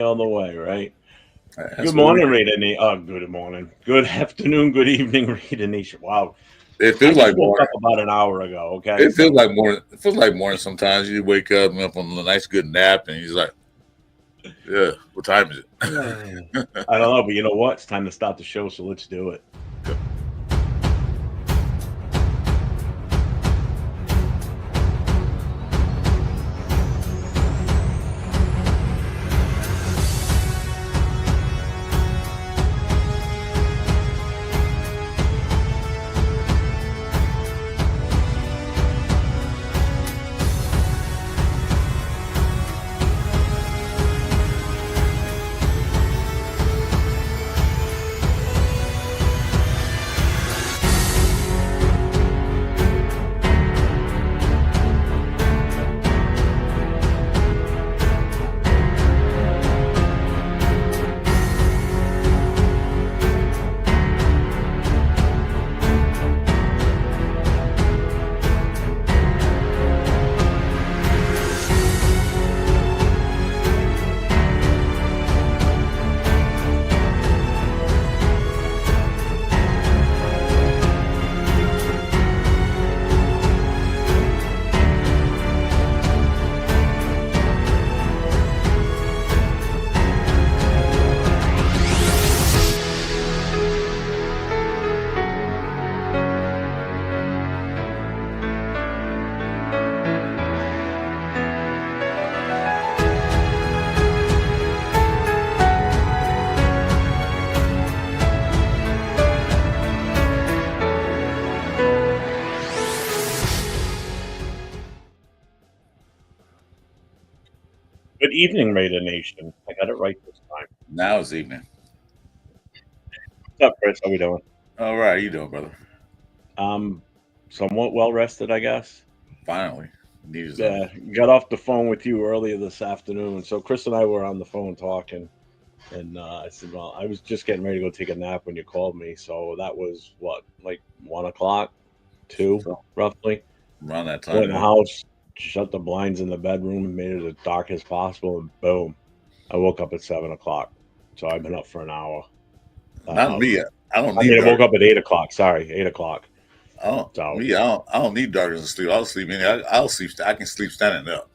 on the way, right? That's Good what we. morning, Raider Nation. Oh, good morning. Good afternoon, good evening, Raider Nation. Wow. It I feels just like woke up morning. about an hour ago, okay? It feels So, like morning. It feels like morning. Sometimes you wake up from a nice good nap, and he's like, "Yeah, what time is I don't know, but you know what? It's time to start the show, so let's do it. it?" Good evening, Raider Nation. I got it right this time. Now it's evening. What's up, Chris? How we doing? All right, how you doing, brother? Um, Somewhat well rested, I guess. Finally, needed some. Yeah, got off the phone with you earlier this afternoon. So Chris and I were on the phone talking, and I said, "Well, I was just getting ready to go take a nap when you called me." So that was what, like 1 o'clock, two, So roughly. around that Went time, in the man. house, shut the blinds in the bedroom, and made it as dark as possible, and boom, I woke up at 7 o'clock. So I've been up for an hour. Not Uh, me. I don't I need mean, I woke dark. up at 8 o'clock. Sorry, 8 o'clock. I don't. So Me. I don't need darkness to sleep. I'll sleep. I'll sleep. I can sleep standing up.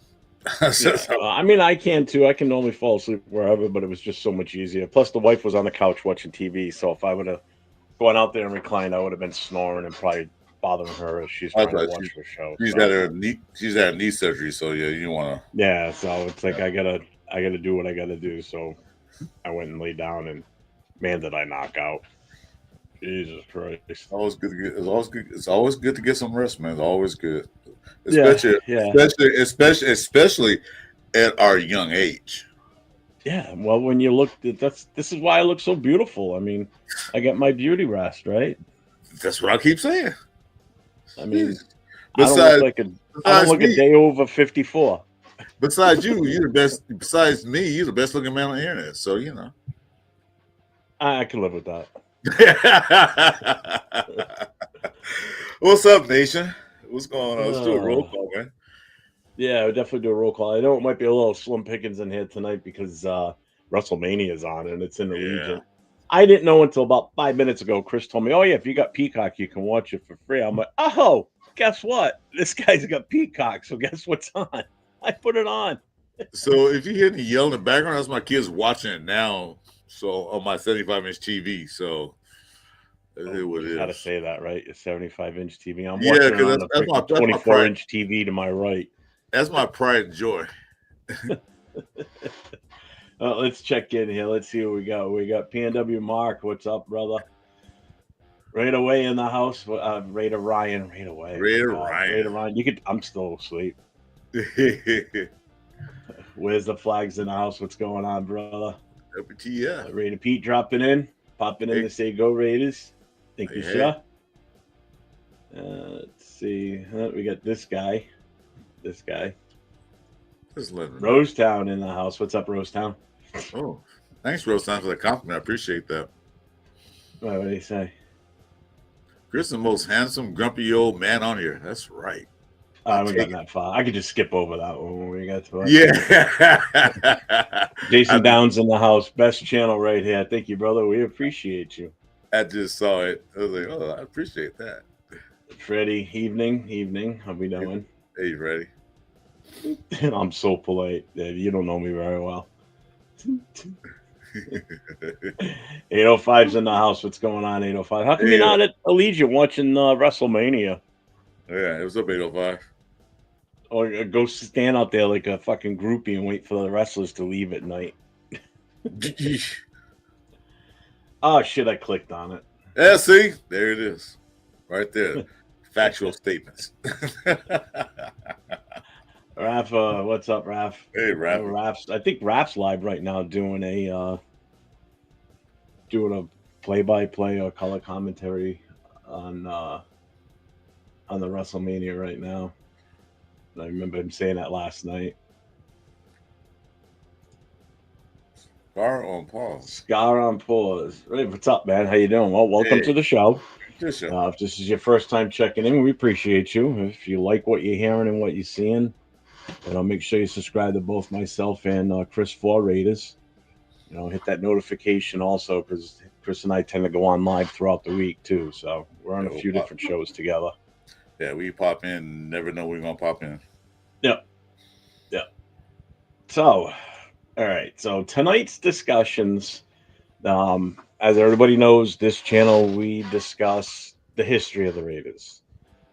yeah, I mean, I can too. I can normally fall asleep wherever, but it was just so much easier. Plus, the wife was on the couch watching TV, so if I would have gone out there and reclined, I would have been snoring and probably bothering her as she's I trying to thought watch her show. she's had So her knee. She's had knee surgery, so yeah, you want yeah, so it's to. like I gotta do what I gotta do. So I went and laid down, and man, did I knock out! Jesus Christ! Always good to get. It's always good. It's always good to get some rest, man. It's always good, Yeah, especially, yeah, especially at our young age. yeah. Well, when you look, this is why I look so beautiful. I mean, I get my beauty rest, right? That's what I keep saying. I mean, Jeez. I don't look Besides, like a I don't besides look a me, day over 54. besides you, you're the best. Besides me, you're the best looking man on the internet. So you know. I can live with that. What's up, nation? What's going on? Let's do a roll Uh, call, man. yeah, I would definitely do a roll call. I know it might be a little slim pickings in here tonight because WrestleMania is on and it's in the Yeah. Legion. I didn't know until about 5 minutes ago. Chris told me, "Oh yeah, if you got Peacock, you can watch it for free." I'm like, "Oh, guess what? This guy's got Peacock, so guess what's on?" I put it on. So if you hear me yelling in the background, that's my kids watching it now. So on my 75-inch TV. So that's Oh, what you it got to is. say that, right? A 75-inch TV. I'm Yeah, watching it because on the freaking that's my pride. 24-inch TV to my right. That's my pride and joy. Let's check in here. Let's see what we got. We got PNW Mark. What's up, brother? Right away in the house. Raider Ryan. Right away. Oh my Red God. Raider Ryan. Ryan. You could. I'm still asleep. Where's the flags in the house? What's going on, brother? WTF. Raider Pete dropping in, popping in Hey, to say go Raiders. Thank hey, you, hey. sir. Let's see. We got this guy. This guy. Just letting me know. Rosetown in the house. What's up, Rosetown? Oh, thanks, Roseanne, for the compliment. I appreciate that. What do you say? Chris is the most handsome, grumpy old man on here. That's right. I haven't gotten that far. I could just skip over that one when we get to it. Yeah. Jason Downs in the house. Best channel right here. Thank you, brother. We appreciate you. I just saw it. I was like, oh, I appreciate that. Freddie, evening. How we doing? Hey, you ready? I'm so polite. You don't know me very well. 805's in the house. What's going on, 805? How come you're not at Allegiant watching WrestleMania? Yeah, it was up 805. Or go stand out there like a fucking groupie and wait for the wrestlers to leave at night. Oh, shit, I clicked on it. Yeah, see? There it is. Right there. Factual statements. Raph, what's up, Raph? Hey, Raph. I think Raph's live right now doing a play-by-play or color commentary on the WrestleMania right now. I remember him saying that last night. Scar on pause. Scar on pause. Hey, what's up, man? How you doing? Well, welcome to the show. If this is your first time checking in, we appreciate you. If you like what you're hearing and what you're seeing, make sure you subscribe to both myself and Chris for Raiders. Hit that notification also, because Chris and I tend to go on live throughout the week too. So we're on a few different shows together. Yeah, we pop in. Never know we're gonna pop in. Yeah. So, all right. So tonight's discussions, as everybody knows, this channel we discuss the history of the Raiders.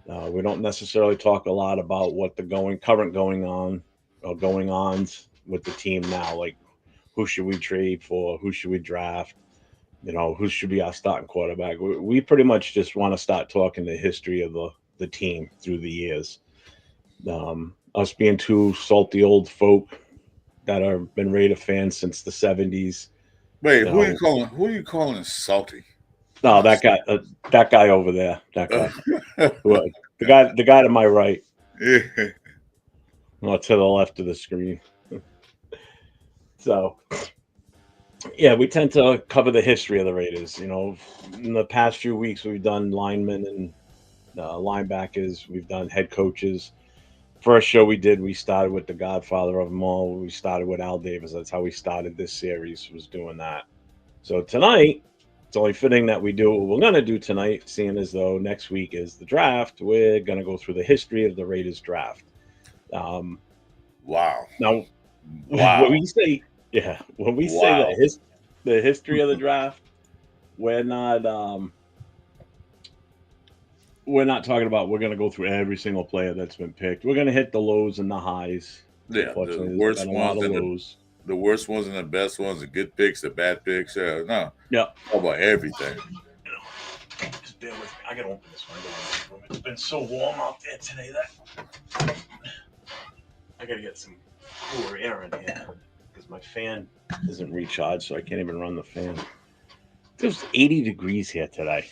We don't necessarily talk a lot about what the current going ons with the team now, like who should we trade for, who should we draft, who should be our starting quarterback. We pretty much just want to start talking the history of the team through the years. Us being two salty old folk that have been Raider fans since the 70s. Wait, who are you calling salty? No, that guy over there. That guy. the guy to my right. Yeah. Well, to the left of the screen. So, yeah, we tend to cover the history of the Raiders. In the past few weeks, we've done linemen and linebackers. We've done head coaches. First show we started with the godfather of them all. We started with Al Davis. That's how we started this series, was doing that. So tonight, it's only fitting that we do what we're going to do tonight, seeing as though next week is the draft. We're going to go through the history of the Raiders draft. Wow. Now, wow. when we say the history of the draft, we're not talking about we're going to go through every single player that's been picked. We're going to hit the lows and the highs. Yeah, the worst ones the worst ones and the best ones, the good picks, the bad picks. No. Yeah. How about everything? Just bear with me. I got to open this window. It's been so warm out there today that I got to get some cooler air in here because my fan isn't recharged, so I can't even run the fan. It was 80 degrees here today.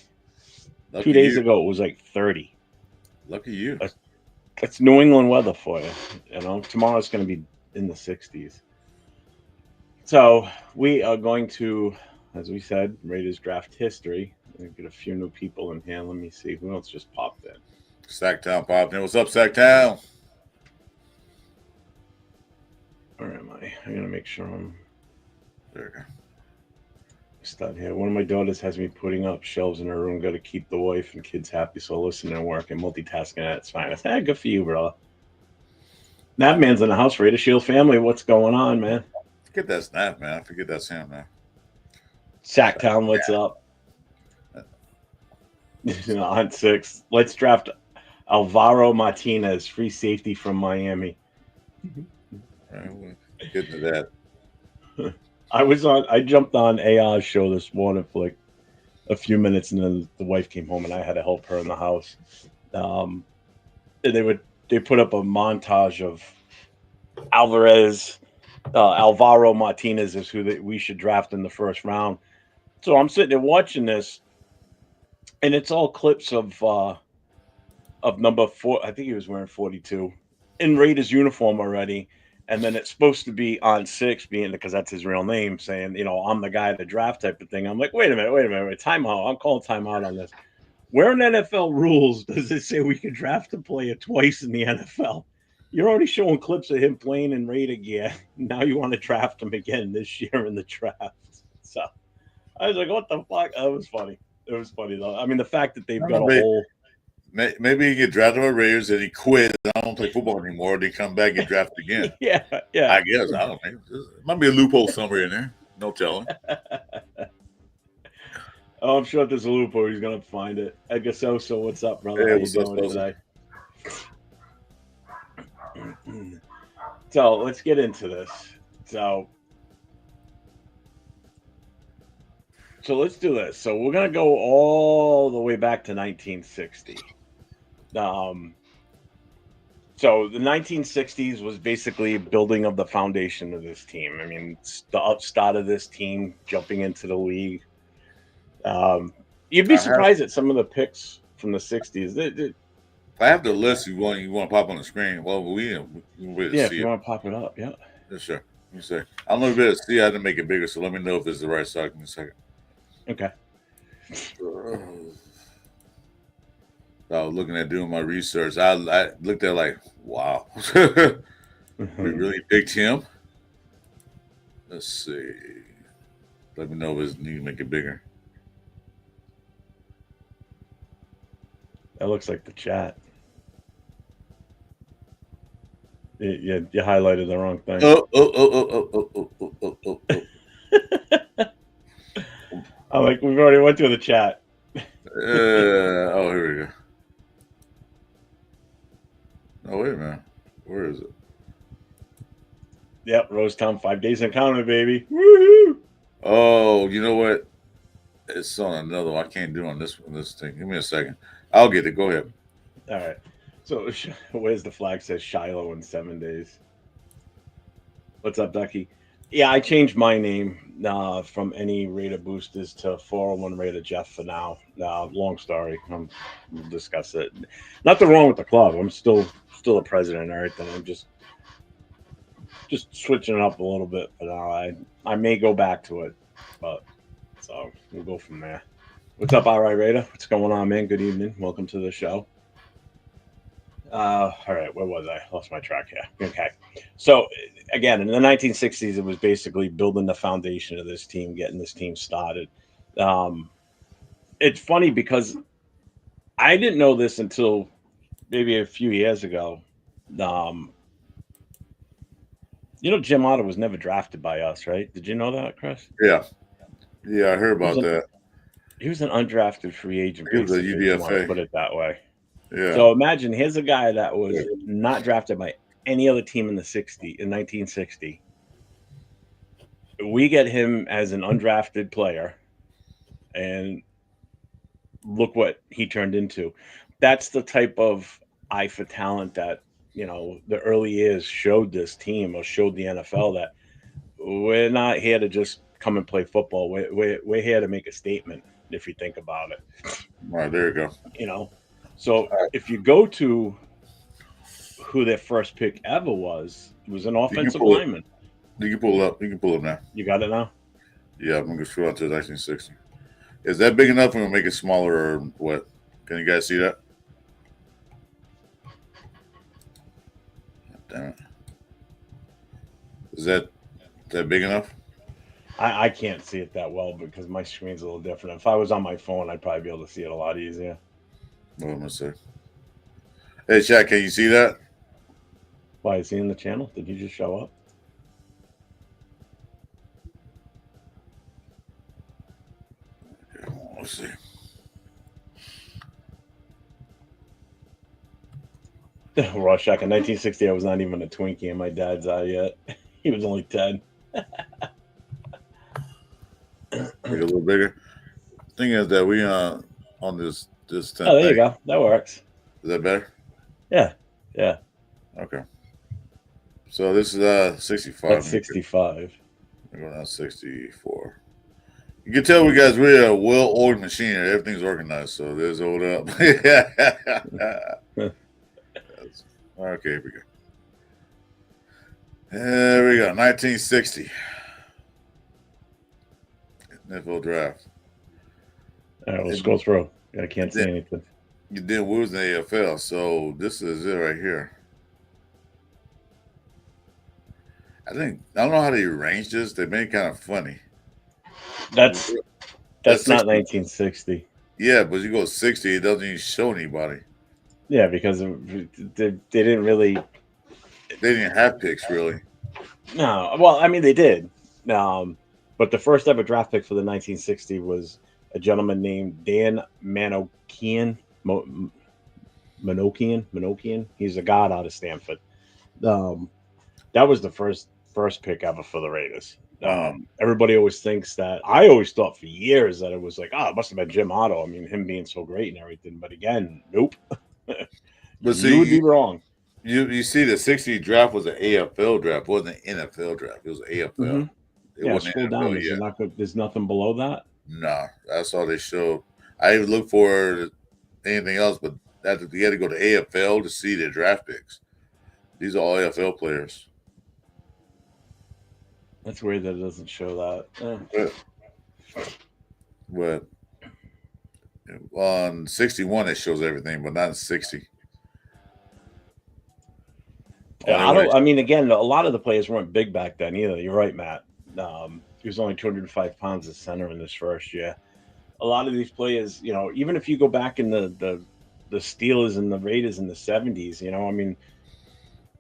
Lucky 2 days ago, it was like 30. Lucky you. That's New England weather for you. Tomorrow's going to be in the 60s. So we are going to, as we said, Raiders draft history. Get a few new people in here. Let me see who else just popped in. Sacktown popped in. What's up, Sacktown? Where am I? I'm going to make sure I'm there. You go. Start here. One of my daughters has me putting up shelves in her room. Got to keep the wife and kids happy, so listening and work and multitasking. That's fine. I said, good for you, brother. That man's in the house. Raider Shield family. What's going on, man? Forget that snap, man. I forget that's him, man. Sacktown, what's up? On 6. Let's draft Alvaro Martinez, free safety from Miami. All right, we'll get into that. I jumped on AR's show this morning for like a few minutes, and then the wife came home and I had to help her in the house. And they put up a montage of Alvaro Martinez is who we should draft in the first round. So I'm sitting there watching this, and it's all clips of number 4. I think he was wearing 42 in Raiders uniform already. And then it's supposed to be on 6, being because that's his real name, saying, I'm the guy at the draft type of thing. I'm like, wait a minute, time out. I'm calling time out on this. Where in NFL rules does it say we can draft a player twice in the NFL? You're already showing clips of him playing in Raider gear. Now you want to draft him again this year in the draft. So I was like, what the fuck? That was funny. It was funny though. I mean, the fact that they've I got don't a know, whole maybe he get drafted by Raiders and he quit. I don't play football anymore. They come back and get drafted again. yeah, yeah. I guess. I don't know. There might be a loophole somewhere in there. No telling. Oh, I'm sure if there's a loophole, he's gonna find it. Edgar Sosa, what's up, brother? Hey, How you what's up, doing Sosa? today? So let's get into this. So let's do this. So we're gonna go all the way back to 1960. So the 1960s was basically building of the foundation of this team. I mean, the upstart of this team jumping into the league. You'd be surprised at some of the picks from the 60s. I have the list. You want to pop on the screen? Well, we can Yeah, see if you it. want to pop it up, yeah. Yeah, sure. Let me say. I don't know if you see. I didn't make it bigger, so let me know if it's the right size in a second. Okay. I was looking at doing my research. I looked at like, wow, we really picked him. Let's see. Let me know if it need to make it bigger. That looks like the chat. You highlighted the wrong thing. I'm like, we've already went through the chat. Oh, here we go. Oh, wait a minute. Where is it? Yep, Rosetown, 5 days in counting, baby. Woohoo! Oh, you know what? It's on another one. I can't do it on this thing. Give me a second. I'll get it. Go ahead. All right. So where's the flag says Shiloh in 7 days? What's up, Ducky? Yeah, I changed my name from any Raider boosters to 401 Raider Jeff for now. Long story. We'll discuss it. Nothing wrong with the club. I'm still a president and everything. I'm just switching it up a little bit for now. I may go back to it, but so we'll go from there. What's up, all right, Raider? What's going on, man? Good evening. Welcome to the show. All right, where was I? Lost my track here. Okay. So, again, in the 1960s, it was basically building the foundation of this team, getting this team started. It's funny because I didn't know this until maybe a few years ago. Jim Otto was never drafted by us, right? Did you know that, Chris? Yeah. Yeah, I heard about that. He was an undrafted free agent. He was a basically, if you want to UDFA. put it that way. Yeah. So imagine here's a guy that was not drafted by any other team in 1960. We get him as an undrafted player, and look what he turned into. That's the type of eye for talent that the early years showed this team or showed the NFL that we're not here to just come and play football. We're here to make a statement. If you think about it, All right, there you go. So if you go to who their first pick ever was, it was an offensive lineman. You can pull it up. You can pull it now. You got it now? Yeah, I'm going to scroll out to 1960. Is that big enough? I'm going to make it smaller or what? Can you guys see that? Damn it. Is that big enough? I can't see it that well because my screen's a little different. If I was on my phone, I'd probably be able to see it a lot easier. What am I saying? Hey, chat, can you see that? Why, is he in the channel? Did he just show up? Okay, let's see. Rorschach, in 1960, I was not even a Twinkie in my dad's eye yet. He was only 10. Make it a little bigger. Thing is that we on this 10. Oh, there you go. That works. Is that better? Yeah. Okay. So this is 65. That's 65. We're going down 64. You can tell we guys really a well-oiled machine. Everything's organized, so there's hold up. Okay, here we go. There we go. 1960. NFL draft. All right, let's go through. I can't And see then anything. you did what was in the AFL. So this is it right here. I don't know how they arranged this. They made it kind of funny. That's That's that's not 60. 1960. Yeah, but you go 60, it doesn't even show anybody. Yeah, because they didn't really. They didn't have picks really. No, well, I mean they did, um, but the first ever draft pick for the 1960 was a gentleman named Dan Manokian. Manokian. He's a god out of Stanford. Um, that was the first pick ever for the Raiders. Uh-huh. Everybody always thinks that. I always thought for years that it was like, oh, it must have been Jim Otto. I mean, him being so great and everything. But again, nope. But You would see, be wrong. you see the 60 draft was an AFL draft. It wasn't an NFL draft. It was Hmm. AFL. It Yeah, wasn't scroll down. NFL Is it yet. not good? There's nothing below that. Nah, that's all they showed. I even looked for anything else, but that you had to go to AFL to see their draft picks. These are all AFL players. That's weird that it doesn't show that. But on 61 it shows everything, but not in 60. Yeah, Only I when don't. it I mean, again, a lot of the players weren't big back then either. You're right, Matt. He was only 205 pounds at center in this first year. A lot of these players, even if you go back in the Steelers and the Raiders in the 70s, I mean,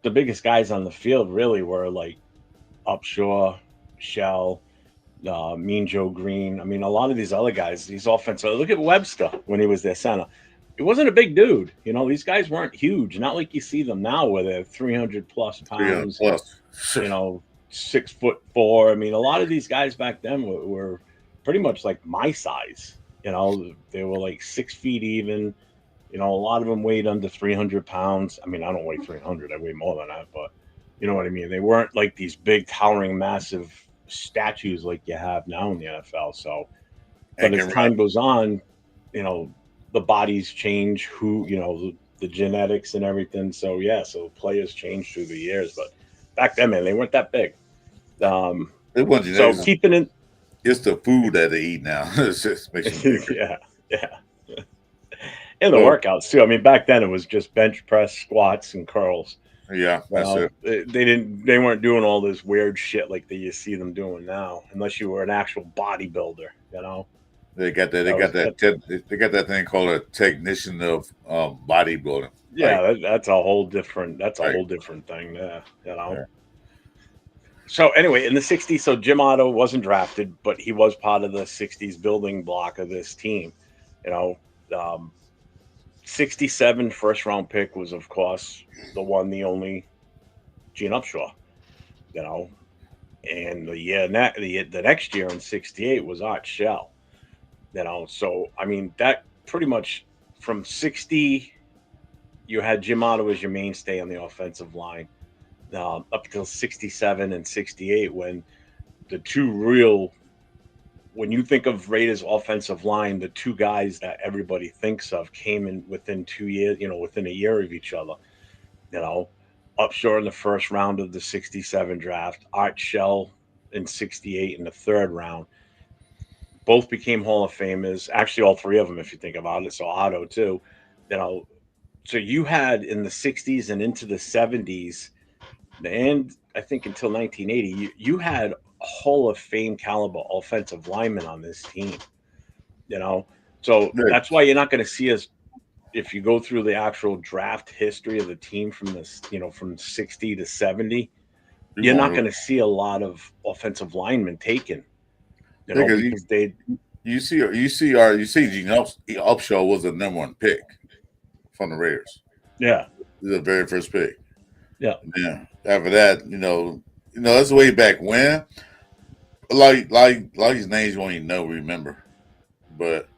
the biggest guys on the field really were like Upshaw, Shell, Mean Joe Green. I mean, a lot of these other guys, these offensive. Look at Webster when he was their center. It wasn't a big dude. These guys weren't huge. Not like you see them now, where they're 300 plus 300 pounds. plus. You know, 6'4". I mean, a lot of these guys back then were pretty much like my size. They were like 6 feet even. A lot of them weighed under 300 pounds. I mean, I don't weigh 300. I weigh more than that, but you know what I mean? They weren't like these big, towering, massive statues like you have now in the NFL. So, but And as can run. time goes on, you know, the bodies change, the genetics and everything. So, yeah, so players change through the years. But back then, man, they weren't that big. Um, It wasn't so genetics. keeping it, It's the food that they eat now. It just makes them bigger. yeah, yeah. And the So workouts too. I mean, back then it was just bench press, squats, and curls. yeah, that's it. They weren't doing all this weird shit like that you see them doing now, unless you were an actual bodybuilder. They got that. That was that. They got that thing called a technician of bodybuilding. Yeah, Like that's a whole different. That's a right. whole different thing. Yeah. Yeah. So anyway, in the '60s, so Jim Otto wasn't drafted, but he was part of the '60s building block of this team. You know, um, '67 first round pick was, of course, the one, the only Gene Upshaw. You know, and the next year in '68 was Art Shell. So I mean that pretty much from '60 you had Jim Otto as your mainstay on the offensive line, up until '67 and '68 when the two real when you think of Raiders offensive line, the two guys that everybody thinks of came in within 2 years, within a year of each other. You know, Upshore in the first round of the '67 draft, Art Shell in '68 in the third round. Both became Hall of Famers. Actually, all three of them, if you think about it. So Otto too. You know, so you had in the '60s and into the '70s, and I think until 1980, you had Hall of Fame caliber offensive linemen on this team. You know, so Right. that's why you're not going to see us if you go through the actual draft history of the team from this, from '60 to '70. You You're not want going to see a lot of offensive linemen taken. because Because they, you see Gene Upshaw was the number one pick from the Raiders. yeah, The very first pick. yeah. Yeah. After that, that's way back when. A lot of these names you won't even remember. But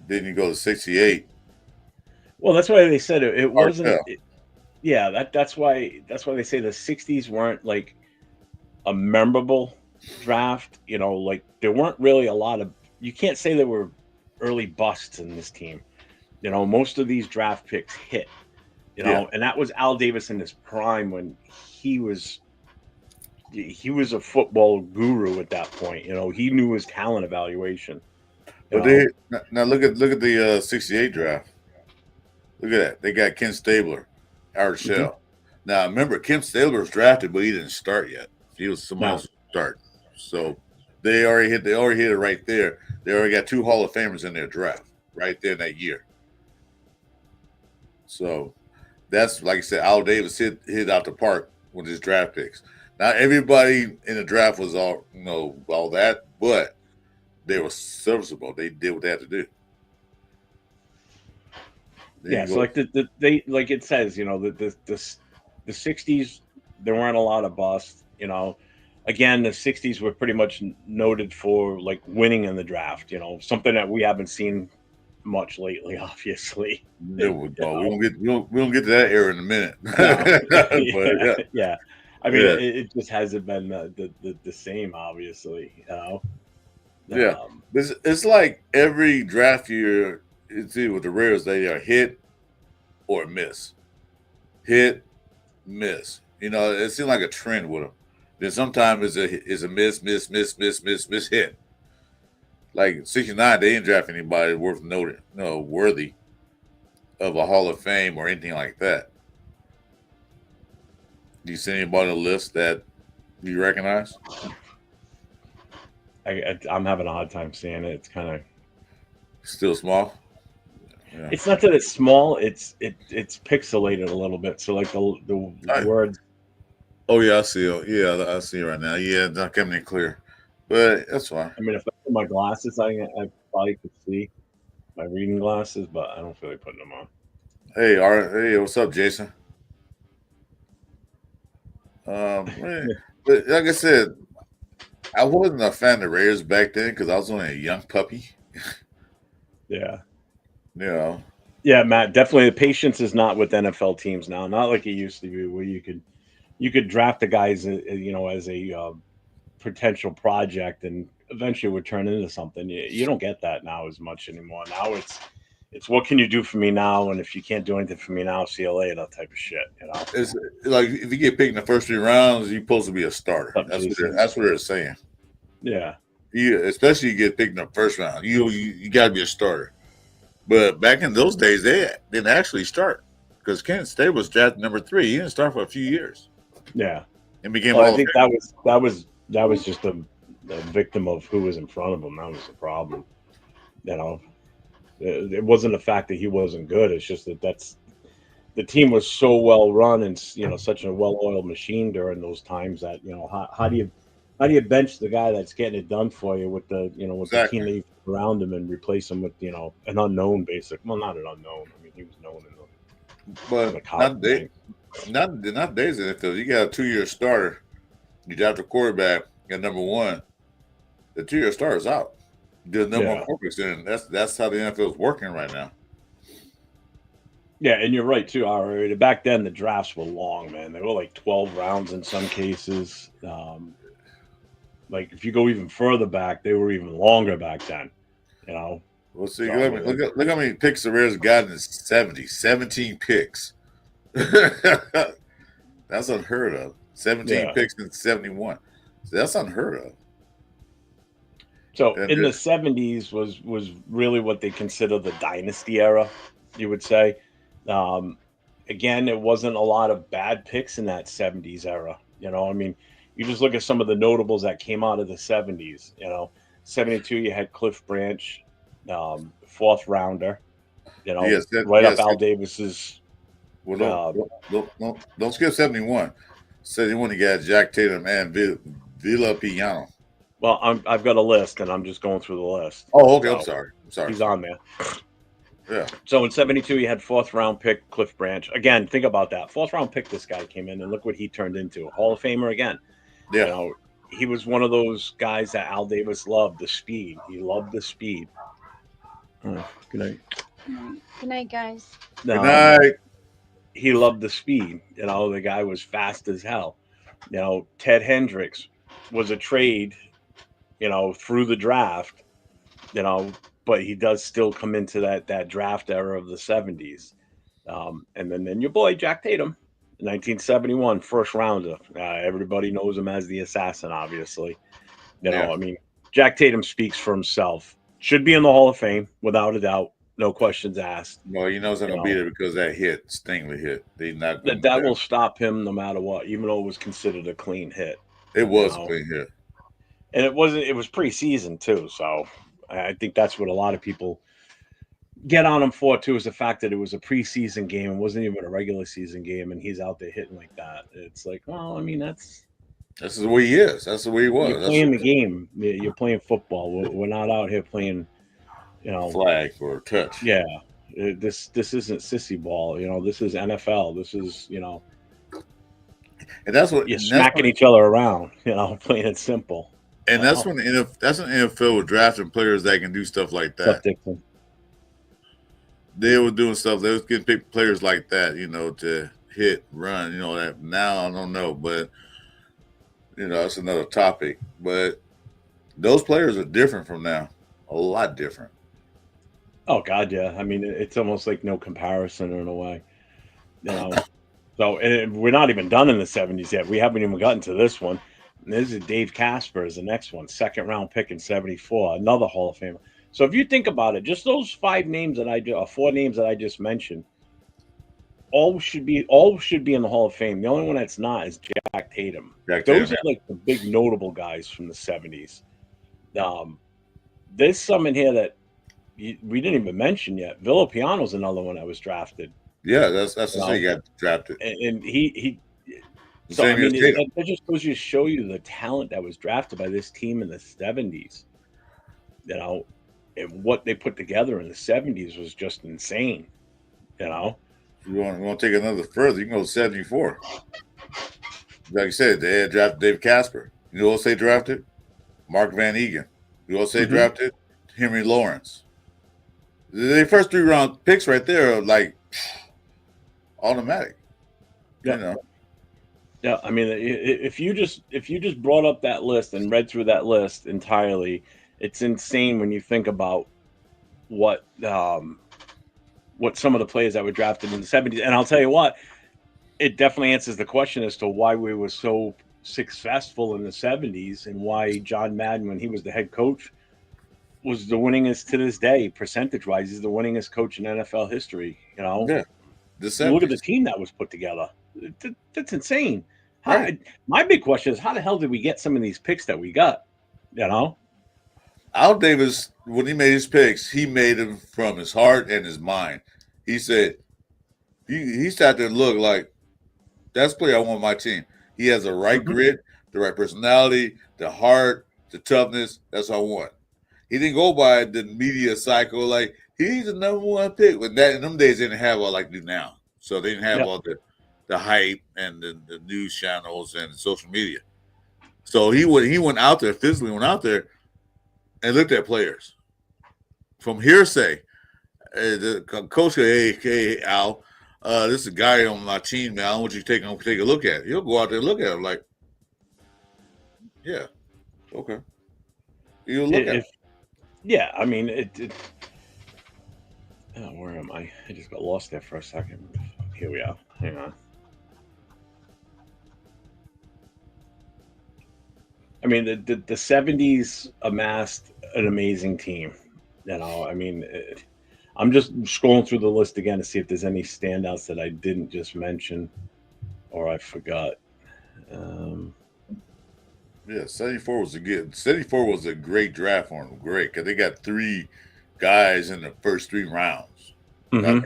then you go to 68, Well, that's why they said it hard wasn't. tell. Yeah, that's why they say the '60s weren't like a memorable draft. Like there weren't really a lot of. You can't say there were early busts in this team. Most of these draft picks hit. Yeah. And that was Al Davis in his prime when he was he was a football guru at that point. He knew his talent evaluation. But they now look at the '68 draft. Look at that. They got Ken Stabler, Howard Shell. Now remember, Ken Stabler was drafted, but he didn't start yet. He was somebody else start. So they already hit it right there. They already got 2 Hall of Famers in their draft right there in that year. So that's like I said, Al Davis hit out the park with his draft picks. Not everybody in the draft was all all that, but they were serviceable. They did what they had to do. So like they like it says, the '60s there weren't a lot of busts. Again, the '60s were pretty much noted for like winning in the draft. Something that we haven't seen much lately, obviously. We don't get to that era in a minute. But, yeah. I mean, it just hasn't been the same, obviously. It's like every draft year. It's either with the Rares, they are hit or miss, hit, miss. It seems like a trend with them. Then sometimes it's a miss, hit. Like '69, they didn't draft anybody worth noting, worthy of a Hall of Fame or anything like that. Do you see anybody on the list that you recognize? I'm having a hard time seeing it. It's kind of still small. Yeah. It's not that it's small. It's pixelated a little bit. So like the words. Oh yeah, I see. Yeah, I see it right now. Yeah, it's not coming in clear, but that's fine. I mean, if I put my glasses, I probably could see my reading glasses, but I don't feel like putting them on. Hey, Art. Hey, what's up, Jason? But like I said, I wasn't a fan of the Raiders back then because I was only a young puppy. Yeah. Yeah, Matt. Definitely, the patience is not with NFL teams now. Not like it used to be, where you could draft the guys, as a potential project, and eventually would turn into something. You don't get that now as much anymore. Now it's what can you do for me now, and if you can't do anything for me now, see you later type of shit. It's like if you get picked in the first 3 rounds, you're supposed to be a starter. That's what they're saying. Yeah. Especially you get picked in the first round, you got to be a starter. But back in those days, they didn't actually start because Kent State was drafted number 3. He didn't start for a few years. Yeah, and became. I think that was just a victim of who was in front of him. That was the problem. It wasn't the fact that he wasn't good. It's just that's the team was so well run and such a well-oiled machine during those times that how do you bench the guy that's getting it done for you with the the team that you put around him and replace him with an unknown basic. Well, not an unknown. I mean, he was known in the not days in NFL. You got a 2-year starter. You draft a quarterback at number 1. The 2-year starter's out. The number 1 quarterback's in. That's how the NFL is working right now. Yeah, and you're right too. Already back then, the drafts were long, man. They were like 12 rounds in some cases. Like if you go even further back, they were even longer back then. Well, see, look how many picks the Raiders got in the '70s. 17 picks. That's unheard of. 17 picks in '71. So that's unheard of. So in the '70s was really what they consider the dynasty era, you would say. Again, it wasn't a lot of bad picks in that '70s era. I mean, you just look at some of the notables that came out of the '70s. '72, you had Cliff Branch, 4th rounder. Right up Al Davis's. Well, don't skip '71. '71, you got Jack Tatum and Villa Piano. Well, I've got a list, and I'm just going through the list. Oh, okay. I'm sorry. He's on there. Yeah. So in '72, you had 4th round pick Cliff Branch. Again, think about that. 4th round pick, this guy came in, and look what he turned into. Hall of Famer again. Yeah. He was one of those guys that Al Davis loved, the speed. He loved the speed. Good night. Good night, guys. Good night. He loved the speed. The guy was fast as hell. Ted Hendricks was a trade, through the draft, but he does still come into that draft era of the '70s. And then your boy, Jack Tatum, 1971, 1st rounder. Everybody knows him as the assassin, obviously. I mean, Jack Tatum speaks for himself. Should be in the Hall of Fame without a doubt, no questions asked. Well, you know it's not You gonna be know there because that hit, Stingley hit. They're not gonna that be that there. will stop him no matter what, even though it was considered a clean hit. It You was a know, clean hit. and it wasn't. It was preseason too, so I think that's what a lot of people get on him for too, is the fact that it was a preseason game. It wasn't even a regular season game, and he's out there hitting like that. It's like, well, I mean, That's the way he is. That's the way he you're was. That's playing the game. You're playing football. We're not out here playing, you a know. flag for a touch. Yeah, this isn't sissy ball. This is NFL. This is And that's what you're and that's smacking when each other around. Plain and simple. and that's when that's when the NFL was drafting players that can do stuff like What's up, that. Dixon? They were doing stuff. They was getting players like that, to hit, run. That now I don't know, but that's another topic. But those players are different from now, a lot different. Oh God, yeah. I mean, it's almost like no comparison in a way. So and we're not even done in the '70s yet. We haven't even gotten to this one. And this is Dave Casper is the next one, second round pick in '74, another Hall of Famer. So if you think about it, just those four names that I just mentioned, all should be in the Hall of Fame. The only one that's not is Jack Tatum. Jack Those Tatum, are like the big notable guys from the '70s. There's some in here that we didn't even mention yet. Villapiano's another one that was drafted. yeah, that's the thing. He got drafted. And he The so I same as mean Tatum. that just goes to show you the talent that was drafted by this team in the '70s. And what they put together in the '70s was just insane. You know, You want to take another further? You can go to 74. Like you said, they had drafted David Casper. You know what else they drafted? Mark Van Egan. You know what else they drafted? Henry Lawrence. The first 3-round picks right there are like automatic. yeah. Yeah, I mean, if you just brought up that list and read through that list entirely, it's insane when you think about what some of the players that were drafted in the '70s. And I'll tell you what, it definitely answers the question as to why we were so successful in the '70s and why John Madden, when he was the head coach, was the winningest to this day, percentage-wise. He's the winningest coach in NFL history. Yeah. You look at the team that was put together. That's insane. Right. My big question is, how the hell did we get some of these picks that we got? Al Davis, when he made his picks, he made them from his heart and his mind. He said, he sat there and looked like, that's the player I want on my team. He has the right grit, the right personality, the heart, the toughness. That's what I want. He didn't go by the media cycle like he's the number one pick. But that in them days they didn't have all like do now. So they didn't have all the hype and the news channels and social media. So he went out there, physically went out there and looked at players. From hearsay, the coach said, hey, Al, this is a guy on my team now. I want you to take a look at it. He'll go out there and look at him like, yeah, okay. You'll look at it. Yeah, I mean, where am I? I just got lost there for a second. Here we are. Hang on. I mean, the '70s amassed an amazing team. I mean, I'm just scrolling through the list again to see if there's any standouts that I didn't just mention or I forgot. Yeah, 74 was a great draft for them. Great, because they got 3 guys in the first 3 rounds. Mm-hmm. I mean,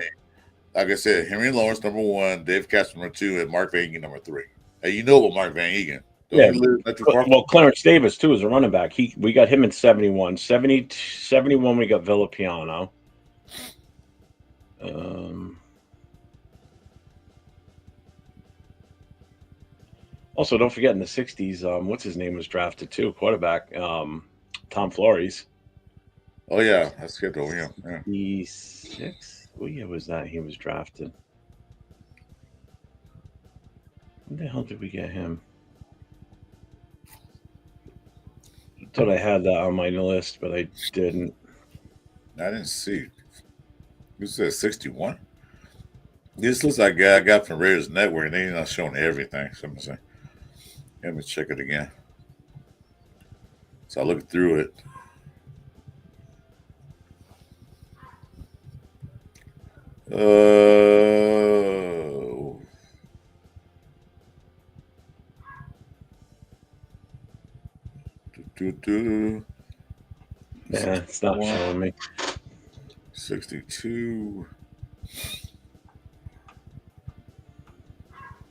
like I said, Henry Lawrence number 1, Dave Casper number 2, and Mark Van Egan number 3. Hey, you know about Mark Van Egan? Well, Clarence Davis too is a running back. We got him in '71. 71 we got Villapiano. Also, don't forget in the '60s, what's his name was drafted too, quarterback, Tom Flores. Oh yeah, that's good though. Yeah. '66. What year was that? He was drafted. When the hell did we get him? I thought I had that on my list, but I didn't. I didn't see. You said 61. This looks like I got from Raiders Network, and they're not showing everything. So let me check it again. So I looked through it. Uh, do, do, Yeah, it's not showing me. 62.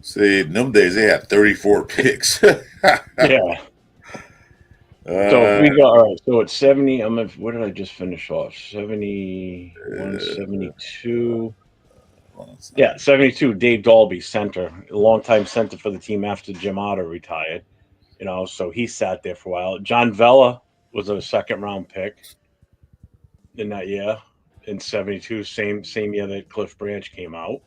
See, in them days they had 34 picks. Yeah. So if we go, all right, so it's 70. What did I just finish off? 71, 72. Yeah, 72. Dave Dalby, center, a longtime center for the team after Jim Otter retired. So he sat there for a while. John Vella was a second round pick in that year in 72, same year that Cliff Branch came out.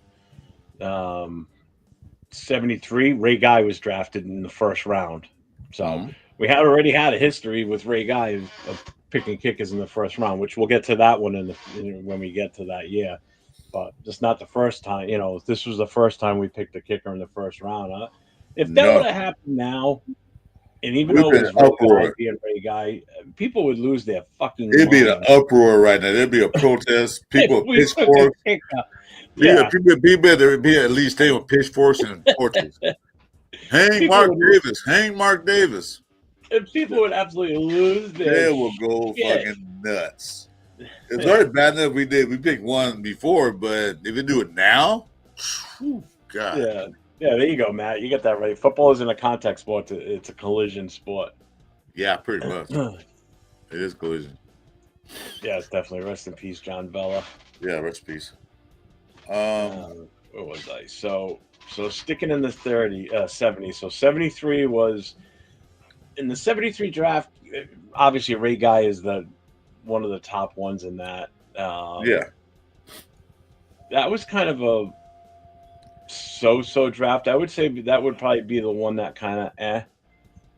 73, Ray Guy was drafted in the first round. So we had already had a history with Ray Guy of picking kickers in the first round, which we'll get to that one when we get to that year. But just not the first time. This was the first time we picked a kicker in the first round. If that would have happened now, and even though it was Ray Guy being Ray Guy, people would lose their fucking It'd be mind. an uproar right now. There'd be a protest. People with pitchforks. Yeah. People there would be at least they with pitchforks and torches. Hang Mark Davis. Hang Mark Davis. And people would absolutely lose their They will go fucking nuts. It's already bad enough we picked one before, but if we do it now, God. Yeah. Yeah, there you go, Matt. You get that right. Football isn't a contact sport. It's a collision sport. Yeah, pretty much. It is collision. Yeah, it's definitely. Rest in peace, John Vella. Yeah, rest in peace. Where was I? So sticking in the 70. So 73 was in the 73 draft. Obviously, Ray Guy is one of the top ones in that. Yeah, that was kind of a so draft. I would say that would probably be the one that kind of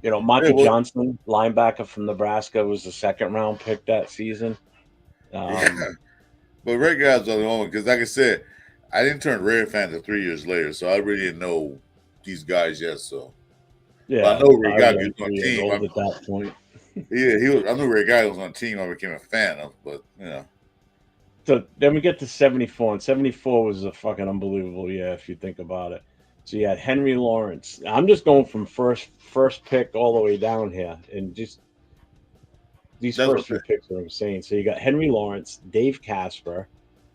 Monty Johnson, linebacker from Nebraska, was the second round pick that season. But Ray Guy's the only one because, like I said, I didn't turn Ray fan until 3 years later, so I really didn't know these guys yet. So yeah, but I know Ray Guy was on the team at that point. Yeah, he was. I knew Ray Guy was on the team. I became a fan of, but So then we get to 74, and 74 was a fucking unbelievable year if you think about it. So you had Henry Lawrence. I'm just going from first pick all the way down here, and just these first few picks are insane. So you got Henry Lawrence, Dave Casper,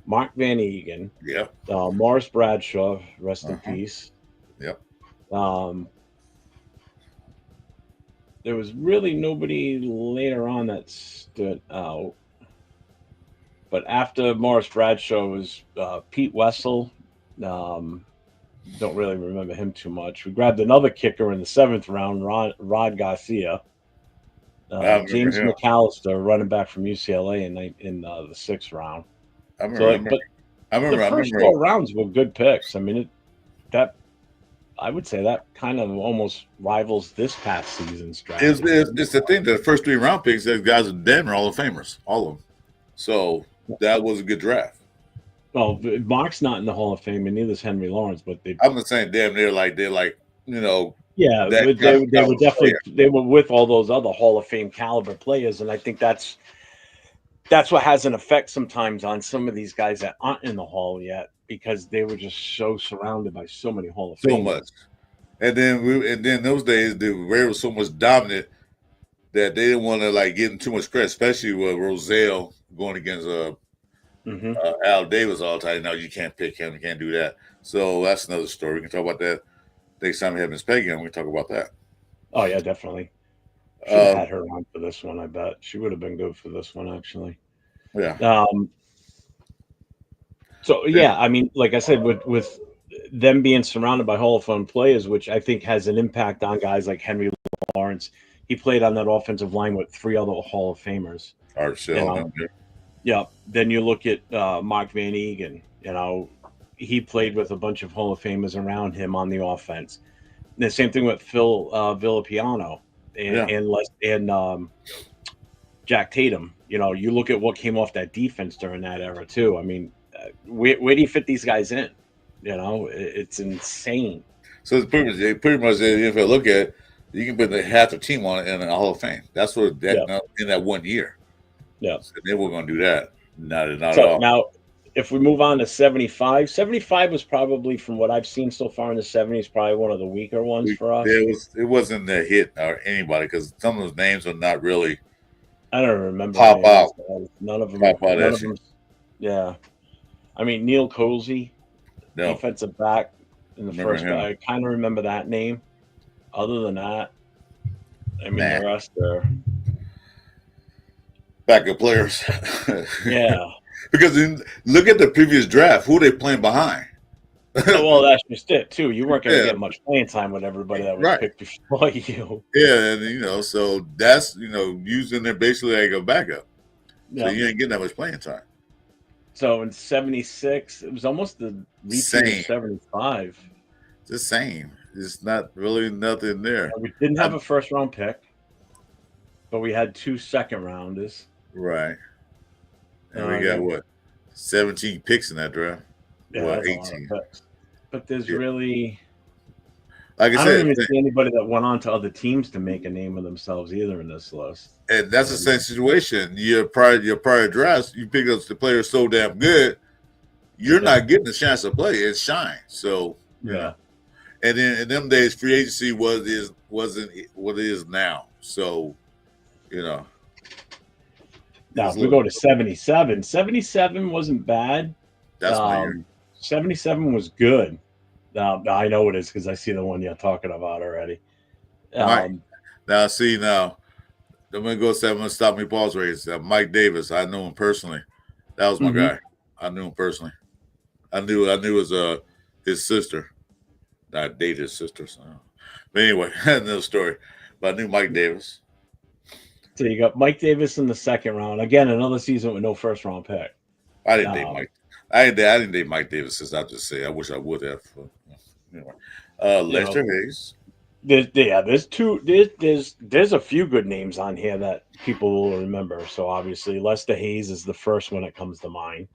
Mark Van Egan, Morris Bradshaw, rest in peace. Yep. There was really nobody later on that stood out. But after Morris Bradshaw was Pete Wessel. Don't really remember him too much. We grabbed another kicker in the 7th round, Rod Garcia. James McAllister, running back from UCLA in the 6th round. I remember. The first 4 rounds were good picks. I mean, I would say that kind of almost rivals this past season's draft. It's the thing that the first 3 round picks, those guys in Denver, Hall of Famers, all of them. So that was a good draft. Well, Mark's not in the Hall of Fame, and neither is Henry Lawrence. But I'm not saying damn. They're like Yeah, they were definitely they were with all those other Hall of Fame caliber players, and I think that's what has an effect sometimes on some of these guys that aren't in the Hall yet because they were just so surrounded by so many Hall of Fame. So much, and then those days the Ray was so much dominant that they didn't want to give him too much credit, especially with Rozelle going against Al Davis all the time. No, you can't pick him. You can't do that. So that's another story. We can talk about that next time we have Miss Peggy on. We can talk about that. Oh yeah, definitely. Should have had her on for this one. I bet she would have been good for this one, actually. Yeah. So yeah, I mean, like I said, with them being surrounded by Hall of Fame players, which I think has an impact on guys like Henry Lawrence. He played on that offensive line with 3 other Hall of Famers. Art Shell. Yeah. Then you look at Mark Van Egan. He played with a bunch of Hall of Famers around him on the offense. And the same thing with Phil Villapiano and Jack Tatum. You look at what came off that defense during that era too. I mean, where do you fit these guys in? It's insane. So it's pretty much if you look at it, you can put half the team on it in the Hall of Fame. That's what in that 1 year. Yeah, so they were going to do that. Not at all. Now, if we move on to 75, 75 was probably, from what I've seen so far in the 70s, probably one of the weaker ones for us. It wasn't a hit or anybody because some of those names are not really I don't remember pop any of these out guys. None of them. pop out None at of you. them. Yeah. I mean, Neil Cozy, No, defensive back in the remember first. him? I kind of remember that name. Other than that, I mean, Nah, the rest are. backup players. Yeah. Because look at the previous draft. Who they playing behind? Well, that's just it too. You weren't going to Yeah, get much playing time with everybody that was right. picked before you. Yeah, and so that's using them basically like a backup. So Yeah. you ain't getting that much playing time. So in 76, it was almost the repeat of Same, 75. it's the same. It's not really nothing there. We didn't have a first round pick, but we had 2 second rounders. Right. And we got what? 17 picks in that draft. Yeah, Well, that's a lot of 18. picks. But there's Yeah. really, Like I I don't said, even see anybody that went on to other teams to make a name of themselves either in this list. and that's the same situation. Your prior drafts, you pick up the player so damn good, you're not getting a chance to play and shine. So you know. And then in them days, free agency wasn't what it is now. So, Now, if we go to 77, 77 wasn't bad. That's my year. 77 was good. I know it is because I see the one you're talking about already. Now, I'm going to go 7. Stop me, pause race. Mike Davis, I knew him personally. That was my guy. I knew him personally. I knew his sister. I dated his sister. So. But anyway, another story. But I knew Mike Davis. So you got Mike Davis in the second round. Again, another season with no first round pick. I didn't date Mike. I didn't date Mike Davis. Since I just say I wish I would have. Anyway, Lester Hayes. There's a few good names on here that people will remember. So obviously Lester Hayes is the first one that comes to mind.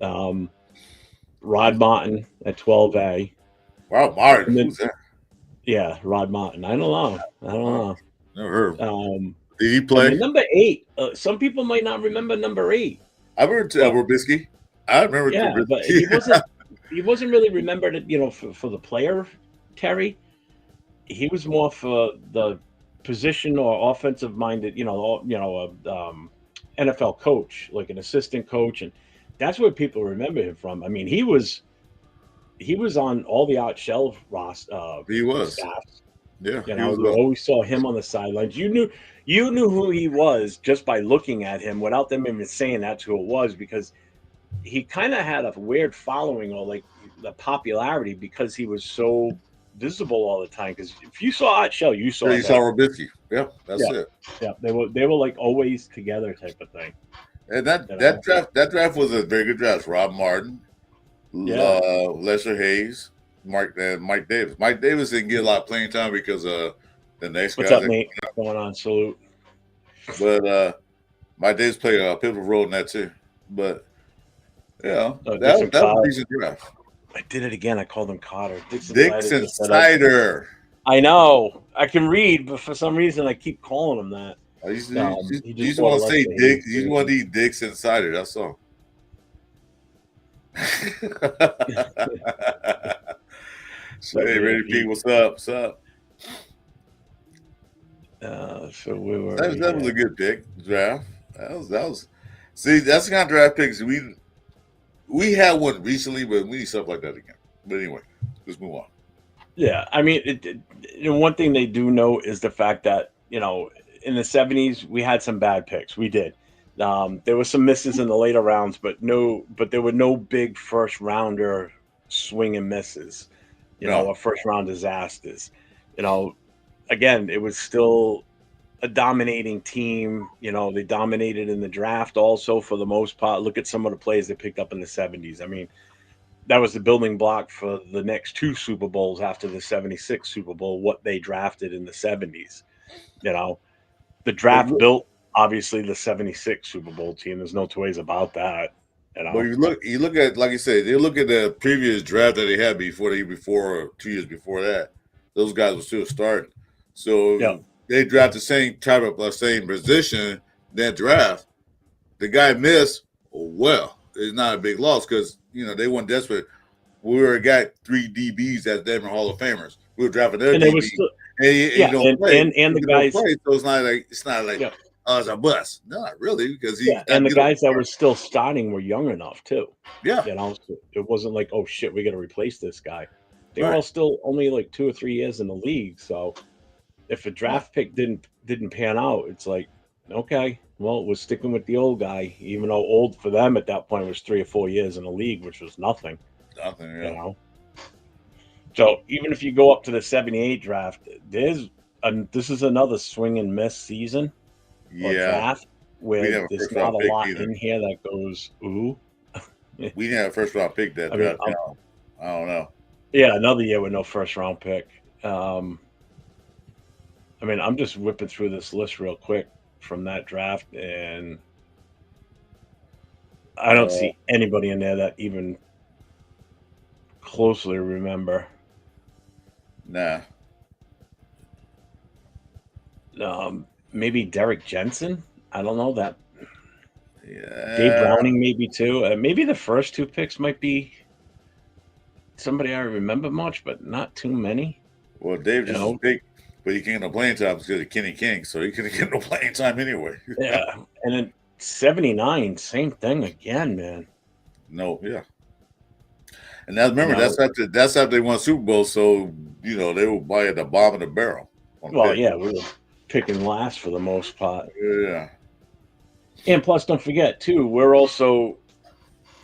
Rod Martin at 12A. Rod Martin, who's that? Yeah, Rod Martin. I don't know. Never heard. Did he play? Number 8. Some people might not remember number 8. I remember Robisky. I remember. Yeah, Trubisky. but he wasn't really remembered. For the player, Terry. He was more for the position or offensive minded. NFL coach, like an assistant coach, and that's where people remember him from. I mean, he was on all the Art Shell roster. He was. Staffs. Yeah, you always saw him on the sidelines. You knew who he was just by looking at him without them even saying that's who it was, because he kind of had a weird following, or like the popularity, because he was so visible all the time. Because if you saw Art Shell, you saw Robisky. Yeah, that's it. Yeah, they were like always together type of thing. And that draft was a very good draft. Rob Martin, Lester Hayes, Mike Davis. Mike Davis didn't get a lot of playing time because the next What's guys up, Nate? Going on, salute. But Mike Davis played a pivotal role in that too. But that was a decent draft. I did it again. I called him Cotter. Dixon Snyder. I know. I can read, but for some reason I keep calling him that. You just want to say Dick. You just want to eat Dixon Snyder. That's all. Hey, Ready Pete, what's up? What's up? So we were. That was a good pick draft. That was. See, that's the kind of draft picks we had one recently, but we need stuff like that again. But anyway, let's move on. Yeah, I mean, one thing they do know is the fact that in the 70s we had some bad picks. We did. There were some misses in the later rounds, but there were no big first rounder swing and misses. Or first round disasters. Again, it was still a dominating team. They dominated in the draft also for the most part. Look at some of the players they picked up in the 70s. I mean, that was the building block for the next 2 Super Bowls after the 76 Super Bowl, what they drafted in the 70s. The draft built, obviously, the 76 Super Bowl team. There's no two ways about that. But you look at, like you said, they look at the previous draft that they had before 2 years before that. Those guys were still starting. So they draft the same type of same position, then draft. The guy missed. Well, it's not a big loss because they weren't desperate. We were got 3 DBs as Denver Hall of Famers. We were drafting their And it DB, was still, and you yeah, don't play. and the You don't guys, play, so it's not like yeah, oh, it's a bust. No, not really, because he's yeah, not and the good. guys that were still starting were young enough too. Yeah, So it wasn't like, oh shit, we got to replace this guy. They were right. all still only like 2 or 3 years in the league. So if a draft pick didn't pan out, it's like, okay, well, we're sticking with the old guy, even though old for them at that point was 3 or 4 years in the league, which was nothing. Nothing. You Yeah. know. So even if you go up to the 78 draft, this is another swing and miss season or Yeah. draft We where didn't have a there's first not round a pick lot either. in here that goes ooh. We didn't have a first round pick that I mean, draft. I don't know. yeah, another year with no first round pick. I mean, I'm just whipping through this list real quick from that draft, and I don't Uh, see anybody in there that even closely remember. nah. Maybe Derek Jensen. I don't know that. Dave Yeah. Browning, maybe too. Maybe the first 2 picks might be somebody I remember much, but not too many. Well, Dave You just was know, big, but he can't get no playing time because of Kenny King, so he couldn't get no playing time anyway. yeah. And then 79, same thing again, man. No, yeah. And now remember, You know, that's after they won Super Bowl, so they were buy at the bottom of the barrel on well, pick. yeah, we were picking last for the most part. Yeah. And plus, don't forget too, we're also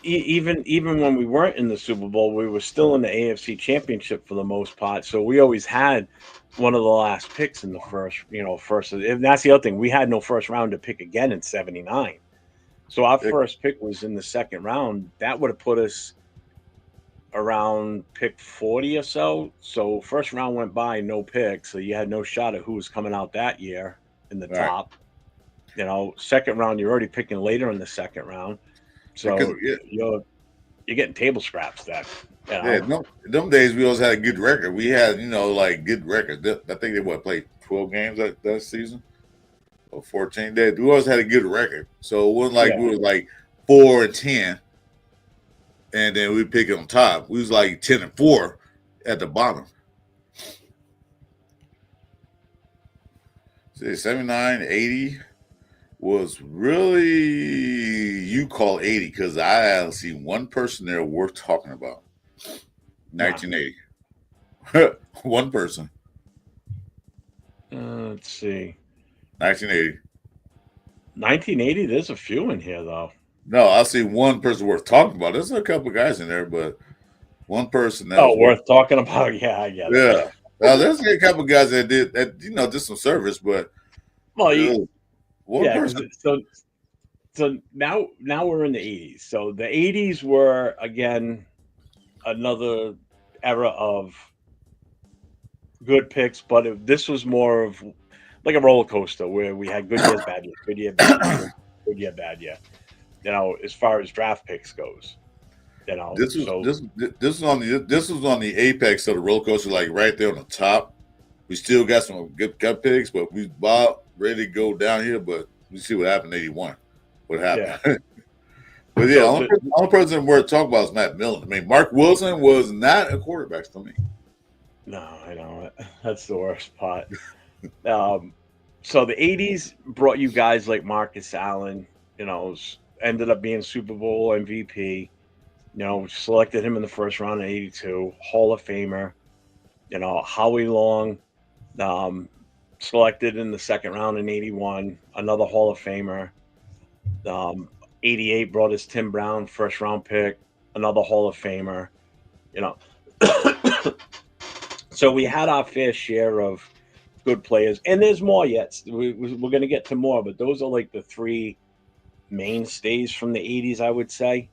even when we weren't in the Super Bowl, we were still in the AFC Championship for the most part. So we always had one of the last picks in the first. And that's the other thing. We had no first round to pick again in '79. So our Yeah. first pick was in the second round. That would have put us around pick 40 or so. So first round went by, no pick. So you had no shot at who was coming out that year in the All right. top. Second round, you're already picking later in the second round. So you're getting table scraps then. Yeah, them days we always had a good record. We had, like good records. I think they played 12 games that season or 14 days. We always had a good record. So it wasn't like we were like 4-10 and then we pick on top. We was like 10-4 at the bottom. See, 79, 80 was really, you call 80 because I haven't seen one person there worth talking about. 1980. One person. Let's see. 1980. 1980, there's a few in here, though. No, I see one person worth talking about. There's a couple guys in there, but one person that was worth talking about? Yeah, I get it. Yeah. Now, there's a couple guys that did some service, but well, one person. So now we're in the 80s. So the 80s were again another era of good picks, but this was more of like a roller coaster where we had good years, bad years, good year, bad year, good year, bad year. As far as draft picks goes, This was on the apex of the roller coaster, like right there on the top. We still got some good gut picks, but we about ready to go down here. But we see what happened in '81. What happened? Yeah. But yeah, only person we're talking about is Matt Millen. I mean, Mark Wilson was not a quarterback for me. No, I know that's the worst part. So the 80s brought you guys like Marcus Allen, ended up being Super Bowl MVP. Selected him in the first round in '82, Hall of Famer. Howie Long, selected in the second round in '81, another Hall of Famer. '88 brought us Tim Brown, first round pick, another Hall of Famer. So we had our fair share of good players, and there's more yet. We're going to get to more, but those are like the 3 mainstays from the '80s, I would say.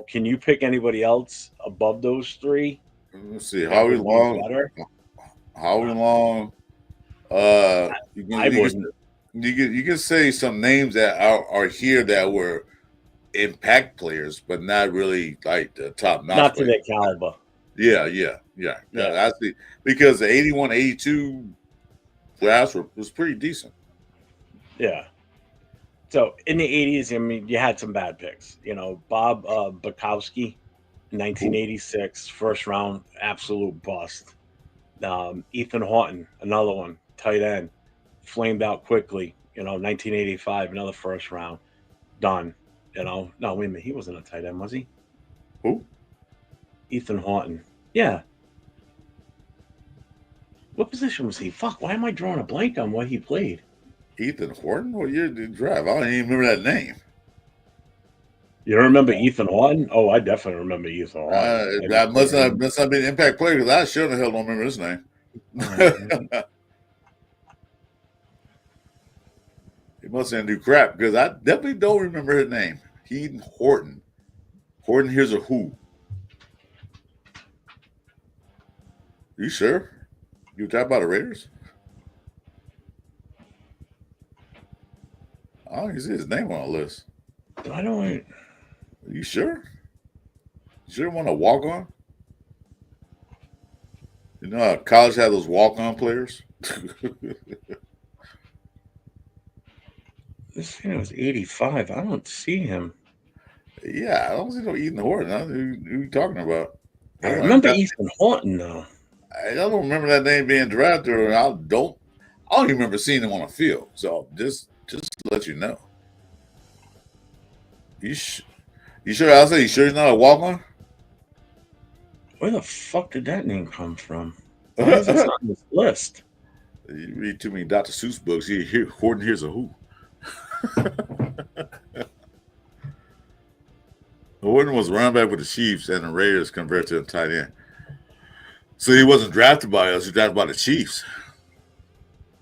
Can you pick anybody else above those 3? Let's see. Howie Long. You can say some names that are here that were impact players, but not really like the top notch. Not to their caliber. Yeah. I see. Because the 81, 82 class was pretty decent. Yeah. So in the '80s, I mean, you had some bad picks. You know, Bob Bukowski, Who? 1986, first round, absolute bust. Ethan Horton, another one, tight end, flamed out quickly. You know, 1985, another first round, done. You know, no, wait a minute, he wasn't a tight end, was he? Who? Ethan Horton. Yeah. What position was he? Fuck, why am I drawing a blank on what he played? Ethan Horton? What year did he drive? I don't even remember that name. You don't remember Ethan Horton? Oh, I definitely remember Ethan Horton. I That didn't play must him. not be an impact player because I sure the hell don't remember his name. All right. He must have do crap because I definitely don't remember his name. Ethan Horton. Horton, here's a who. You sure? You talk about the Raiders? I don't even see his name on the list. I don't. Are you sure? You sure want to walk on? You know how college had those walk on players? This thing was 85. I don't see him. Yeah, I don't see no Ethan Horton. Who you talking about? I remember Ethan Horton though. I don't remember that name being drafted, or I don't even remember seeing him on the field. So just to let you know. You sure? I'll say you sure he's not a walk on? Where the fuck did that name come from? Why is this on this list? You read too many Dr. Seuss books. Horton here's a who. Horton was running back with the Chiefs and the Raiders converted to a tight end. So he wasn't drafted by us. He was drafted by the Chiefs.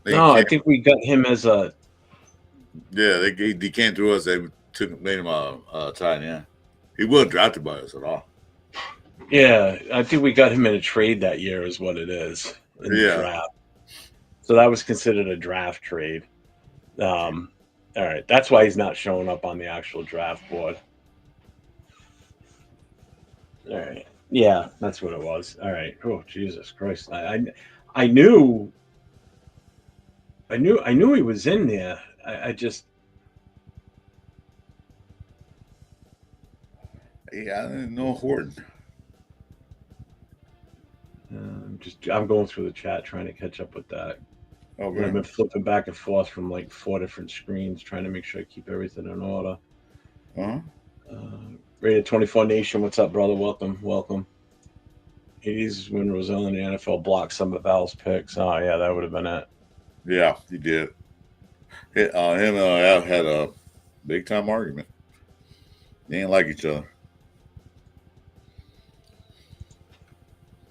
I think we got him as a. Yeah, they came through us. They made him a tight end. He wasn't drafted by us at all. Yeah, I think we got him in a trade that year, is what it is. In the draft. So that was considered a draft trade. All right, that's why he's not showing up on the actual draft board. All right, yeah, that's what it was. All right. Oh, Jesus Christ! I knew he was in there. I just. Yeah, I didn't know Horton. I'm going through the chat trying to catch up with that. Okay. I've been flipping back and forth from like 4 different screens, trying to make sure I keep everything in order. Rated 24 Nation, what's up, brother? Welcome. 80s when Roselle in the NFL blocked some of Val's picks. Oh yeah, that would have been it. Yeah, he did. Him and Al had a big time argument. They didn't like each other.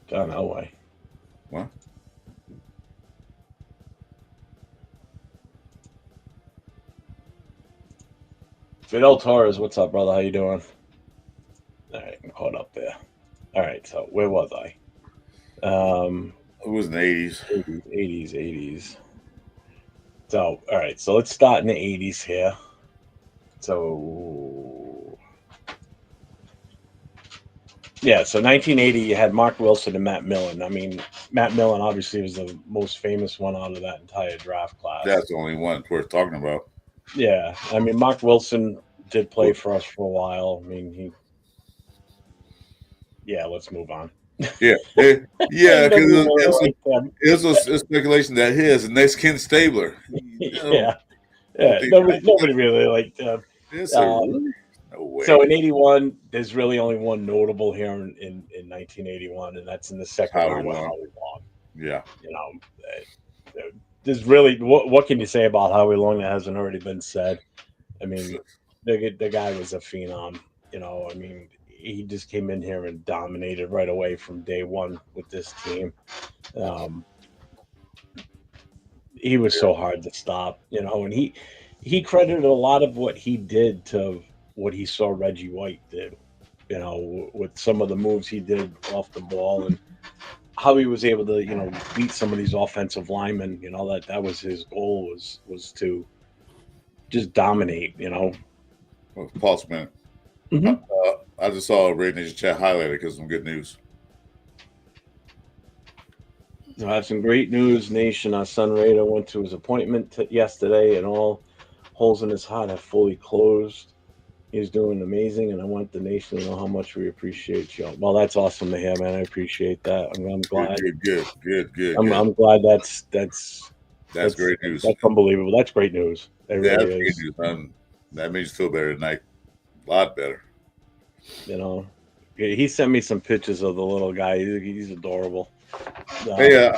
Down Elway. What? Fidel Torres, what's up, brother? How you doing? All right, I'm caught up there. All right, so where was I? It was in the 80s. 80s. So, all right, so let's start in the 80s here. So, yeah, so 1980, you had Mark Wilson and Matt Millen. I mean, Matt Millen obviously was the most famous one out of that entire draft class. That's the only one worth talking about. Yeah, I mean, Mark Wilson did play for us for a while. I mean, yeah, let's move on. Yeah, because it was a speculation that his next Ken Stabler. Yeah. Nobody really liked him. No way. So in 81, there's really only one notable here in 1981, and that's in the second round with Howie Long. Yeah. You know, there's really what can you say about Howie Long that hasn't already been said? I mean, the guy was a phenom. You know, I mean, he just came in here and dominated right away from day one with this team. He was so hard to stop, you know, and he credited a lot of what he did to what he saw Reggie White did, you know, with some of the moves he did off the ball and how he was able to, you know, beat some of these offensive linemen. You know, that was his goal was to just dominate, you know. Well, pause a minute. Mm-hmm. I just saw a Red Nation chat highlighted because some good news. I have some great news, Nation. Our son Raider went to his appointment yesterday, and all holes in his heart have fully closed. He's doing amazing, and I want the nation to know how much we appreciate you. Well, that's awesome to hear, man. I appreciate that. I'm Good, glad. good, good, good, good, I'm, good. I'm glad That's great news. that's unbelievable. That's great news. It Yeah, really that's great is. news. That makes you feel better tonight. A lot better. You know, he sent me some pictures of the little guy. He's adorable. Hey,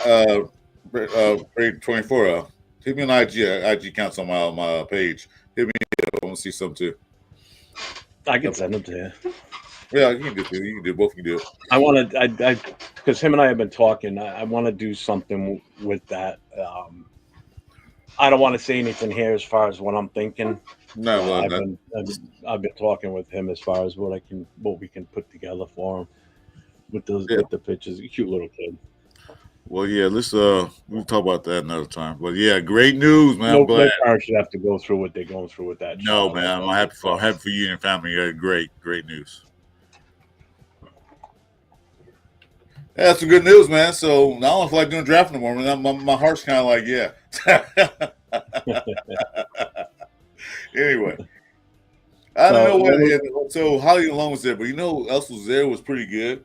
Grade 24. Hit me on IG accounts on my page. Hit me. I want to see some too. I can send him to you. Yeah, you can do it. You can do it. Both can do it. I want to, because him and I have been talking. I want to do something with that. I don't want to say anything here as far as what I'm thinking. No, well, I've been talking with him as far as what we can put together for him with yeah. with the pictures. A cute little kid. Well, yeah. We'll talk about that another time. But yeah, great news, man. I'm No glad. parent should have to go through what they're going through with that. No, child. man. I'm happy for you and your family. Yeah, great news. Yeah, that's some good news, man. So I don't feel like doing draft no more. My heart's kind of like, yeah. Anyway, I don't know what. So Holly Alone was there, but you know who else was there? Was pretty good.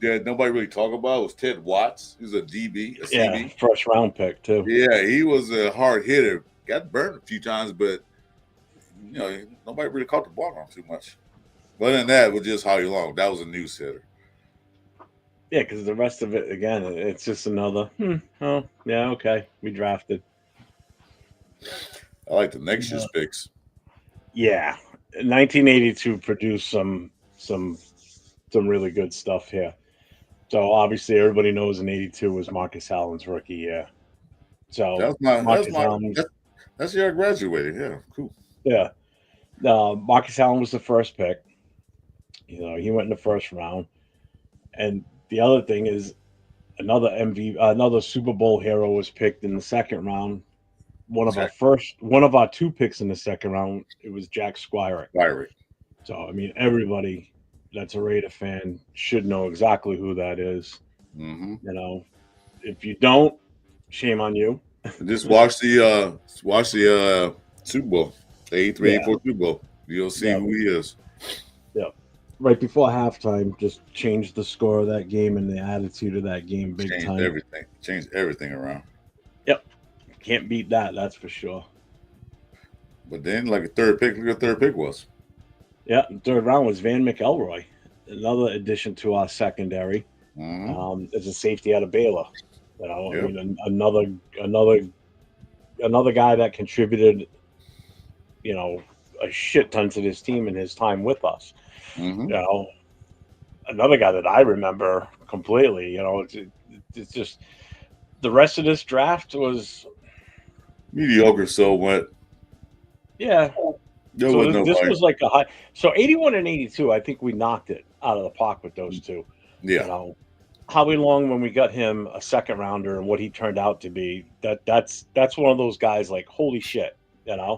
That nobody really talked about was Ted Watts. He was a DB, a CB. Yeah, first round pick too. Yeah, he was a hard hitter. Got burned a few times, but nobody really caught the ball on too much. But other than that, it was just Holly Long. That was a news hitter. Yeah, because the rest of it, again, it's just another. Oh, yeah, okay, we drafted. I like the next year's picks. Yeah, 1982 produced some really good stuff here. So obviously, everybody knows in '82 was Marcus Allen's rookie year. So that's the year I graduated. Yeah, cool. Yeah, Marcus Allen was the first pick. He went in the first round, and the other thing is another Super Bowl hero was picked in the second round. One of our two picks in the second round, it was Jack Squire. So I mean, everybody that's a Raider fan should know exactly who that is. Mm-hmm. If you don't, shame on you. Just watch the Super Bowl, the 83, 84 Super Bowl. You'll see who he is. Yeah. Right before halftime, just changed the score of that game and the attitude of that game big time. Changed everything around. Yep. Can't beat that, that's for sure. But then, like a third pick, look what third pick was. Yeah, third round was Van McElroy, another addition to our secondary. As a safety out of Baylor. I mean, another guy that contributed, a shit ton to this team in his time with us. Another guy that I remember completely. It's just the rest of this draft was mediocre. So what? Yeah. So this was like a high. So 81 and 82, I think we knocked it out of the park with those two. Yeah. Howie Long, when we got him a second rounder and what he turned out to be, that's one of those guys like, holy shit, Yeah.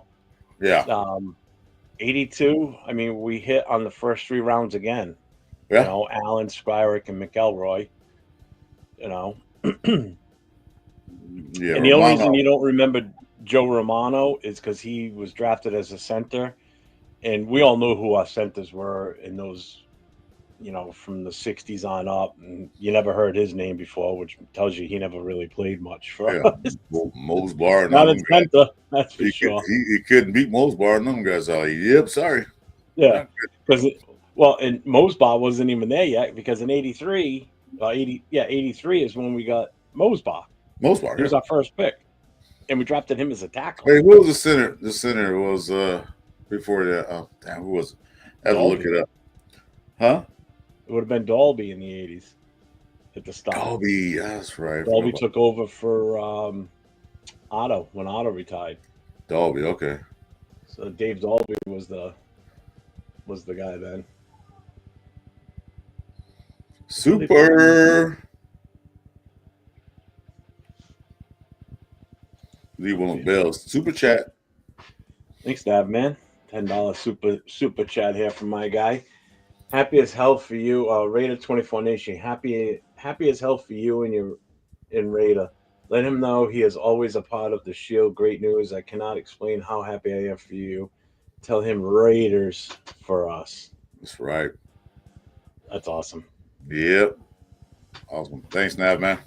82, I mean, we hit on the first three rounds again. Yeah. Allen, Skyrick, and McElroy. Yeah. And the only reason you don't remember Joe Romano is because he was drafted as a center, and we all know who our centers were in those, from the 60s on up, and you never heard his name before, which tells you he never really played much for us. Mosbar, not a center, that's for sure. He couldn't beat Mosbar and them guys. Yep, sorry. Yeah, because and Mosbar wasn't even there yet, because in 83 is when we got Mosbar. He was our first pick, and we drafted him as a tackle. Hey, who was the center? The center was before that. Oh, damn, who was it? I have to look it up. Huh? It would have been Dalby in the 80s at the start. Dalby, that's right. Dalby took over for Otto when Otto retired. Dalby, okay. So Dave Dalby was the guy then. Super. Leave one of bells. Super chat. Thanks, Dab, man. $10 super chat here from my guy. Happy as hell for you, Raider 24 Nation. Happy as hell for you and your in Raider. Let him know he is always a part of the Shield. Great news. I cannot explain how happy I am for you. Tell him Raiders for us. That's right. That's awesome. Yep. Awesome. Thanks, Nav, man.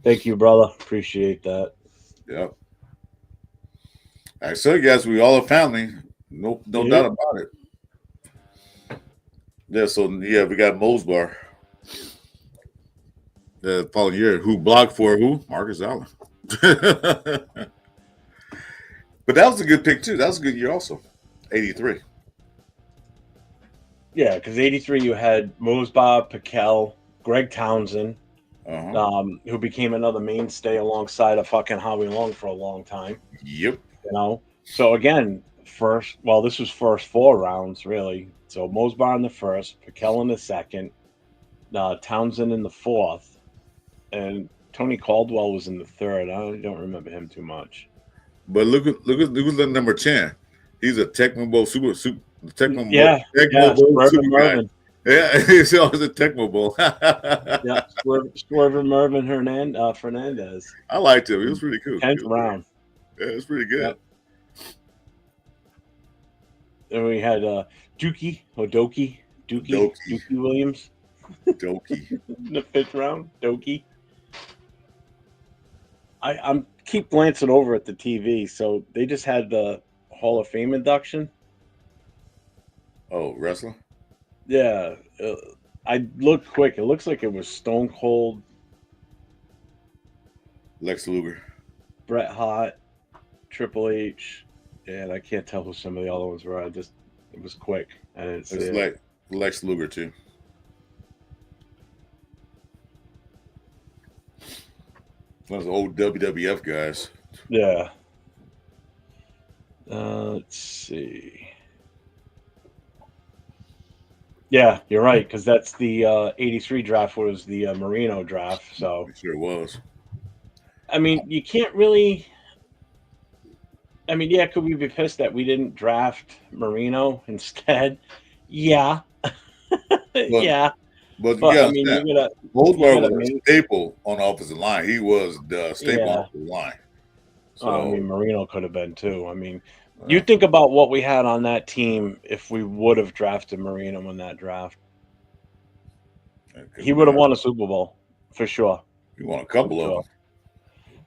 Thank you, brother. Appreciate that. Yep. I so guys, we all a family. No doubt Yep. about it. Yeah, so yeah, we got Mosbar the following year. Who blocked for who? Marcus Allen. But that was a good pick too. That was a good year also. 83. Yeah, because 83 you had Mosba, Piquel, Greg Townsend, who became another mainstay alongside of fucking Howie Long for a long time. Yep. So again, this was first 4 rounds, really. So Mosbar in the first, Piquel in the second, Townsend in the fourth, and Tony Caldwell was in the third. I don't remember him too much. But look at the number 10. He's a Tecmo Bowl super Tecmo Bowl super guy. Yeah, he's always a Tecmo Bowl. Yeah, Swerve Mervin Fernandez. I liked him. He was pretty cool. 10th round. Yeah, it was pretty good. Yep. Then we had Dookie Williams. Doki. In the 5th round, Doki. I'm keep glancing over at the TV. So they just had the Hall of Fame induction. Oh, wrestler? Yeah. I looked quick. It looks like it was Stone Cold, Lex Luger, Bret Hart, Triple H, and I can't tell who some of the other ones were. It was quick. I didn't see it. Like Lex Luger too. One of those old WWF guys. Yeah. Let's see. Yeah, you're right, because that's the 83 draft was the Marino draft. So It sure was. I mean, you can't really. I mean, yeah, could we be pissed that we didn't draft Marino instead? Yeah. Yeah. But I mean, you gotta. Goldberg was a staple on the offensive line. He was the staple on the line. So I mean, Marino could have been too. I mean, you think about what we had on that team if we would have drafted Marino in that draft. He would have won a Super Bowl for sure. He won a couple of them.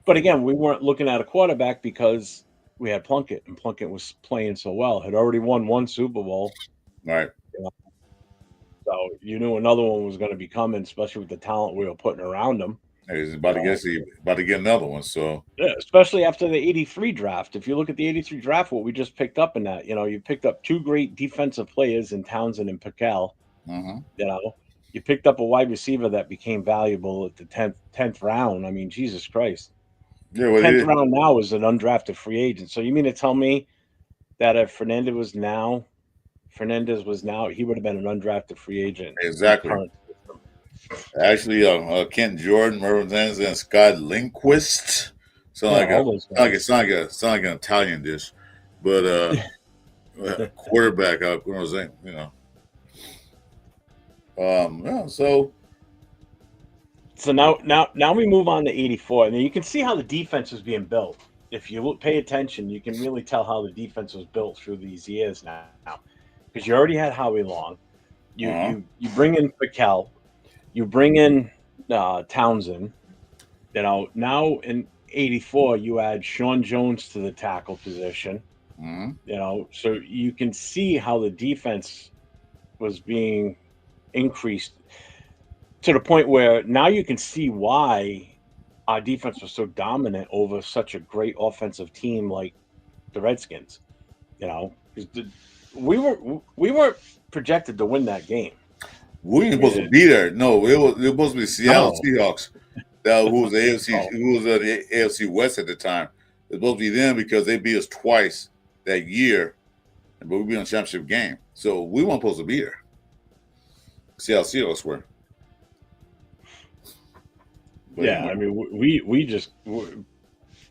But again, we weren't looking at a quarterback because we had Plunkett, and Plunkett was playing so well. Had already won 1 Super Bowl. Right. So you knew another one was going to be coming, especially with the talent we were putting around him. He's about to get another one. So yeah, especially after the 83 draft. If you look at the 83 draft, what we just picked up in that, you picked up 2 great defensive players in Townsend and Piquel. You picked up a wide receiver that became valuable at the 10th round. I mean, Jesus Christ. Yeah, 10th round now is an undrafted free agent. So you mean to tell me that if Fernandez was now, he would have been an undrafted free agent. Exactly. Actually, Kent Jordan, Mervyn Zanz, and Scott Lindquist. Sound like an Italian dish, but quarterback. What was that? So now we move on to 84, and you can see how the defense was being built. If you pay attention, you can really tell how the defense was built through these years now, because you already had Howie Long. You bring in Piquel. You bring in Townsend. Now in 84, you add Sean Jones to the tackle position. So you can see how the defense was being increased to the point where now you can see why our defense was so dominant over such a great offensive team like the Redskins. We weren't projected to win that game. We weren't supposed to be there. No, it was supposed to be Seattle Seahawks. Who was the AFC? Who was the AFC West at the time? It was supposed to be them because they beat us twice that year, but we beat in a championship game. So we weren't supposed to be there. Seattle Seahawks were. But yeah, I mean, we just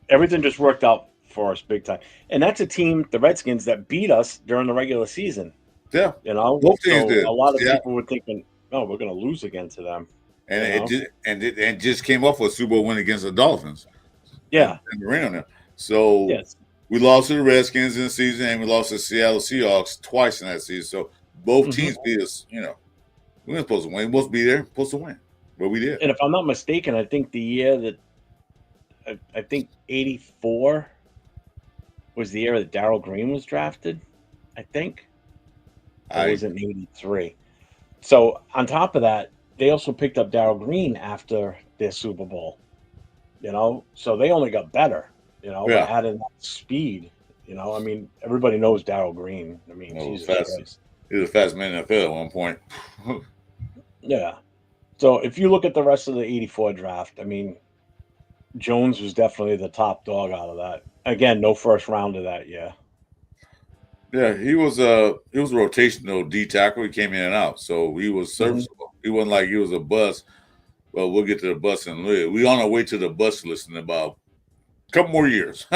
everything just worked out for us big time, and that's a team, the Redskins, that beat us during the regular season. Yeah, both teams did. A lot of people were thinking, "Oh, we're going to lose again to them," and it just came off with a Super Bowl win against the Dolphins. Yeah. and around them. So Yes. we lost to the Redskins in the season, and we lost to the Seattle Seahawks twice in that season. So both Hmm. teams beat us. We weren't supposed to win. We were supposed to be there, supposed to win, but we did. And if I'm not mistaken, I think the year that I think '84 was the year that Darrell Green was drafted. I think, or I was it '83? So on top of that, they also picked up Darrell Green after their Super Bowl. So they only got better. By yeah, adding that speed. I mean, everybody knows Darrell Green. I mean, no, Jesus fast. Christ. He was a fast man in the NFL at one point. Yeah. So if you look at the rest of the '84 draft, I mean, Jones was definitely the top dog out of that. Again, no first round of that year. Yeah, he was a rotational D tackle. He came in and out, so he was Hmm. serviceable. He wasn't like he was a bust. Well, we'll get to the bus in a little. We on our way to the bus list in about a couple more years.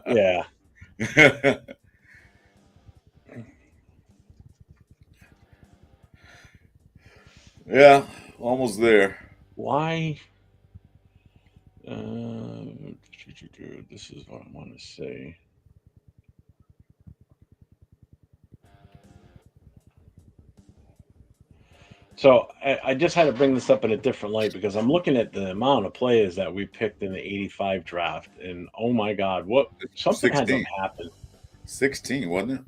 Yeah. Yeah, almost there. Why? This is what I want to say. So I just had to bring this up in a different light because I'm looking at the amount of players that we picked in the '85 draft, and oh my God, what something had to 16. have happened. 16, wasn't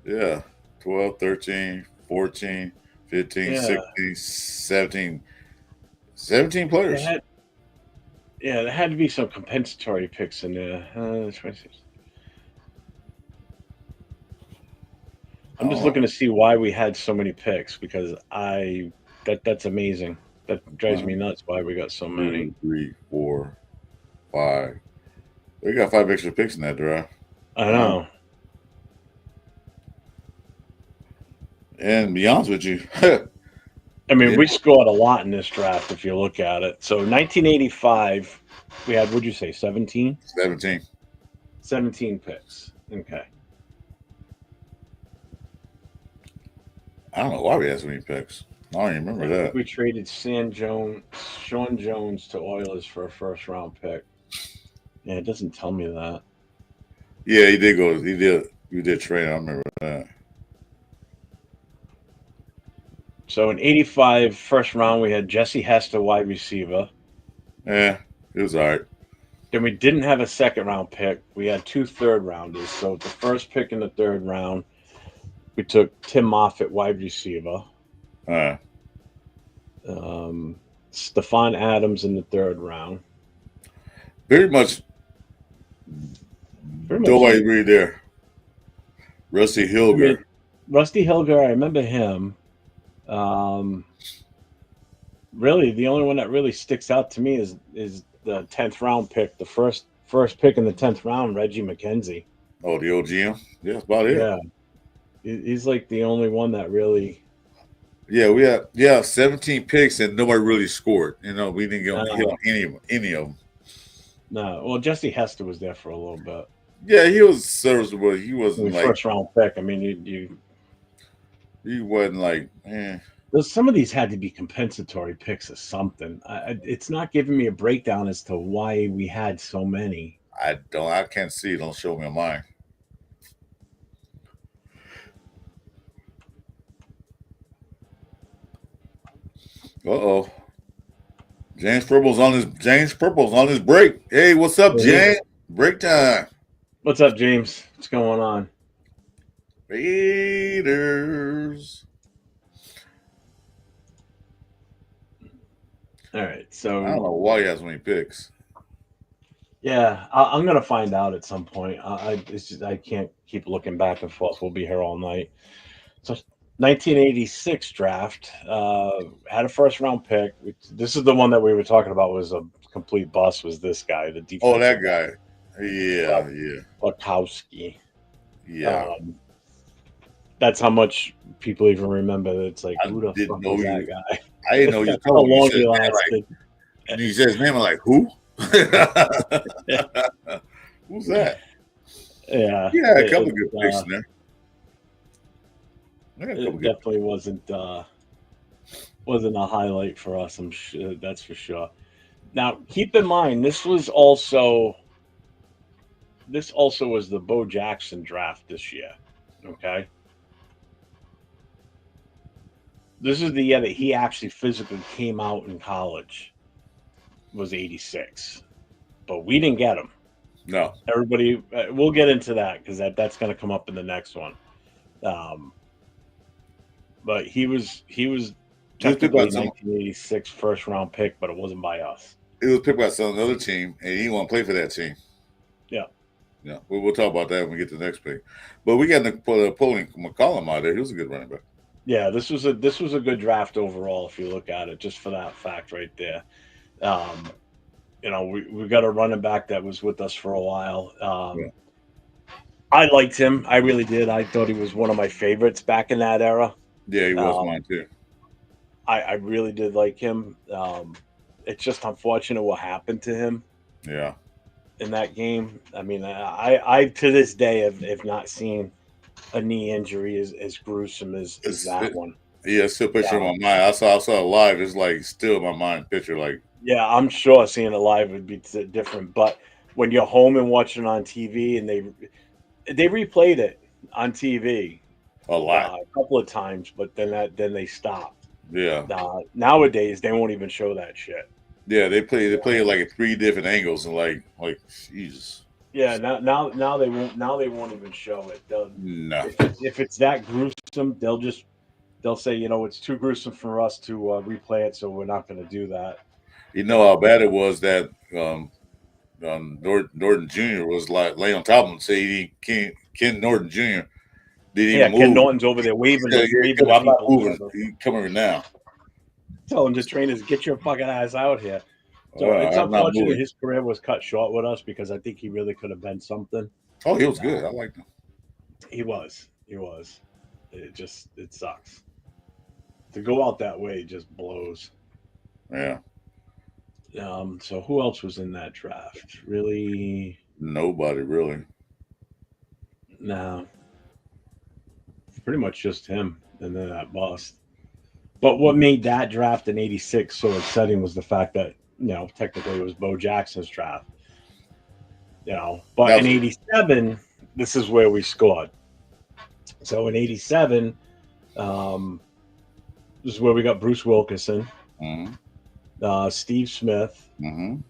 it? Yeah. 12, 13, 14, 15, Yeah, 16, 17. 17 there players. had there had to be some compensatory picks in there. 26. I'm just Oh, looking to see why we had so many picks because that's amazing. That drives me one, nuts why we got so many. 2, 3, 4, 5. We got 5 extra picks in that draft. I Wow. know. And to be honest with you, I mean, yeah, we scored a lot in this draft if you look at it. So 1985, we had, would you say, 17? 17. 17 picks. Okay. I don't know why we had so many picks. I don't even remember I think that. we traded Sean Jones to Oilers for a first round pick. Yeah, it doesn't tell me that. Yeah, he did go. He did. We did trade. I remember that. So in '85, first round, we had Jesse Hester, wide receiver. Yeah, it was all right. Then we didn't have a second round pick. We had two third rounders. So the first pick in the third round, we took Tim Moffitt, wide receiver. Uh, Stephon Adams in the third round. very much. Pretty much Nobody it. really there. Rusty I mean, Hilger. Rusty Hilger, I remember him. Um, really, the only one that really sticks out to me is the 10th round pick, the first pick in the 10th round, Reggie McKenzie. Oh, the old GM. Yeah, that's about it. Yeah, he's like the only one that really. Yeah, we had 17 picks and nobody really scored. We didn't get hit on any of them. No, well, Jesse Hester was there for a little bit. Yeah, he was serviceable. He wasn't like First round pick. I mean, he wasn't like. some of these had to be compensatory picks or something. It's not giving me a breakdown as to why we had so many. I can't see. Don't show me on mine. Uh-oh. James Purple's on his break. Hey, what's up, James? Break time. What's up, James? What's going on? Raiders. All right, so I don't know why he has so many picks. yeah, I'm gonna find out at some point. It's just I can't keep looking back and forth. We'll be here all night. So 1986 draft had a first round pick. This is the one that we were talking about was a complete bust. Was this guy the defense? Oh, that guy. Yeah. Bukowski. Yeah. That's how much people even remember. It's like, who the fuck was that guy? I didn't know you How told me. long he lasted. And he said his name. I'm like, who? Who's that? Yeah. Yeah, a couple of good picks in there. It definitely wasn't a highlight for us. I'm sure that's for sure. Now, keep in mind, this also was the Bo Jackson draft this year. Okay, this is the year that he actually physically came out in college. Was 86, but we didn't get him. No, Everybody, we'll get into that because that's going to come up in the next one. Um, but he was he was picked by technically some. 1986 first round pick, but it wasn't by us. He was picked by some other team, and he didn't want to play for that team. Yeah. Yeah, we'll talk about that when we get to the next pick. But we got Napoleon McCollum out there. He was a good running back. Yeah, this was a good draft overall if you look at it, just for that fact right there. Um, we got a running back that was with us for a while. Yeah, I liked him. I really did. I thought he was one of my favorites back in that era. yeah, he was Um, mine too. I really did like him. It's just unfortunate what happened to him Yeah, in that game. I mean, I to this day have not seen a knee injury as gruesome as it's that it, one. yeah, it's still a picture in my Um, mind. I saw it live. It's like still in my mind picture, like yeah, I'm sure seeing it live would be different, but when you're home and watching on TV and they replayed it on TV a lot. a couple of times, but then they stopped. Yeah, Nowadays they won't even show that shit. yeah. They play it like at three different angles, and like Jesus. Yeah, now they won't even show it. They'll, No, if it's that gruesome, they'll say, it's too gruesome for us to replay it, so we're not going to do that. you know how bad it was that Norton Jr. was like lay on top of him and say Ken Norton Jr. didn't Yeah, even Ken move. Norton's over there He waving said, to "Yeah, waving to I'm not people or moving. whatever, He come here now. telling the trainers, "Get your fucking ass out here." So it's I'm not unfortunate moving." his career was cut short with us because I think he really could have been something. Oh, he was good. I Um, liked him. he was. It sucks to go out that way. It just blows. Yeah, So who else was in that draft? Really? nobody really. No, pretty much just him and then that bust. But what made that draft in '86 so exciting was the fact that technically it was Bo Jackson's draft. But That in was '87, this is where we scored. So in '87, um, this is where we got Bruce Wilkinson, mm-hmm, Steve Smith. mm-hmm.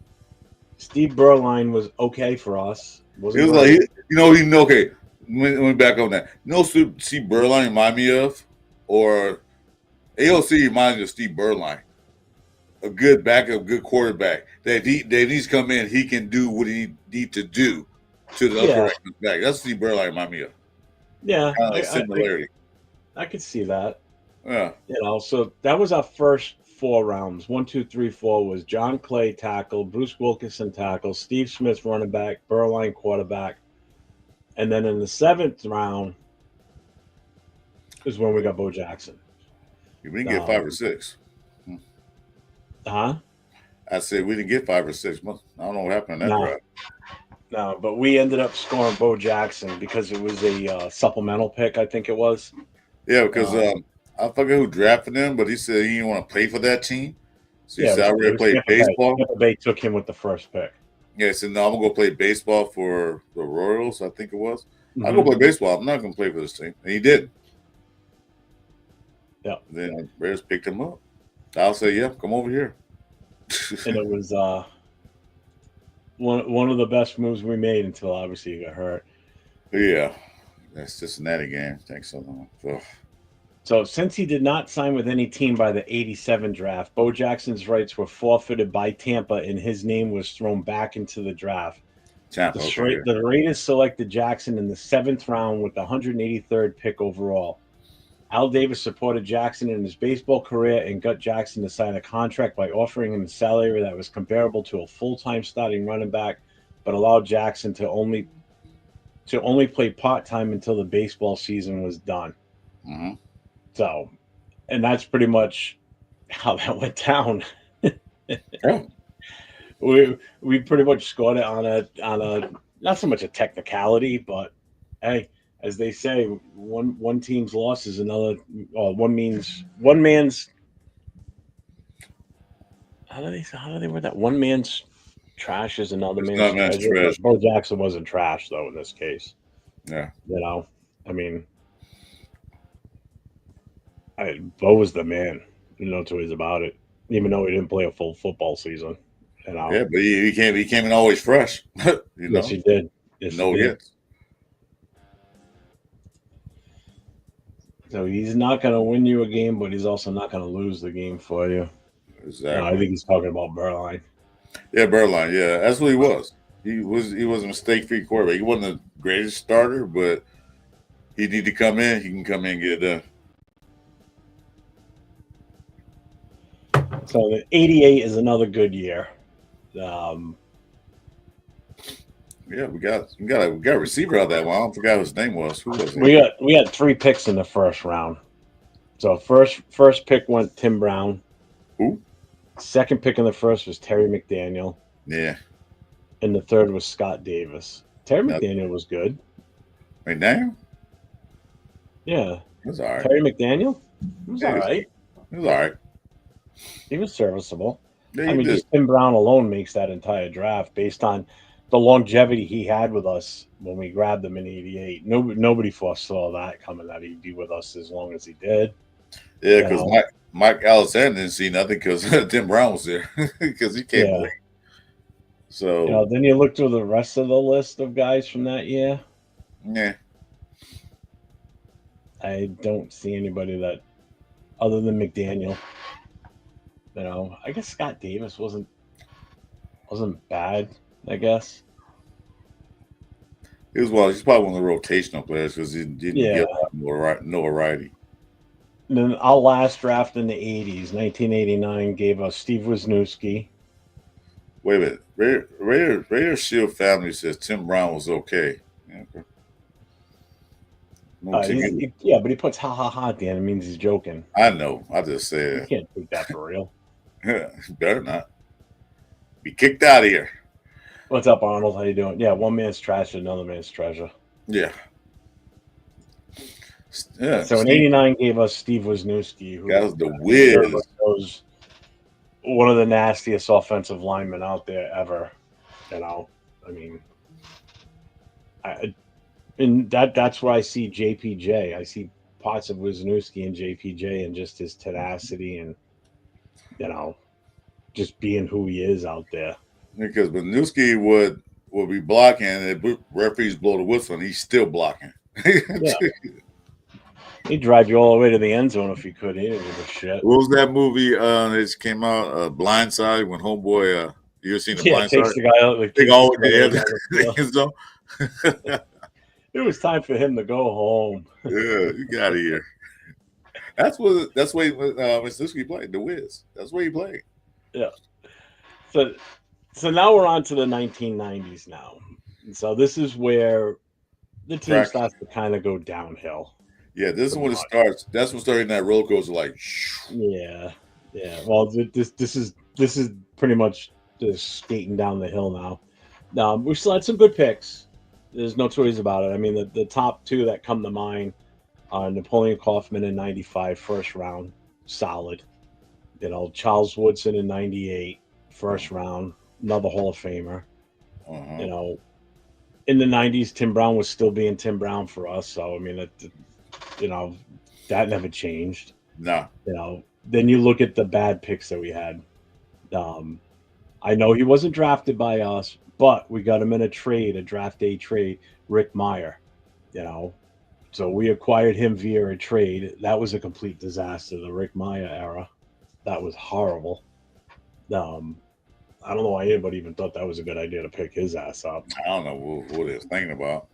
Steve Berline was okay for us. It Wasn't was like great. he okay. Let me back on that. You know, Steve Berline remind me of, or AOC reminds me of Steve Berline, a good backup, good quarterback. That he's come in, he can do what he need to do to the upper Yeah, end back. That's Steve Berline remind me of. yeah, Kind of I, like I, I, similarity. I could see that. Yeah. So that was our first four rounds. One, two, three, four was John Clay tackle, Bruce Wilkinson tackle, Steve Smith running back, Berline quarterback, and then in the seventh round is when we got Bo Jackson. We didn't get five or Um, six. huh? I said we didn't get five or six. I don't know what happened in that No, draft. no, but we ended up scoring Bo Jackson because it was a supplemental pick. I think it was. Yeah, because Um, I forget who drafted him, but he said he didn't want to play for that team. So he yeah, said, I it already was played Tampa Bay. baseball. Tampa Bay took him with the first pick. Yeah, he said, no, I'm going to go play baseball for the Royals, I think it was. I'll go Hmm. play baseball. I'm not going to play for this team. And he did. Yeah, Then the Bears picked him up. I'll say, yeah, come over here. and it was one of the best moves we made until obviously he got hurt. Yeah, that's Cincinnati game. Thanks so long. So, So, since he did not sign with any team by the '87 draft, Bo Jackson's rights were forfeited by Tampa, and his name was thrown back into the draft. Tampa, okay, yeah. The Raiders selected Jackson in the seventh round with the 183rd pick overall. Al Davis supported Jackson in his baseball career and got Jackson to sign a contract by offering him a salary that was comparable to a full-time starting running back, but allowed Jackson to only play part-time until the baseball season was done. Mm-hmm. So, and that's pretty much how that went down. Yeah. We pretty much scored it on a not so much a technicality, but hey, as they say, one team's loss is another. One man's how do they word that? One man's trash is another It's man's not man's treasure. But trash. Bo Jackson wasn't trash though in this case. Yeah. You know, I mean, Bo was the man. No two ways about it. Even though he didn't play a full football season. You know. Yeah, but he came in always fresh. You Yes, know, he did. Yes, he no did. hits. So he's not going to win you a game, but he's also not going to lose the game for you. No, I Exactly. think he's talking about Berline. Yeah, Berline. Yeah, that's what he was. He was a mistake free quarterback. He wasn't the greatest starter, but he need to come in. He can come in and get it done. So the 88 is another good year. Yeah, we got a receiver out that one. I forgot who his name was. Who was We it? had 3 picks in the first round. So first pick went Tim Brown. Who? Second pick in the first was Terry McDaniel, Yeah. and the third was Scott Davis. Terry Now, McDaniel was good. McDaniel? Yeah, He was all right. Terry McDaniel, he was Yeah, all right. he was all right. He was serviceable. Yeah, I he mean, did. just Tim Brown alone makes that entire draft based on the longevity he had with us when we grabbed him in '88. Nobody foresaw that coming, that he'd be with us as long as he did. Yeah, You because know? Mike Alexander didn't see nothing because Tim Brown was there because he came Yeah. late. So Then you look through the rest of the list of guys from that year. yeah, I don't see anybody that other than McDaniel. I guess Scott Davis wasn't bad. I guess. he's probably one of the rotational players because he didn't Yeah. get a lot more notoriety. And then our last draft in the '80s, 1989, gave us Steve Wisniewski. Wait a minute, Raider Shield family says Tim Brown was okay. Yeah, okay. No, But he puts ha ha ha at the end. It means he's joking. I know. I just You said can't take that for real. better not be kicked out of here. What's up, Arnold? How you doing? Yeah, one man's trash, another man's treasure. Yeah. Yeah. So in '89 gave us Steve Wisniewski, who that was the Wiz. was one of the nastiest offensive linemen out there ever. I mean, and that's where I see JPJ. I see parts of Wisniewski and JPJ and just his tenacity and just being who he is out there. Because Wisniewski would be blocking and the referees blow the whistle and he's still blocking. Yeah. He'd drive you all the way to the end zone if he could. He didn't give a shit. What was that movie that came out, Blindside, when homeboy, you ever seen the Blindside? Takes the guy out. They always did that. It was time for him to go home. Yeah, you got here. That's where Wisniewski played, the Wiz. That's where he played. Yeah. So now we're on to the 1990s now. And so this is where the team starts to kind of go downhill. Yeah, this is when it starts. That's when starting that roller coaster, like. Yeah. Well, this is pretty much just skating down the hill now. We still had some good picks. There's no two ways about it. I mean, the top two that come to mind are Napoleon Kaufman in '95, first round, solid. Charles Woodson in '98, first round, another Hall of Famer. Uh-huh. In the '90s, Tim Brown was still being Tim Brown for us. So I mean, that never changed. No. Then you look at the bad picks that we had. I know he wasn't drafted by us, but we got him in a draft day trade, Rick Meyer. So we acquired him via a trade. That was a complete disaster, the Rick Meyer era. That was horrible. I don't know why anybody even thought that was a good idea to pick his ass up. I don't know what he was thinking about.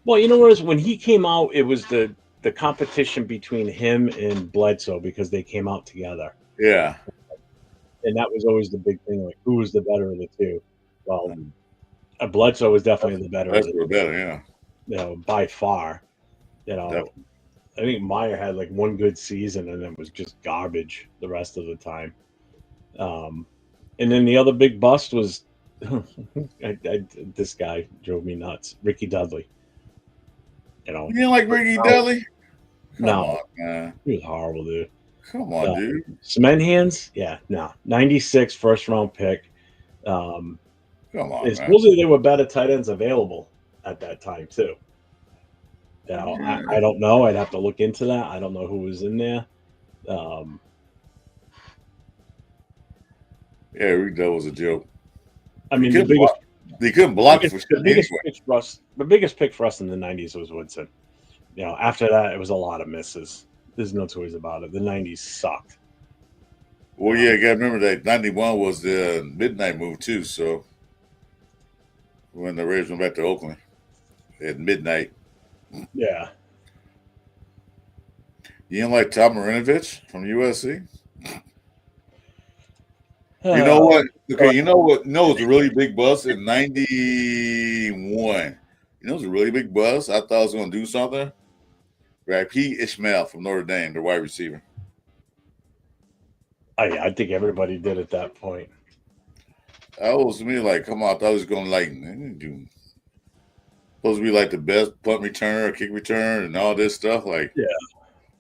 Well, when he came out, it was the competition between him and Bledsoe because they came out together. Yeah. And that was always the big thing, like who was the better of the two? Well, Bledsoe was definitely the better. Yeah. By far. Definitely. I think Meyer had like one good season and then was just garbage the rest of the time. And then the other big bust was this guy drove me nuts, Ricky Dudley. You didn't like Ricky Dudley? No, he was horrible, dude. Come on, dude. Cement hands, yeah, no. 96 first round pick. Um, Come on, and man. supposedly there were better tight ends available at that time too. Now I don't know. I'd have to look into that. I don't know who was in there. Um, Yeah, Rick Dell was a joke. I He mean, the couldn't block. He couldn't block for shit anyway. biggest pick for us in the '90s was Woodson. You know, after that, it was a lot of misses. There's no two ways about it. The '90s sucked. Well, yeah, you got to remember that 91 was the midnight move, too. So when the Raiders went back to Oakland at midnight. Yeah. You didn't like Tom Marinovich from USC? You know what? Okay, you know what? No, it was a really big buzz in 91. You know, it was a really big buzz. I thought I was going to do something. Pete Ishmael from Notre Dame, the wide receiver. I think everybody did at that point. That was me like, come on, I thought I was going to like do supposed to be like the best punt returner, kick return, and all this stuff. Like, yeah,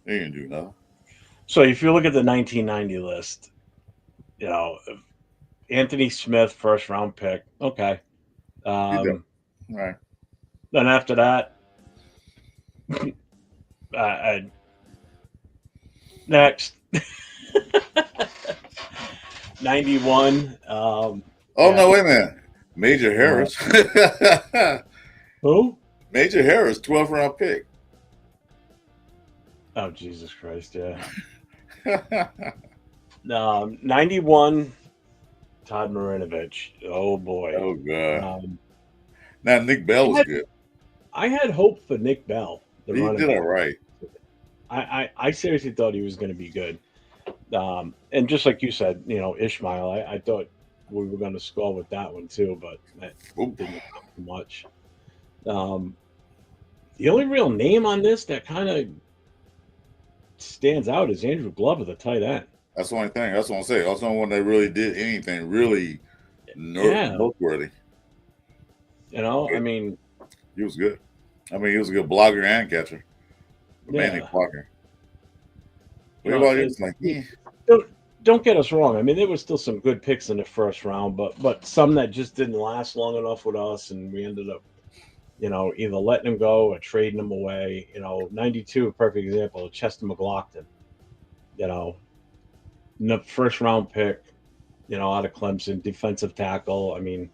they didn't do nothing. So if you look at the 1990 list, you know, Anthony Smith, first round pick. Okay. Right. Then after that, next 91. No, wait a minute. Major Harris. Who? Major Harris, 12th round pick. Oh, Jesus Christ, yeah. 91, Todd Marinovich. Oh, boy. Oh, God. Now, Nick Bell was good. I had hope for Nick Bell. He did all right. I seriously thought he was going to be good. And just like you said, you know, Ishmael, I thought we were going to score with that one too, but that didn't come too much. The only real name on this that kind of stands out is Andrew Glover, the tight end. That's the only thing. That's what I'm saying. That's the only one that really did anything really noteworthy. You know, I mean, he was good. I mean, he was a good blogger and catcher. Mainly blocker. Don't get us wrong. I mean, there was still some good picks in the first round, but some that just didn't last long enough with us, and we ended up, you know, either letting them go or trading them away. You know, 92, a perfect example, Chester McLaughlin. You know, first round pick, you know, out of Clemson, defensive tackle. I mean,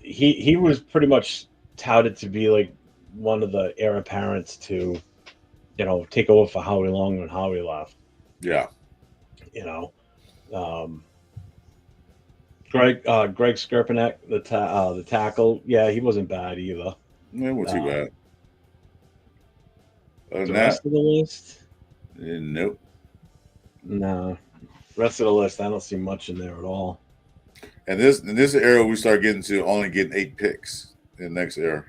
he was pretty much touted to be like one of the heir apparents to, you know, take over for Howie Long when Howie left. Yeah. You know, Greg Skirpanek, the tackle. Yeah, he wasn't bad either. It wasn't too bad. The rest of the list? Nope. No. Rest of the list, I don't see much in there at all. And this era, we start getting to only getting 8 picks in the next era.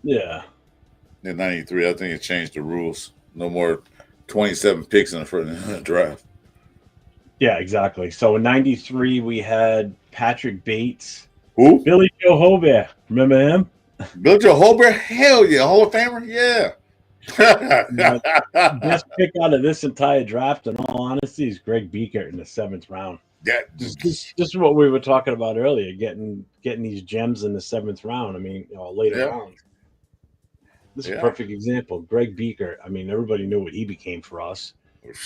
Yeah. In 93, I think it changed the rules. No more 27 picks in the first draft. Yeah, exactly. So in 93, we had Patrick Bates. Who? Billy Joe Hobert. Remember him? Billy Joe Hobert? Hell yeah. Hall of Famer? Yeah. Best pick out of this entire draft, in all honesty, is Greg Beaker in the 7th round. This is what we were talking about earlier, getting these gems in the 7th round. I mean, later rounds. This is a perfect example. Greg Beaker. I mean, everybody knew what he became for us.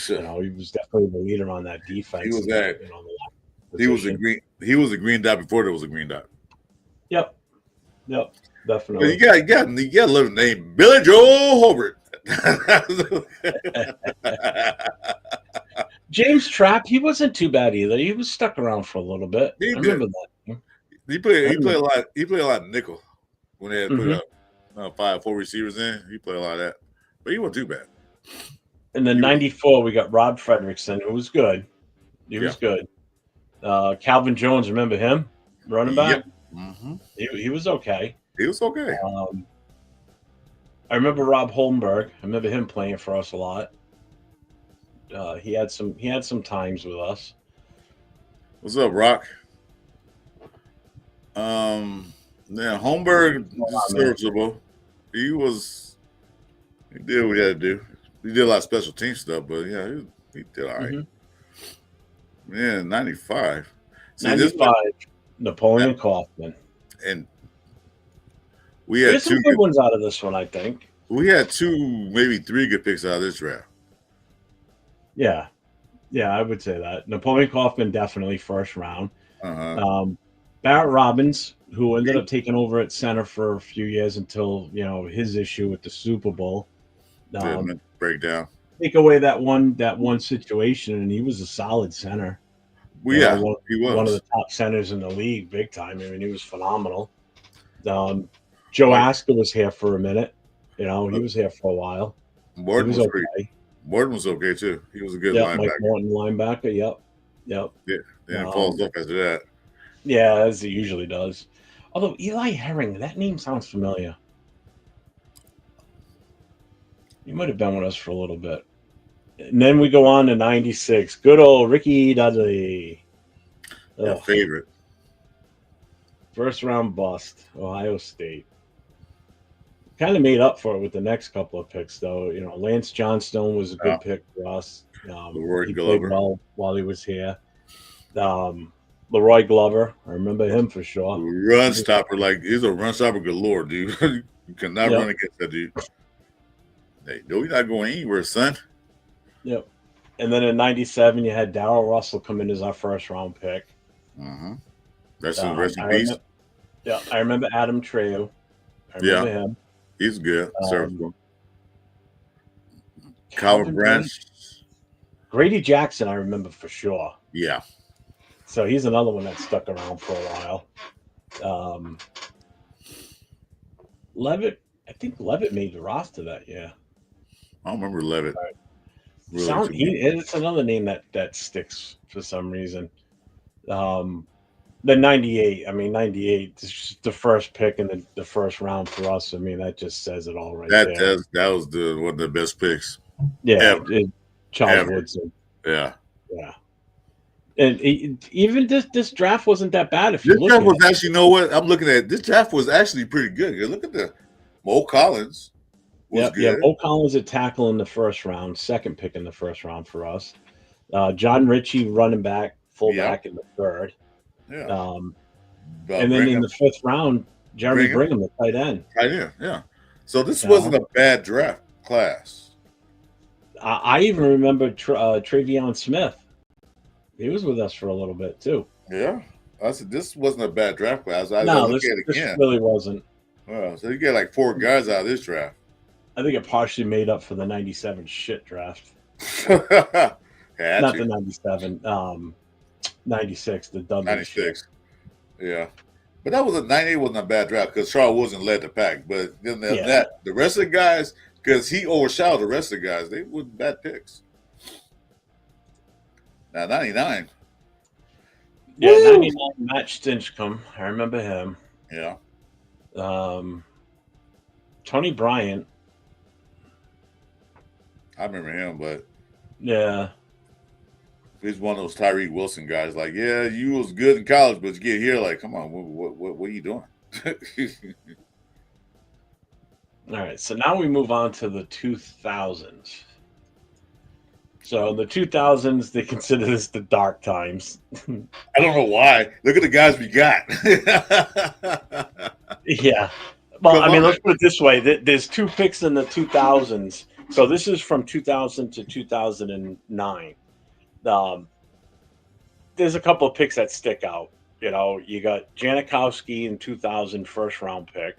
You know, he was definitely the leader on that defense. He was that. You know, he was a green dot before there was a green dot. Yep, definitely. But you got to love the name Billy Joe Hobert. James Trapp, he wasn't too bad either. He was stuck around for a little bit. I remember that. He played a lot. He played a lot of nickel when they had put up 4 receivers in. He played a lot of that, but he wasn't too bad. And then 94, we got Rob Fredrickson, who was good. He was good. Calvin Jones, remember him? Running back? Yep. Mm-hmm. He was okay. He was okay. I remember Rob Holmberg. I remember him playing for us a lot. He had some times with us. What's up, Rock? Holmberg serviceable. He did what he had to do. He did a lot of special team stuff, but yeah, he did all right. Mm-hmm. Yeah, 95. See, 95, Napoleon Kaufman. And we had There's some good ones out of this one, I think. We had 2, maybe 3 good picks out of this draft. Yeah, I would say that. Napoleon Kaufman, definitely first round. Barrett Robbins, who ended up taking over at center for a few years until, his issue with the Super Bowl. Breakdown. Take away that one situation, and he was a solid center. Well, yeah, he was one of the top centers in the league, big time. I mean, he was phenomenal. Joe Asker was here for a minute. He was here for a while. Morton was okay. Morton was okay too. He was a good linebacker. Mike Morton, linebacker. Yep. Yeah, then it falls off after that. Yeah, as it usually does. Although Eli Herring, that name sounds familiar. He might have been with us for a little bit. And then we go on to 96. Good old Ricky Dudley. Our favorite. First round bust, Ohio State. Kind of made up for it with the next couple of picks, though. Lance Johnstone was a good pick for us. He played well while he was here. Leroy Glover, I remember him for sure. Run stopper, he's a run stopper galore, dude. You cannot run against that dude. Hey, no, you're not going anywhere, son. Yep. And then in 97, you had Darrell Russell come in as our first round pick. That's the rest in peace. I remember Adam Trejo. I remember him. He's good. Calvin Branch. Grady Jackson, I remember for sure. Yeah. So he's another one that stuck around for a while. Levitt, I think Levitt made the roster that year. I don't remember Levitt. Really it's another name that sticks for some reason. The 98, 98 is just the first pick in the first round for us. I mean, that just says it all right there. That was one of the best picks. Yeah, Charles Woodson. Yeah. And even this draft wasn't that bad. If you this look draft was actually, I'm looking at this draft was actually pretty good. Look at the Mo Collins. Good. Yeah, Mo Collins at tackle in the first round, second pick in the first round for us. John Ritchie, running back, fullback in the third. Yeah. And then in the fifth round, Jeremy Brigham, the tight end. Tight end, yeah. So this wasn't a bad draft class. I even remember Travion Smith. He was with us for a little bit too. Yeah, I said this wasn't a bad draft class. This really wasn't. So you get 4 guys out of this draft. I think it partially made up for the 97 shit draft. Not the 97. 96, the Dudley 96. Yeah. But that was 98 wasn't a bad draft because Charles Woodson led the pack. But then the rest of the guys, because he overshadowed the rest of the guys, they weren't bad picks. Now 99. Yeah, woo! 99 Matt Stinchcomb. I remember him. Yeah. Tony Bryant. I remember him, but yeah. He's one of those Tyreek Wilson guys. You was good in college, but you get here, come on, what are you doing? All right, so now we move on to the 2000s. So the 2000s, they consider this the dark times. I don't know why. Look at the guys we got. Yeah. Well, let's put it this way. There's 2 picks in the 2000s. So this is from 2000 to 2009. There's a couple of picks that stick out. You got Janikowski in 2000, first round pick.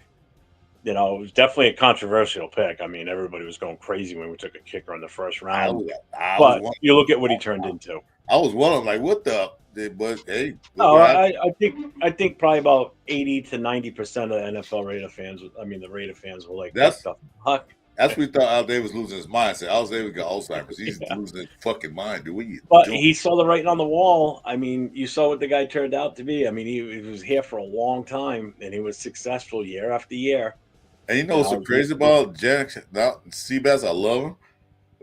It was definitely a controversial pick. Everybody was going crazy when we took a kicker in the first round. But you look at what he turned into. I was one of them, what the? But hey. I think probably about 80 to 90% of the NFL Raider fans. The Raider fans were like, "That's the fuck." That's what we thought Al Davis losing his mind. Al Davis got Alzheimer's. He's losing his fucking mind. But he saw the writing on the wall. You saw what the guy turned out to be. He was here for a long time, and he was successful year after year. And what's so crazy about Jack? Now, Seabass, I love him,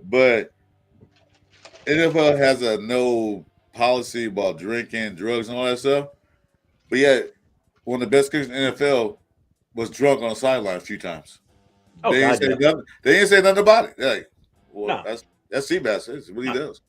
but NFL has a no policy about drinking, drugs, and all that stuff. But yet, one of the best kickers in the NFL was drunk on the sideline a few times. They didn't say nothing about it. They're like, Well, No. that's Seabass. That's what he No. does.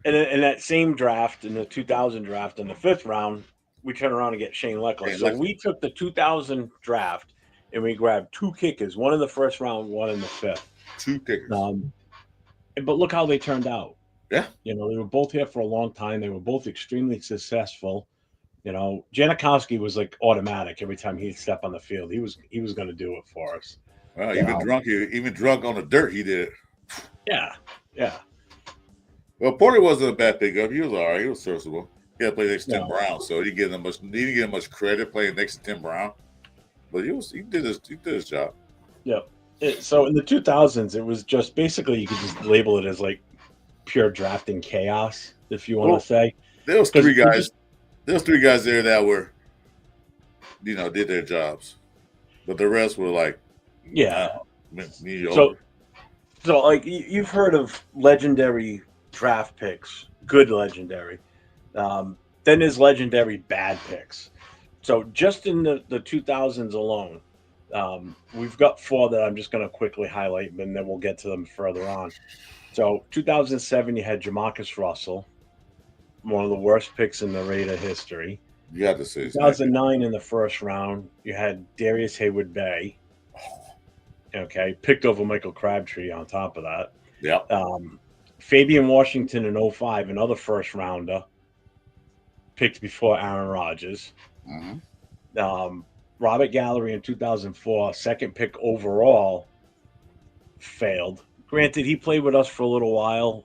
And in that same draft, in the 2000 draft, in the fifth round, we turn around and get Shane Leckler. Shane So Leckler. we took the 2000 draft and we grabbed two kickers, one in the first round, one in the fifth. Two kickers. But look how they turned out. Yeah. You know, they were both here for a long time. They were both extremely successful. You know, Janikowski was like automatic every time he'd step on the field. He was going to do it for us. Well, even drunk on the dirt, he did. Yeah, yeah. Well, Porter wasn't a bad pickup. He was all right. He was serviceable. He had to play next to Tim No. Brown, so he didn't get much credit playing next to Tim Brown. But he did his job. Yeah. So in the 2000s, it was just basically you could just label it as like pure drafting chaos, if you want to say. There was three guys. There was three guys there that were, did their jobs, but the rest were like, mediocre. So like you've heard of legendary draft picks, good legendary. Then there's legendary bad picks. So just in the 2000s alone, we've got four that I'm just going to quickly highlight, and then we'll get to them further on. So 2007, you had Jamarcus Russell, one of the worst picks in the Raider history. You have to say 2009 in the first round, you had Darius Hayward-Bay. Okay, picked over Michael Crabtree on top of that. Yeah. Fabian Washington in 05, another first rounder, picked before Aaron Rodgers. Mm-hmm. Robert Gallery in 2004, second pick overall, failed. Granted, he played with us for a little while.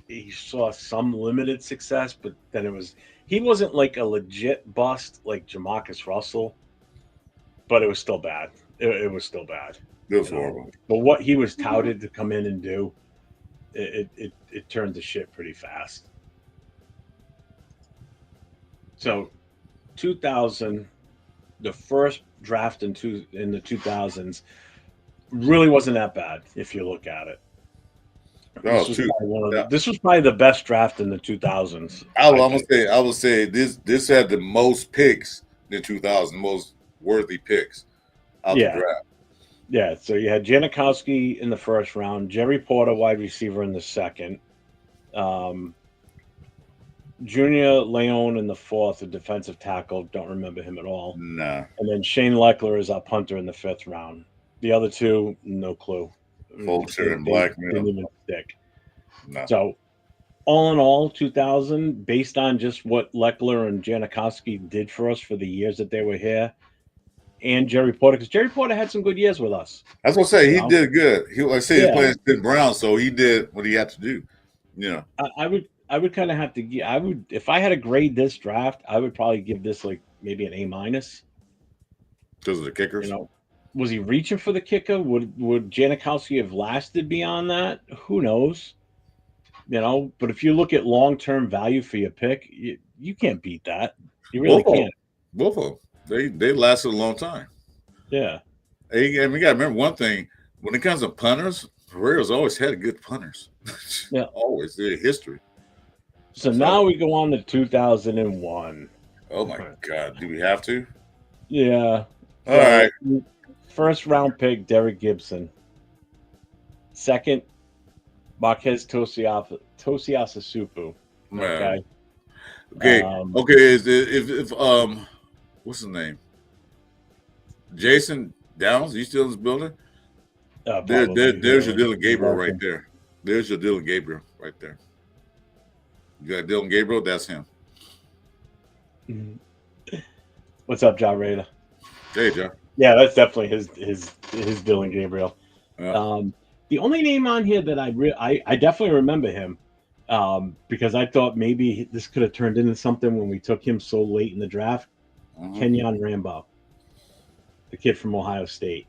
He saw some limited success, but then he wasn't like a legit bust like Jamarcus Russell, but it was still bad. It was still bad. It was horrible. But what he was touted to come in and do, it turned to shit pretty fast. So 2000, the first draft in the 2000s really wasn't that bad if you look at it. This was probably the best draft in the 2000s. I would say this had the most picks in 2000, most worthy picks out the draft. Yeah, so you had Janikowski in the first round, Jerry Porter, wide receiver, in the second, Junior Leone in the fourth, a defensive tackle. Don't remember him at all. Nah. And then Shane Leckler is our punter in the fifth round. The other two, no clue. Fulcher and Blackman didn't even stick. No. So, all in all, 2000, based on just what Leckler and Janikowski did for us for the years that they were here, and Jerry Porter, because Jerry Porter had some good years with us. I was gonna say he did good. He playing Tim Brown, so he did what he had to do. I would kind of have to. If I had to grade this draft, I would probably give this like maybe an A-. Because of the kickers. Was he reaching for the kicker? Would Janikowski have lasted beyond that? Who knows? But if you look at long-term value for your pick, you can't beat that. You really can't. Both of them. They lasted a long time. Yeah. And we got to remember one thing. When it comes to punters, Pereira's always had good punters. Yeah. Always. Their history. So now we go on to 2001. Oh, my God. Do we have to? Yeah. All right. First round pick, Derek Gibson. Second, Marquez Tosiasasupu. Okay. If what's his name? Jason Downs, you still in this building? There's your Dylan Gabriel right there. There's your Dylan Gabriel right there. You got Dylan Gabriel, that's him. What's up, John Raider? Hey, John. Yeah, that's definitely his Dylan Gabriel. Yeah. The only name on here that I definitely remember him because I thought maybe this could have turned into something when we took him so late in the draft. Kenyon Rambo, the kid from Ohio State.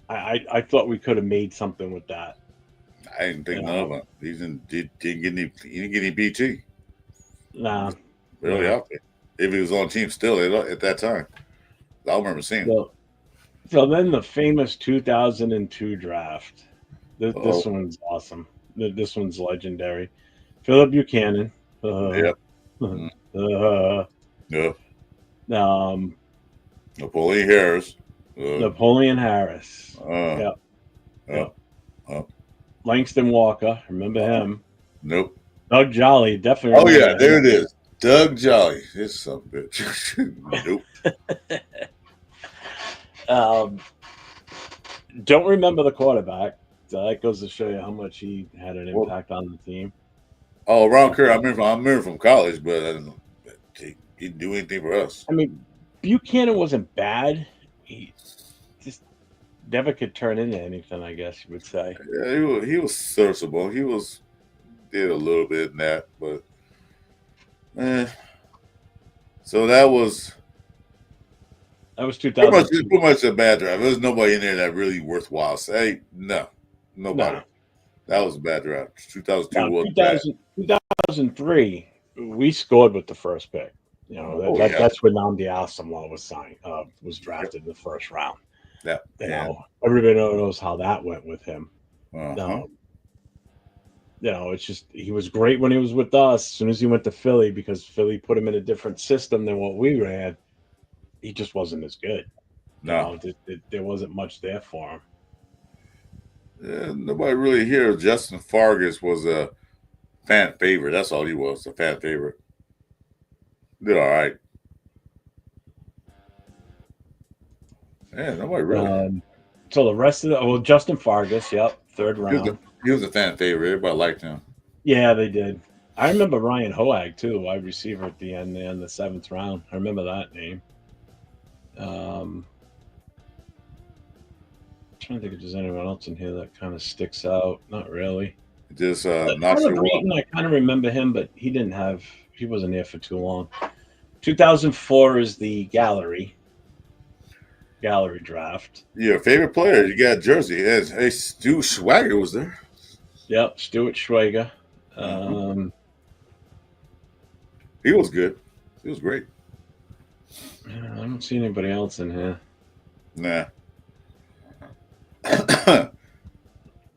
I thought we could have made something with that. I didn't think none of it. He didn't get any BT. Nah. Really out there. If he was on team still at that time. I remember seeing it. So then the famous 2002 draft. This one's awesome. This one's legendary. Philip Buchanan. Yep. Yep. Napoleon Harris. Napoleon Harris. Yep. Yeah. Oh, Langston Walker, remember him? nope. Doug Jolly, definitely Oh yeah, remember there him. it is. Doug Jolly. This son of a bitch. Nope. Um, don't remember the quarterback. So that goes to show you how much he had an Well, impact on the team. oh, Ron Kerr. I remember from college, but I didn't, he didn't do anything for us. I mean, Buchanan wasn't bad. He just never could turn into anything, I guess you would say. Yeah, he was serviceable. He did a little bit in that, but eh. So that was That was pretty much 2002. pretty much a bad draft. There was nobody in there that really worthwhile. Say no, nobody. No, That was a bad draft. 2002 no, was bad. 2000, 2003, we scored with the first pick. You know, Oh yeah, that's when Namdi Asamoah was yep, drafted in the first round. yeah, You and know, everybody knows how that went with him. uh-huh. No, you know, it's just he was great when he was with us. As soon as he went to Philly, because Philly put him in a different system than what we had, he just wasn't as good. You No, know, there wasn't much there for him. yeah, nobody really here. Justin Fargas was a fan favorite. That's all he was, a fan favorite. Did all right. Yeah, nobody really. So the rest of Justin Fargas, yep, third He was a, round. he was a fan favorite. Everybody liked him. Yeah, they did. I remember Ryan Hoag too, wide receiver at the end there in the seventh round. I remember that name. Trying to think if there's anyone else in here that kind of sticks out. Not really. Just knocks Tyler you off. Drayton, I kind of remember him, but he wasn't there for too long. 2004 is the gallery draft. Your favorite player? You got jersey. Hey, Stu Swagger was there. Yep, Stuart Schwager. Uh-huh. He was good. He was great. I don't see anybody else in here. Nah.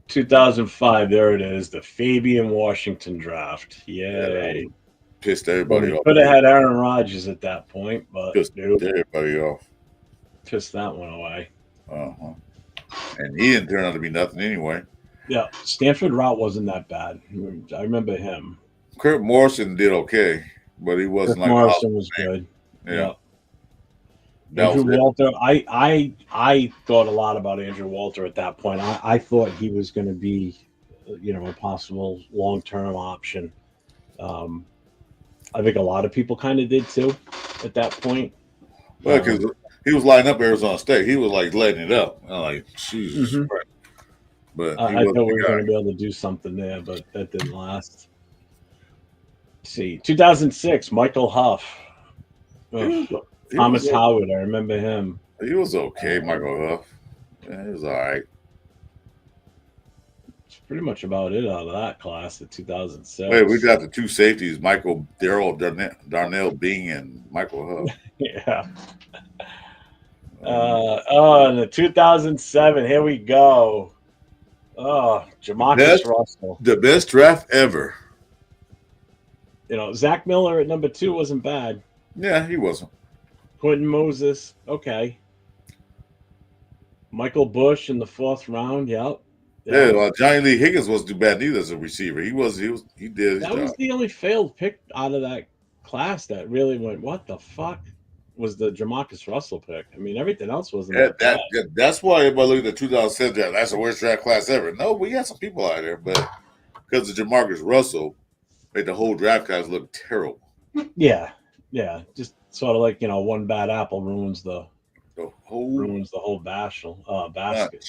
2005, there it is, the Fabian Washington draft. Yay. Yeah, pissed Well, everybody we off. could have had Aaron Rodgers at that point, but Pissed nope, everybody off. pissed that one away. Uh-huh. And he didn't turn out to be nothing anyway. Yeah, Stanford route wasn't that bad. I remember him. Kurt Morrison did okay, but he wasn't Chris like Morrison was good. Yeah. Andrew Walter, I thought a lot about Andrew Walter at that point. I thought he was going to be, a possible long-term option. I think a lot of people kind of did too at that point. Well, because he was lighting up Arizona State. He was like letting it up. I'm like, Jesus Mhm. Christ. But I thought we were going to be able to do something there, but that didn't last. Let's see, 2006, Michael Huff. Thomas Howard, I remember him. He was okay, Michael Huff. Yeah, he was all right. It's pretty much about it out of that class of 2006. Wait, we got the two safeties, Darnell Bing and Michael Huff. Yeah. And the 2007, here we go. Oh, Jamarcus Russell. The best draft ever. Zach Miller at number 2 wasn't bad. Yeah, he wasn't. Quentin Moses, okay. Michael Bush in the 4th round, yep. Yeah, well, Johnny Lee Higgins wasn't too bad neither as a receiver. He did his job. That was the only failed pick out of that class that really went, what the fuck? Was the Jamarcus Russell pick. I mean, everything else wasn't bad. That's why everybody looked at the 2007 draft. That's the worst draft class ever. No, we got some people out there, but because of Jamarcus Russell, made the whole draft class look terrible. Yeah. Just sort of like, one bad apple ruins the whole basket.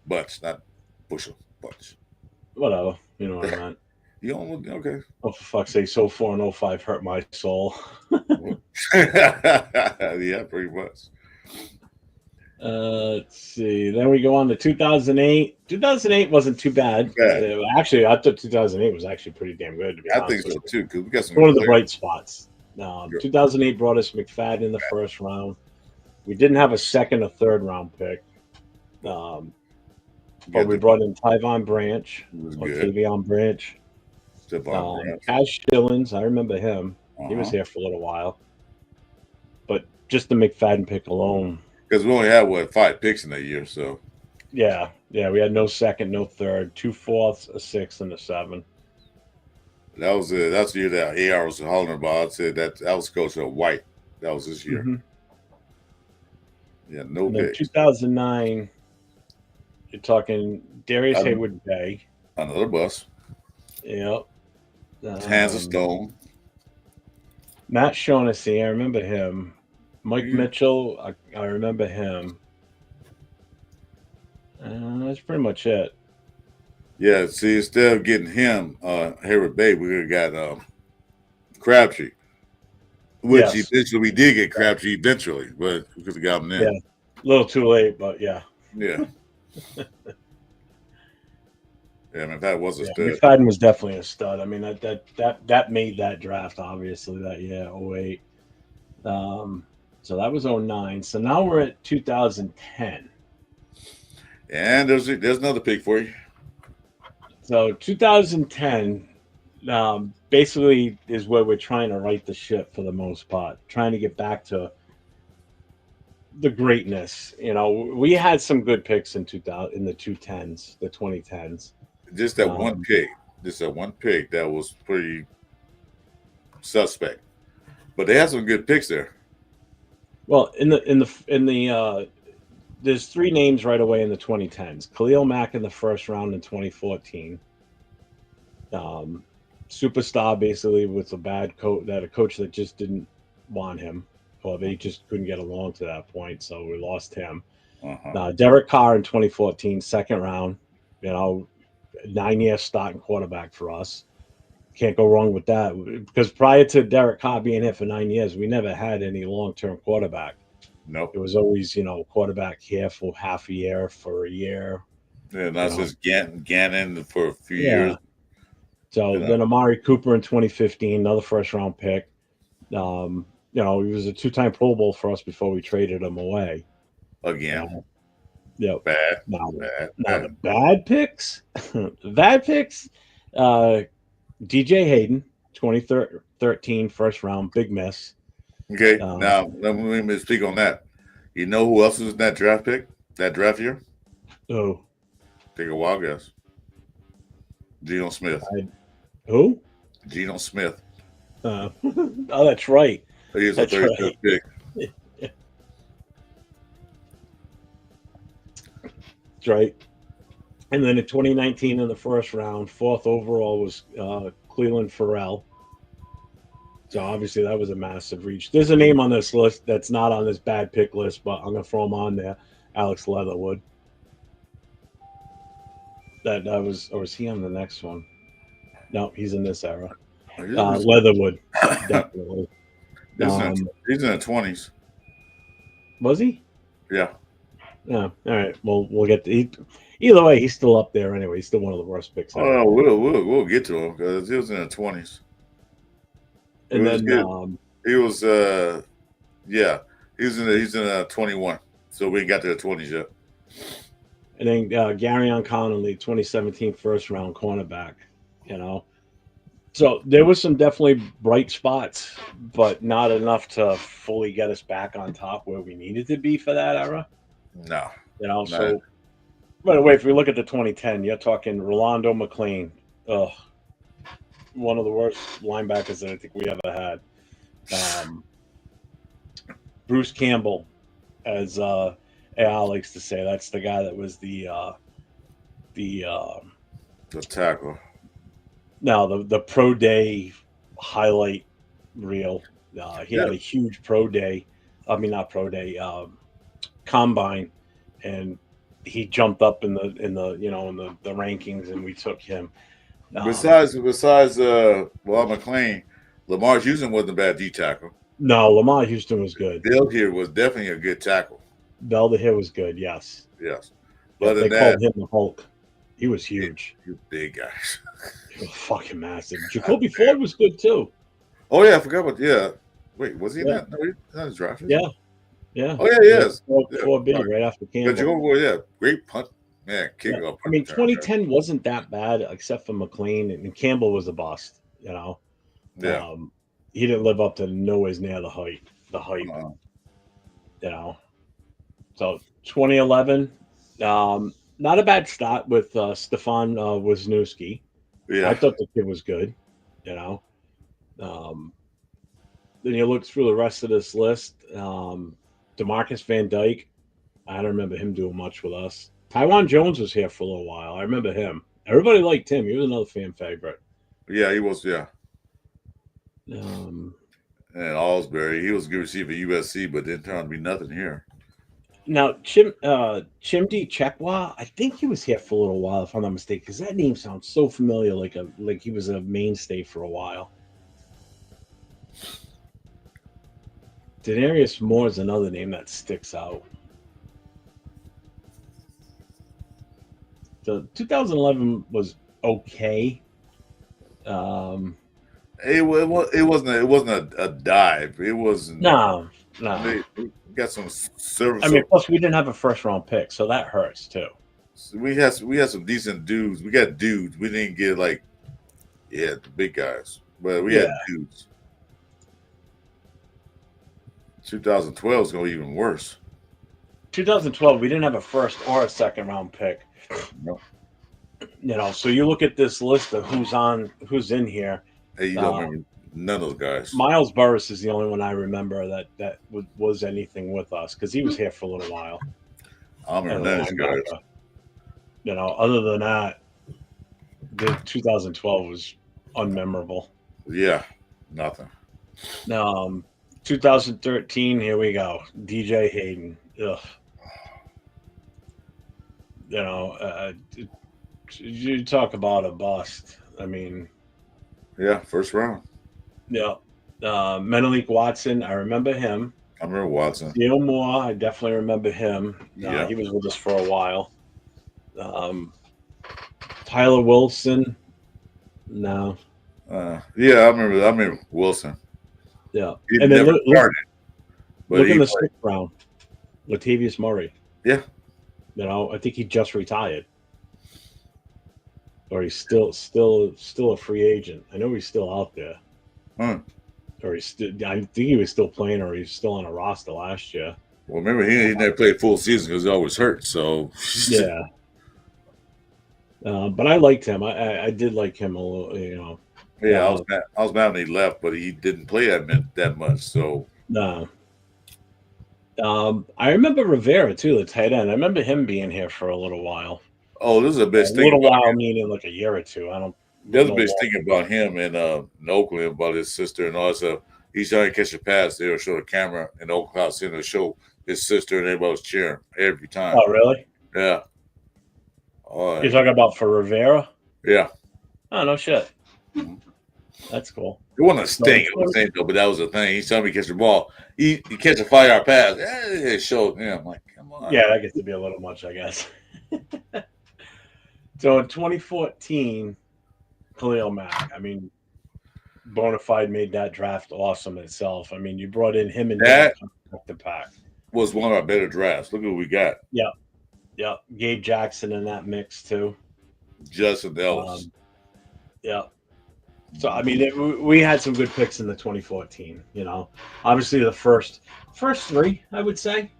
Bunch, not bushel, bunch. Whatever. You know what I meant. You don't look okay. Oh, for fuck's sake, so 4 and 05 hurt my soul. Yeah, pretty much. Let's see. Then we go on to 2008. 2008 wasn't too bad. Actually, I thought 2008 was actually pretty damn good. To be honest, I think so too. Because we got some one of the bright spots. 2008 brought us McFadden in the first round. We didn't have a second or third round pick. But we brought in Tavion Branch, Cash Shillings, I remember him. He was here for a little while. But just the McFadden pick alone. Because we only had 5 picks in that year, so Yeah, yeah. We had no second, no third, two fourths, a sixth, and a seven. That was it. That's the year that AR was hollering about. I said that was Coach White. That was this year. Mm-hmm. Yeah, no And then picks. 2009, you're talking Darius Um, Hayward Bay. Another bus. Yep. Hands of Stone. Matt Shaughnessy, I remember him. Mike Mm. Mitchell, I remember him. That's pretty much it. Yeah, see, instead of getting him, Hayward Bay, we could have got Crabtree. Which Yes. eventually we did get Crabtree eventually, but we could have got him Yeah. then. A little too late, but yeah. Yeah. Yeah, I mean, that was a Yeah. stud. McFadden was definitely a stud. I mean, that made that draft, obviously, that year, 08. So that was 09. So now we're at 2010. And there's another pick for you. So 2010 basically is where we're trying to right the ship for the most part, trying to get back to the greatness. You know, we had some good picks in 2000 in the 2010s, the 2010s. Just that one Um, pick. Just that one pick that was pretty suspect. But they had some good picks there. well, in the there's three names right away in the 2010s. Khalil Mack in the first round in 2014. Um, Superstar basically with a bad coach, that a coach that just didn't want him, or they just couldn't get along to that point, so we lost him. Uh-huh. Derek Carr in 2014, second round. You know, 9 year starting quarterback for us. Can't go wrong with that because prior to Derek Carr being here for 9 years, we never had any long term quarterback. It Nope. was always, quarterback here for half a year, for a year. Yeah, You that's know, just Gannon for a few years. yeah. So You know, then Amari Cooper in 2015, another first round pick. He was a 2 time Pro Bowl for us before we traded him away. again. Uh, yep. Bad. Now, Bad. now the Bad. bad picks, the bad picks. Uh, DJ Hayden, 2013 first round, big miss. Okay. Um, Now let me speak on that. You know who else was in that draft pick? That draft year? oh, Take a wild guess. Geno Smith. who? Geno Smith. Oh, that's right. He is a That's 35th right. pick. That's right. And then in 2019 in the first round, fourth overall was Cleveland Farrell. So obviously that was a massive reach. There's a name on this list that's not on this bad pick list, but I'm gonna throw him on there. Alex Leatherwood. That was, or is he on the next one? No, he's in this era. Leatherwood, definitely. He's in the 20s. Was he? Yeah. Yeah. All right. Well, we'll get to either way. He's still up there anyway. He's still one of the worst picks ever. Oh, we'll get to him because he was in the 20s. And then he was yeah, he's in the 21. So we ain't got to the 20s yet. And then Garyon Connolly, 2017 first round cornerback. So there was some definitely bright spots, but not enough to fully get us back on top where we needed to be for that era. No. So by the way, if we look at the 2010, you're talking Rolando McClain. Ugh. One of the worst linebackers that I think we ever had. Bruce Campbell, as Al likes to say, that's the guy that was the tackle. No, the pro day highlight reel. He had a huge pro day. I mean, not pro day, combine, and he jumped up in the rankings, and we took him. Besides, McClain, Lamar Houston wasn't a bad D tackle. No, Lamar Houston was good. Bill here was definitely a good tackle. Belder was good, yes. Yes. But they called him the Hulk. He was huge. You big guys. He was fucking massive. Jacoby Ford was good too. Oh yeah, I forgot about Wait, was he in that? No, he's not his draft. Yeah. Oh yeah, yes. 4B right after Campbell. Jacoby, great punt. Man, kick off. I mean, 2010 wasn't that bad except for McClain, and Campbell was a bust. Yeah. He didn't live up to nowhere near the hype. So 2011, not a bad start with Stefan Wisniewski. I Yeah. thought the kid was good. You know, um, then you look through the rest of this list. Demarcus Van Dyke. I don't remember him doing much with us. Taiwan Jones was here for a little while. I remember him. Everybody liked him. He was another fan favorite. Yeah, he was. Yeah. Um, And Allsbury, he was a good receiver at USC, but didn't turn out to be nothing here. Now, Chimdi Chekwa, I think he was here for a little while, if I'm not mistaken, because that name sounds so familiar, like he was a mainstay for a while. Denarius Moore is another name that sticks out. The 2011 was okay. Um, It wasn't a dive. It wasn't. no, no. They got some I mean, serviceable. plus we didn't have a first round pick, so that hurts too. We had some decent dudes. We got dudes. We didn't get the big guys, but we Yeah, had dudes. 2012 is going to be even worse. 2012 we didn't have a first or a second round pick. No. So you look at this list of who's in here. Hey, you don't remember none of those guys. Miles Burris is the only one I remember that was anything with us because he was here for a little while. I don't remember none of these guys. Other than that, the 2012 was unmemorable. Yeah, nothing. 2013, here we go. DJ Hayden. Ugh. You talk about a bust. I mean, Yeah, first round. yeah. Menelik Watson, I remember him. I remember Watson. Neil Moore, I definitely remember him. Yeah. He was with us for a while. Tyler Wilson, no. Yeah, I remember Wilson. Yeah. He And then never started. But look in he the played. sixth round. Latavius Murray. Yeah. I think he just retired. Or he's still a free agent. I know he's still out there. Huh. Or I think he was still playing, or he's still on a roster last year. Well, remember, he never played full season because he always hurt. So Yeah. But I liked him. I did like him a little, Yeah, I was mad when he left, but he didn't play that much. So No. I remember Rivera too, the tight end. I remember him being here for a little while. this is the best A thing little about while, him. meaning like a year or two. I don't. The other know best what- thing about him in Oakland about his sister and all that stuff. He's trying to catch a pass. They'll show the camera in Oakland Center, show his sister, and everybody was cheering every time. Oh, really? Yeah. Oh, You're talking about for Rivera? yeah. Oh, no shit. Mhm. That's cool. It wasn't a sting, it was saying though, but that was the thing. He's telling me to catch the ball. He catch a 5-yard pass. It showed him. I'm like, come on. Yeah, that gets to be a little much, I guess. So in 2014, Khalil Mack. I mean, Bonafide made that draft awesome itself. I mean, you brought in him and That- the pack. Was one of our better drafts. Look what we got. Yeah, Gabe Jackson in that mix too. Justin Ellis. Yeah. So I mean, we had some good picks in the 2014. Obviously the first three, I would say.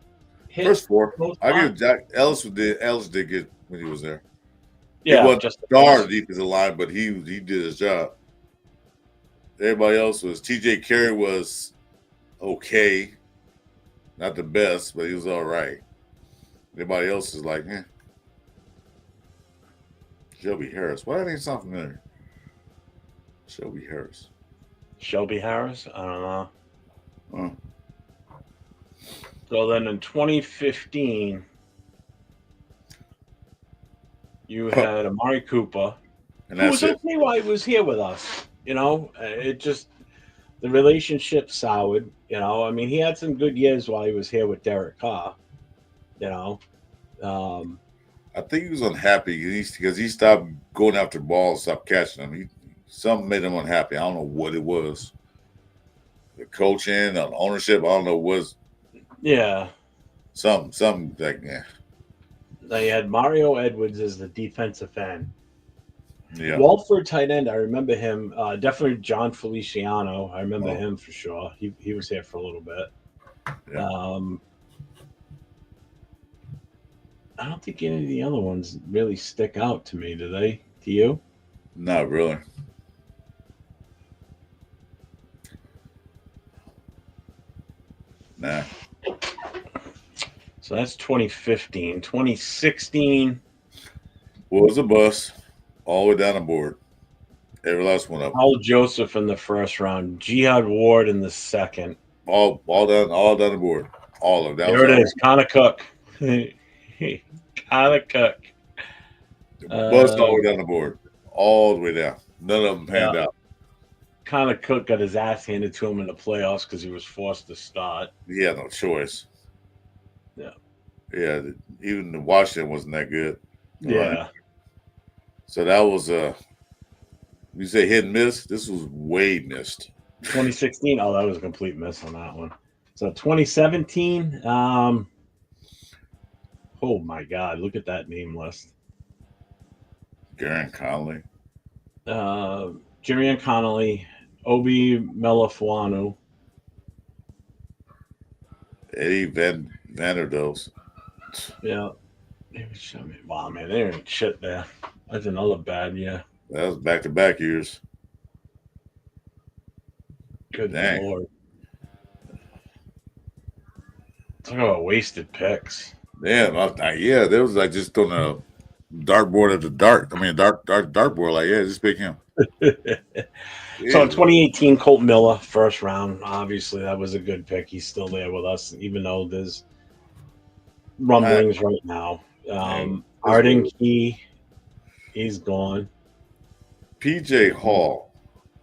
First four. most I part. give Jack Ellis did good when he was there. Yeah, he wasn't just star of the defensive line, but he did his job. Everybody else was TJ Carey was okay. Not the best, but he was all right. Everybody else is like, Shelby Harris. Why that ain't sound familiar? Shelby Harris. Shelby Harris. I don't know. Huh. So then in 2015, you had Amari Cooper, And who that's was it. okay while he was here with us. It just the relationship soured. I mean, he had some good years while he was here with Derek Carr. I think he was unhappy because he stopped going after balls, stopped catching them. Something made him unhappy. I don't know what it was. The coaching, the ownership, I don't know what was Yeah. something like that. They had Mario Edwards as the defensive end. Yeah. Walford tight end, I remember him. Definitely John Feliciano. I remember Oh. him for sure. He was here for a little bit. Yeah. I don't think any of the other ones really stick out to me, do they? To you? Not really. Nah. So that's 2015. 2016, Was a bus all the way down the board. Every last one of them. Paul Joseph in the first round, Jihad Ward in the second. All down the board. All of them. That was There it all. is, Connor Cook. Connor Cook. Bus all the way down the board. All the way down. None of them Yeah, panned out. Connor Cook got his ass handed to him in the playoffs because he was forced to start. He had no choice. Yeah. Yeah, even the Washington wasn't that good. Yeah. So that was you say hit and miss? This was way missed. 2016. Oh, that was a complete miss on that one. So 2017. Oh my God! Look at that name list. Garen Conley. Jimmy Connolly, Obi Melifuanu. Eddie Vanderdos. Yeah. Wow, man, there ain't shit there. That's another bad year. That was back-to-back years. Good Dang. Lord. Talk about wasted picks. Damn, yeah, there was like just on a dartboard at the dartboard. Like, yeah, just pick him. So in 2018, Colt Miller, first round. Obviously, that was a good pick. He's still there with us, even though there's rumblings right now. Arden Key, he's gone. PJ Hall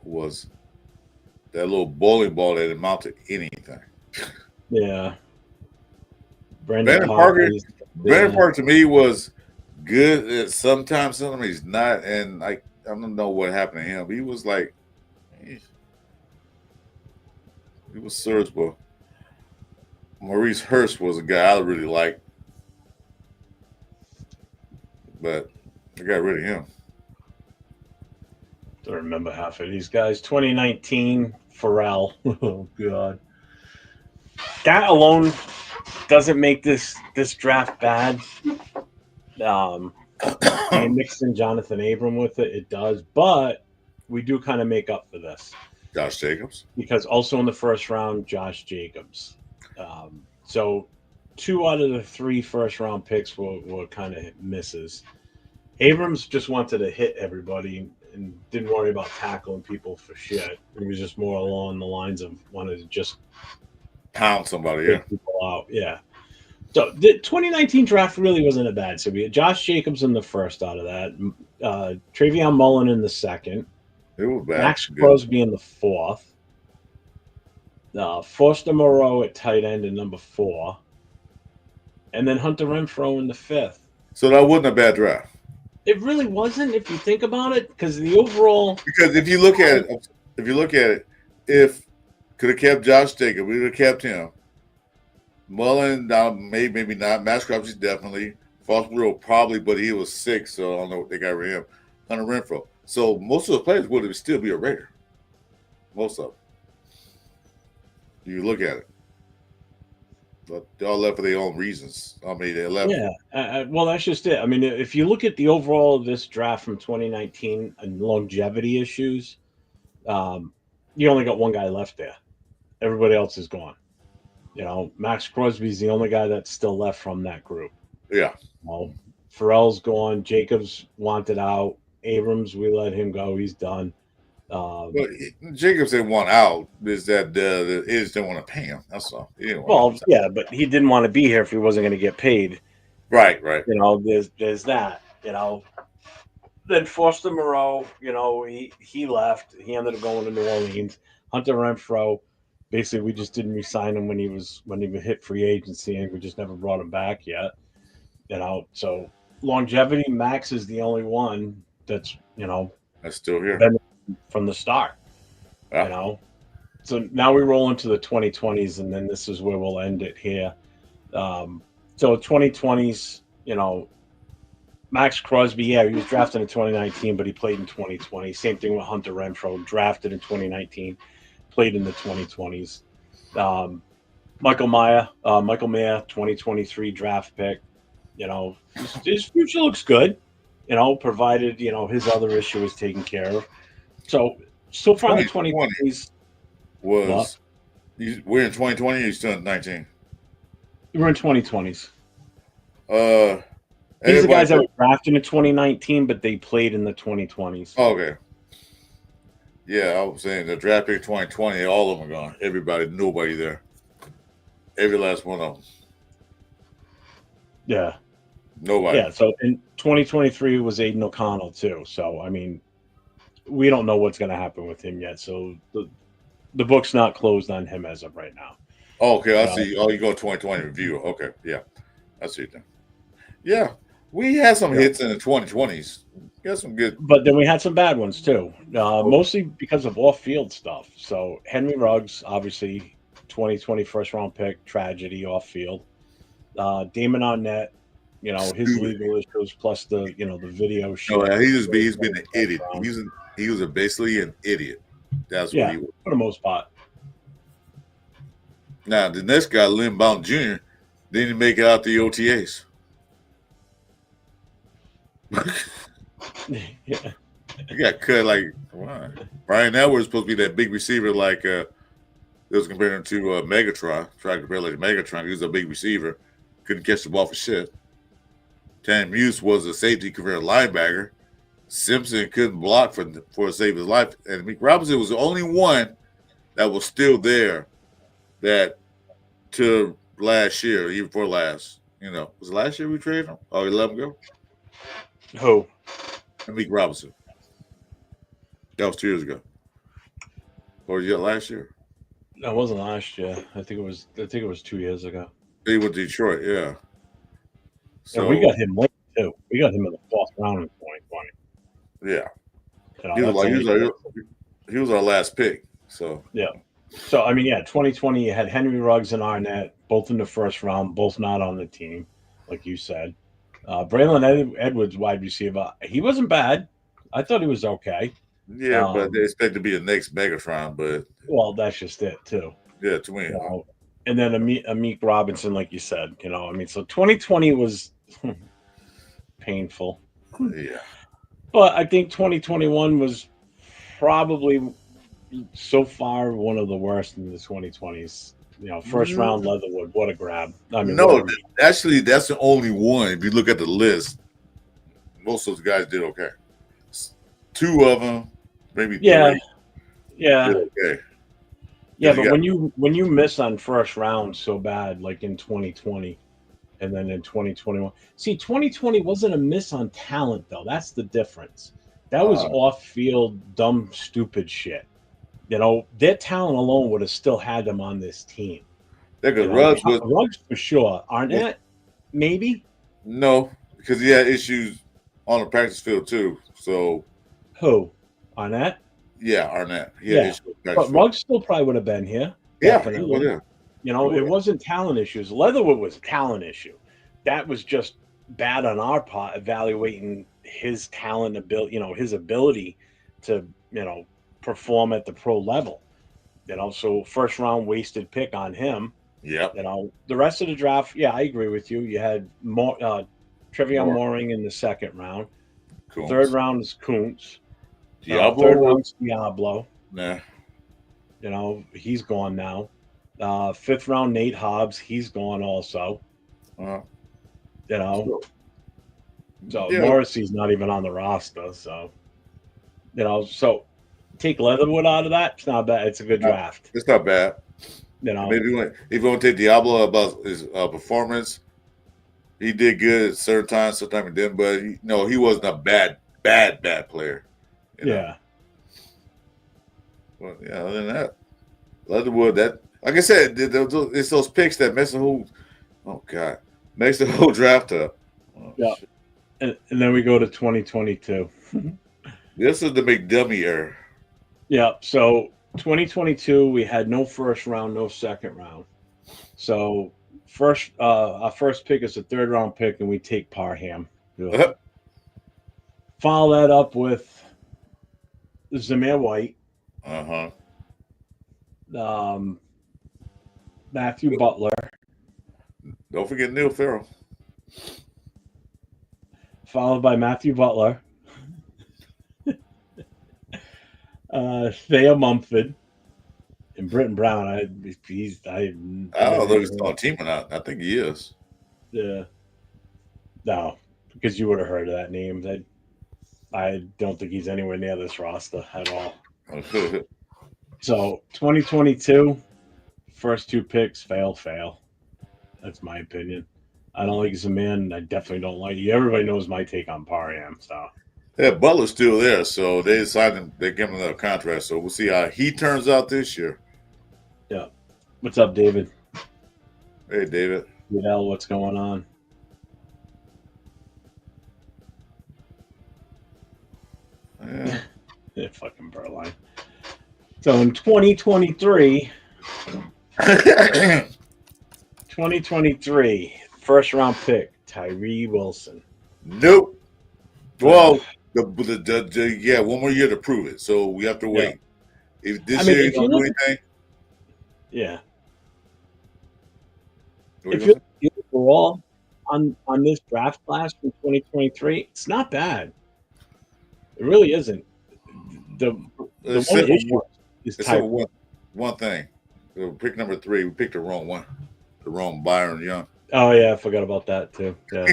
was that little bowling ball that amounted to anything. Yeah. Brandon Parker to me was good sometimes he's not, and I don't know what happened to him. He was like he was serviceable. Maurice Hurst was a guy I really liked, but I got rid of him. Don't remember half of these guys. 2019, Pharrell. Oh God. That alone doesn't make this draft bad. I mixed in Jonathan Abram with it. It does, but we do kind of make up for this. Josh Jacobs. Because also in the first round, Josh Jacobs. So 2 out of the 3 first round picks were kind of misses. Abrams just wanted to hit everybody and didn't worry about tackling people for shit. He was just more along the lines of wanted to just pound somebody, take people out. Yeah. So the 2019 draft really wasn't a bad. So we had Josh Jacobs in the first out of that, Travion Mullen in the second, it was bad. Max Crosby in the fourth, Foster Moreau at tight end in number 4, and then Hunter Renfrow in the 5th. So that wasn't a bad draft. It really wasn't, if you think about it, because the overall. Because if you look at it, if could have kept Josh Jacobs, we would have kept him. Mullen, maybe not. Max Crosby definitely. Foster Moreau probably, but he was sick, so I don't know what they got rid of him. Hunter Renfrow. So most of the players would still be a Raider. Most of them. You look at it. But they all left for their own reasons. I mean, they left. Yeah, well, that's just it. I mean, if you look at the overall of this draft from 2019 and longevity issues, you only got one guy left there. Everybody else is gone. You know, Max Crosby's the only guy that's still left from that group. Yeah. Well, Pharrell's gone. Jacobs wanted out. Abrams, we let him go. He's done. But Jacobs didn't want out. Is that the Is didn't want to pay him? That's all. Well, yeah, but he didn't want to be here if he wasn't going to get paid. Right. You know, there's that. You know, then Foster Moreau. You know, he left. He ended up going to New Orleans. Hunter Renfrow. Basically, we just didn't re-sign him when he hit free agency, and we just never brought him back yet. You know, so longevity, Max is the only one that's still here from the start. Yeah. You know, so now we roll into the 2020s, and then this is where we'll end it here. So 2020s, you know, Max Crosby, yeah, he was drafted in 2019, but he played in 2020. Same thing with Hunter Renfrow, drafted in 2019, played in the 2020s. Michael Mayer, 2023 draft pick. You know, his future looks good. You know, provided his other issue is taken care of. So far in the 2020 2020s, what was we're in 2020. You're still in 19. we're in 2020s. Uh, These are everybody. guys that were drafted in 2019, but they played in the 2020s. Oh, okay. Yeah, I was saying the draft pick 2020. All of them are gone. Everybody, nobody there. Every last one of them. Yeah, Nobody. yeah. So in 2023 was Aiden O'Connell too. So I mean, we don't know what's going to happen with him yet. So the book's not closed on him as of right now. Oh, okay, I You know, see. Oh, you go 2020 review. Okay, yeah, I see then. Yeah, we had some you know, hits in the 2020s. We had some good. but then we had some bad ones too, mostly because of off-field stuff. So Henry Ruggs, obviously, 2020 first round pick, tragedy off-field. Damon Arnett, his Stupid. legal issues plus the video No, shit. he's been an idiot. He was basically an idiot. That's what Yeah, he was. for the most part. Now the next guy, Lynn Bowden Jr., didn't make it out the OTAs. Yeah. He got cut like why? Brian Edwards was supposed to be that big receiver, like it was comparing him to Megatron. Trying to compare like Megatron. He was a big receiver, couldn't catch the ball for shit. Tan Muse was a safety compared to linebacker. Simpson couldn't block for to save his life, and Meek Robinson was the only one that was still there that to last year, even before last. Was it last year we traded him? Oh, 11 go? Who? And Meek Robinson. That was 2 years ago. Or yeah, last year. That wasn't last year. I think it was 2 years ago. He went to Detroit, yeah. And we So got him late too. We got him in the fourth round in 2020. yeah. You know, that's only He was our last pick. So yeah. So I mean, yeah, 2020 you had Henry Ruggs and Arnett both in the first round, both not on the team, like you said. Braylon Edwards, wide receiver, he wasn't bad. I thought he was okay. yeah, but they Um, expect to be the next Megatron, but well, that's just it too. yeah, to win. You know, and then Amik Robinson, like you said, I mean, so 2020 was painful, Yeah. but I think 2021 was probably so far one of the worst in the 2020s. First round Leatherwood, what a grab! I mean, what a No, reach. actually, that's the only one. If you look at the list, most of those guys did okay. Two of them, maybe Yeah, three, did yeah, okay. yeah. Because you But got when you miss on first round so bad, like in 2020, and then in 2021, see, 2020 wasn't a miss on talent though. That's the difference. That was uh, off field, dumb, stupid shit. Their talent alone would have still had them on this team. because Ruggs was Ruggs for sure. Arnett, maybe. no, because he had issues on the practice field too. So Who? Arnett? yeah, Arnett, he had Yeah. issues on the practice But field. Ruggs still probably would have been here. Yeah, he was Definitely. there. He It was. wasn't talent issues. Leatherwood was a talent issue. That was just bad on our part, evaluating his talent ability, his ability to, perform at the pro level. So first round wasted pick on him. Yep. The rest of the draft, yeah, I agree with you. You had Trevion More Mooring in the second round. Third Coons. round is Kuntz. Diablo Third was round's Diablo. nah. He's gone now. Fifth round, Nate Hobbs. He's gone also. Uh, You know, so yeah, Morrissey's not even on the roster. So take Leatherwood out of that. It's not bad. It's a good draft. it's not bad. You know, Maybe if you want to take Diablo about his performance, he did good at certain times. Sometimes he didn't, but he wasn't a bad player. yeah. But yeah, other than that, Leatherwood. That, like I said, it's those picks that mess the whole. Oh God, makes the whole draft up. Oh, Yeah. shit. And then we go to 2022. This is the McDummy era. Yeah. So 2022, we had no first round, no second round. So our first pick is a third round pick, and we take Parham. Ugh. Follow that up with Zamir White, Uh-huh. Matthew Butler. Don't forget Neil Farrell. followed by Matthew Butler, Thea Mumford, and Britton Brown. I don't know if he's on a team or not. I think he is. Yeah. No, because you would have heard of that name. I don't think he's anywhere near this roster at all. So 2022, first two picks, fail. That's my opinion. I don't like Zaman. I definitely don't like you. Everybody knows my take on Parham. So Yeah, Butler's still there, so they signed him. They gave him another contract, so we'll see how he turns out this year. yeah. What's up, David? Hey, David. Vidal, what's going on? Yeah, fucking Berline. So in 2023, 2023, first round pick, Tyree Wilson. Nope. Well, yeah, one more year to prove it, so we have to wait. Yeah. If this year you don't do anything, yeah. If you look overall on this draft class from 2023, it's not bad. It really isn't. The one issue is one thing. Pick number 3, we picked the wrong one. The wrong Byron Young. Oh, yeah, I forgot about that, too. Yeah.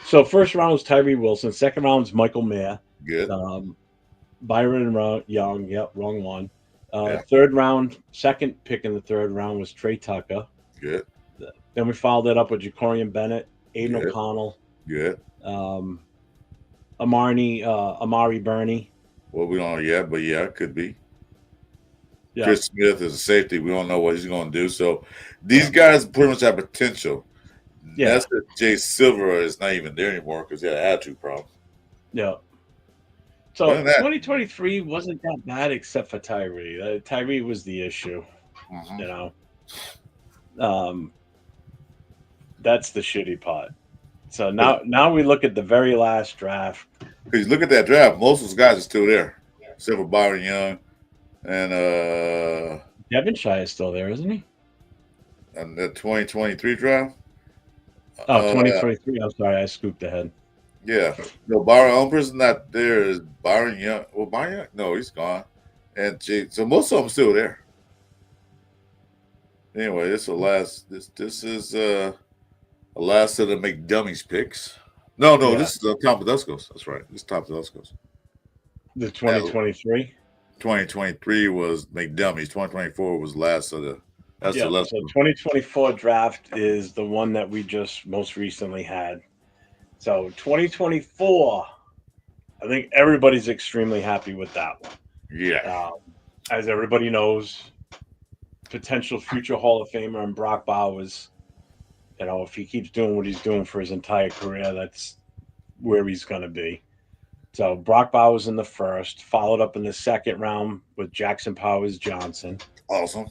So, first round was Tyree Wilson. Second round was Michael Mayer. Good. Byron Young. Yep, wrong one. Third round, second pick in the third round was Trey Tucker. Good. Then we followed it up with Jacorian Bennett, Aiden O'Connell. Good. Amari Burney. Well, we don't know yet, but yeah, it could be. Yeah. Chris Smith is a safety. We don't know what he's going to do. So these guys pretty much have potential. Yeah. That's that Jay Silver is not even there anymore because he had an attitude problem. Yeah. So 2023 wasn't that bad except for Tyree. Tyree was the issue. Mm-hmm. You know. That's the shitty part. So now we look at the very last draft. Because look at that draft, most of those guys are still there, except for Byron Young and Devonshire is still there, isn't he? And the 2023 draft. Oh, 2023. I'm sorry, I scooped ahead. Yeah, no, Byron. The only person not there is Byron Young. Well, Byron Young, no, he's gone. And so most of them still there. Anyway, this is the last. This is the last of the make dummies picks. No, this is the Tom Peduscos. That's right. This is Tom Peduscos. The 2023? 2023 was make dummies. 2024 was last of the. That's the last. So 2024 draft is the one that we just most recently had. So 2024, I think everybody's extremely happy with that one. Yeah. As everybody knows, potential future Hall of Famer and Brock Bowers. You know, if he keeps doing what he's doing for his entire career, that's where he's going to be. So Brock Bowers in the first, followed up in the second round with Jackson Powers Johnson. Awesome.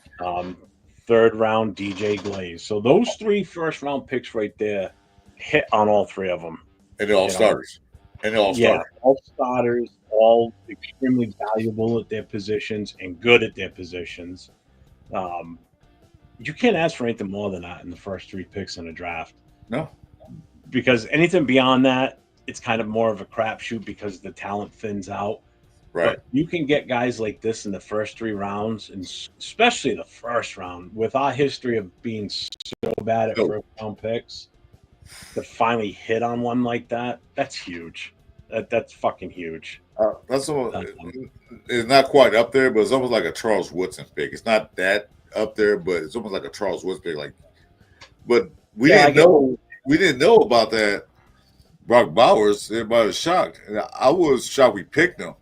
Third round, DJ Glaze. So those 3 first-round picks right there hit on all 3 of them. And they're all starters. And they're all starters. All starters, all extremely valuable at their positions and good at their positions. You can't ask for anything more than that in the first 3 picks in a draft. No. Because anything beyond that, it's kind of more of a crapshoot because the talent thins out. Right. But you can get guys like this in the first 3 rounds, and especially the first round, with our history of being so bad at first-round picks, to finally hit on one like that, that's huge. That's fucking huge. That's it's not quite up there, but it's almost like a Charles Woodson pick. It's not that up there, but it's almost like a Charles Woodson pick. Like, but we didn't know about that. Brock Bowers, everybody was shocked. And I was shocked we picked him.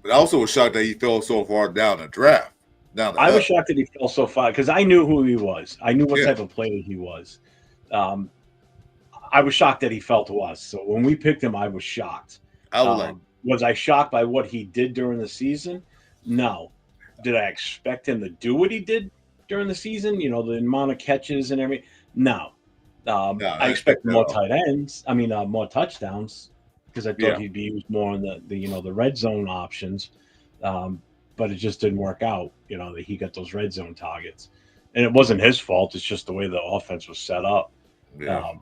But I also was shocked that he fell so far down the draft. I was shocked that he fell so far because I knew who he was. I knew what type of player he was. I was shocked that he fell to us. So when we picked him, I was shocked. Was I shocked by what he did during the season? No. Did I expect him to do what he did during the season? You know, the amount of catches and everything? No. I expected more tight ends. I mean, more touchdowns because I thought he'd be used more on the red zone options. But it just didn't work out, you know, that he got those red zone targets. And it wasn't his fault. It's just the way the offense was set up. Yeah.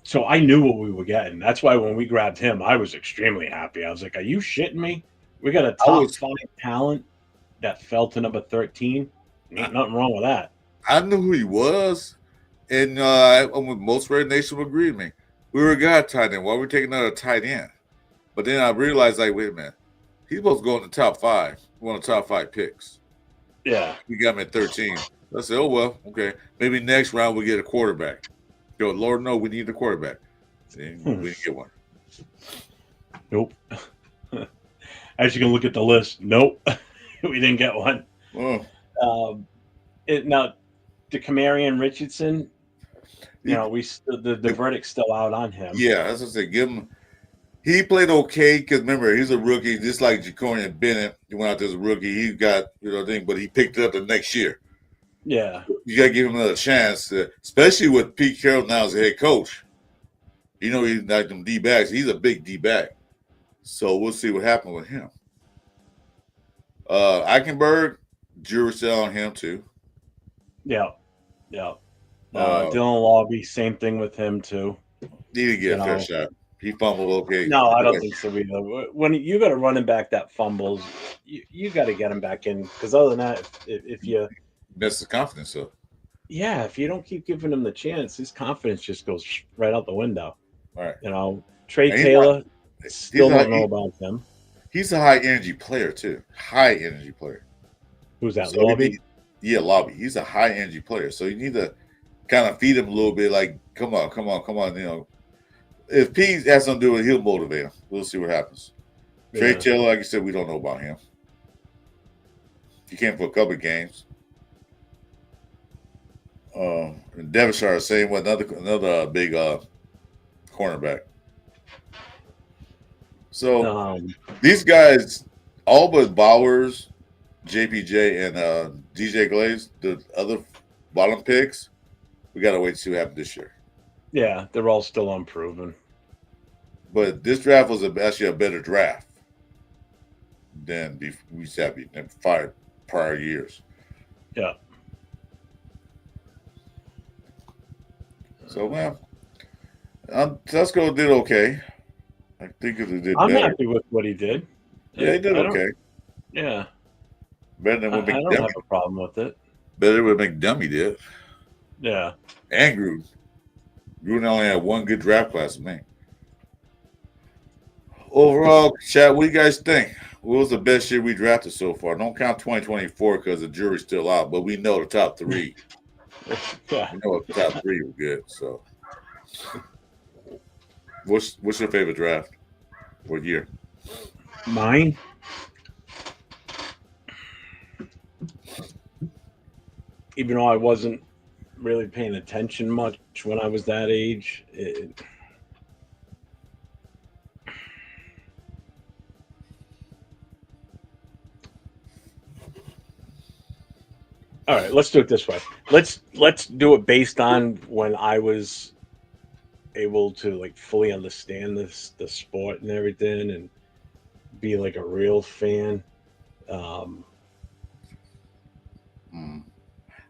So I knew what we were getting. That's why when we grabbed him, I was extremely happy. I was like, "Are you shitting me? We got a I top was 5 talent that fell to number 13. I, Ain't nothing wrong with that." I knew who he was, and most Red Nation would agree with me. We were a guy tight end. Why are we taking another tight end? But then I realized, like, wait a minute, he's supposed to go in the top 5, one of the top 5 picks. Yeah. We got him at 13. I said, oh well, okay, maybe next round we get a quarterback. Yo, Lord, no, we need a quarterback. And we didn't get one. Nope. As you can look at the list, nope, we didn't get one. Oh, Now, DeCamarion Richardson, he, the verdict's still out on him. yeah, that's what I said. Give him. He played okay because remember he's a rookie, just like Jacorian Bennett. He went out there as a rookie. He got thing, but he picked it up the next year. Yeah. You got to give him another chance, especially with Pete Carroll now as a head coach. You know he's like them D backs. He's a big D back, so we'll see what happens with him. Eichenberg, jury's still on him too. Yeah. Yeah. Uh, Dylan Lobby, same thing with him too. Need to get a fair shot. He fumbled okay. No, I don't think so either. When you got a running back that fumbles, you got to get him back in because other than that, if you That's the confidence, though. yeah, if you don't keep giving him the chance, his confidence just goes right out the window. All right. Trey And Taylor, still don't know about him. He's a high energy player too. High energy player. Who's that? So Lobby? Lobby. He's a high energy player. So you need to kind of feed him a little bit. Like, come on. If Pete has something to do with it, he'll motivate him. We'll see what happens. Yeah. Trey Taylor, like I said, we don't know about him. He came for a couple of games. And Devonshire, same with another big cornerback. So these guys, all but Bowers, JPJ, and DJ Glaze, the other bottom picks, we got to wait to see what happens this year. Yeah, they're all still unproven. But this draft was actually a better draft than we said in 5 prior years. Yeah. So, well, Tusco did okay. I think it did I'm better. happy with what he did. Yeah, he did okay. Yeah. Better than what I don't have a problem with it. Better than what McDummy did. Yeah. And Gruden. Gruden only had one good draft class with me. Overall, chat, what do you guys think? What was the best year we drafted so far? Don't count 2024 because the jury's still out, but we know the top 3. Yeah. We know the top 3 were good. So, what's your favorite draft? What year? Mine? Even though I wasn't really paying attention much when I was that age, all right, let's do it this way. Let's do it based on when I was able to like fully understand the sport and everything and be like a real fan.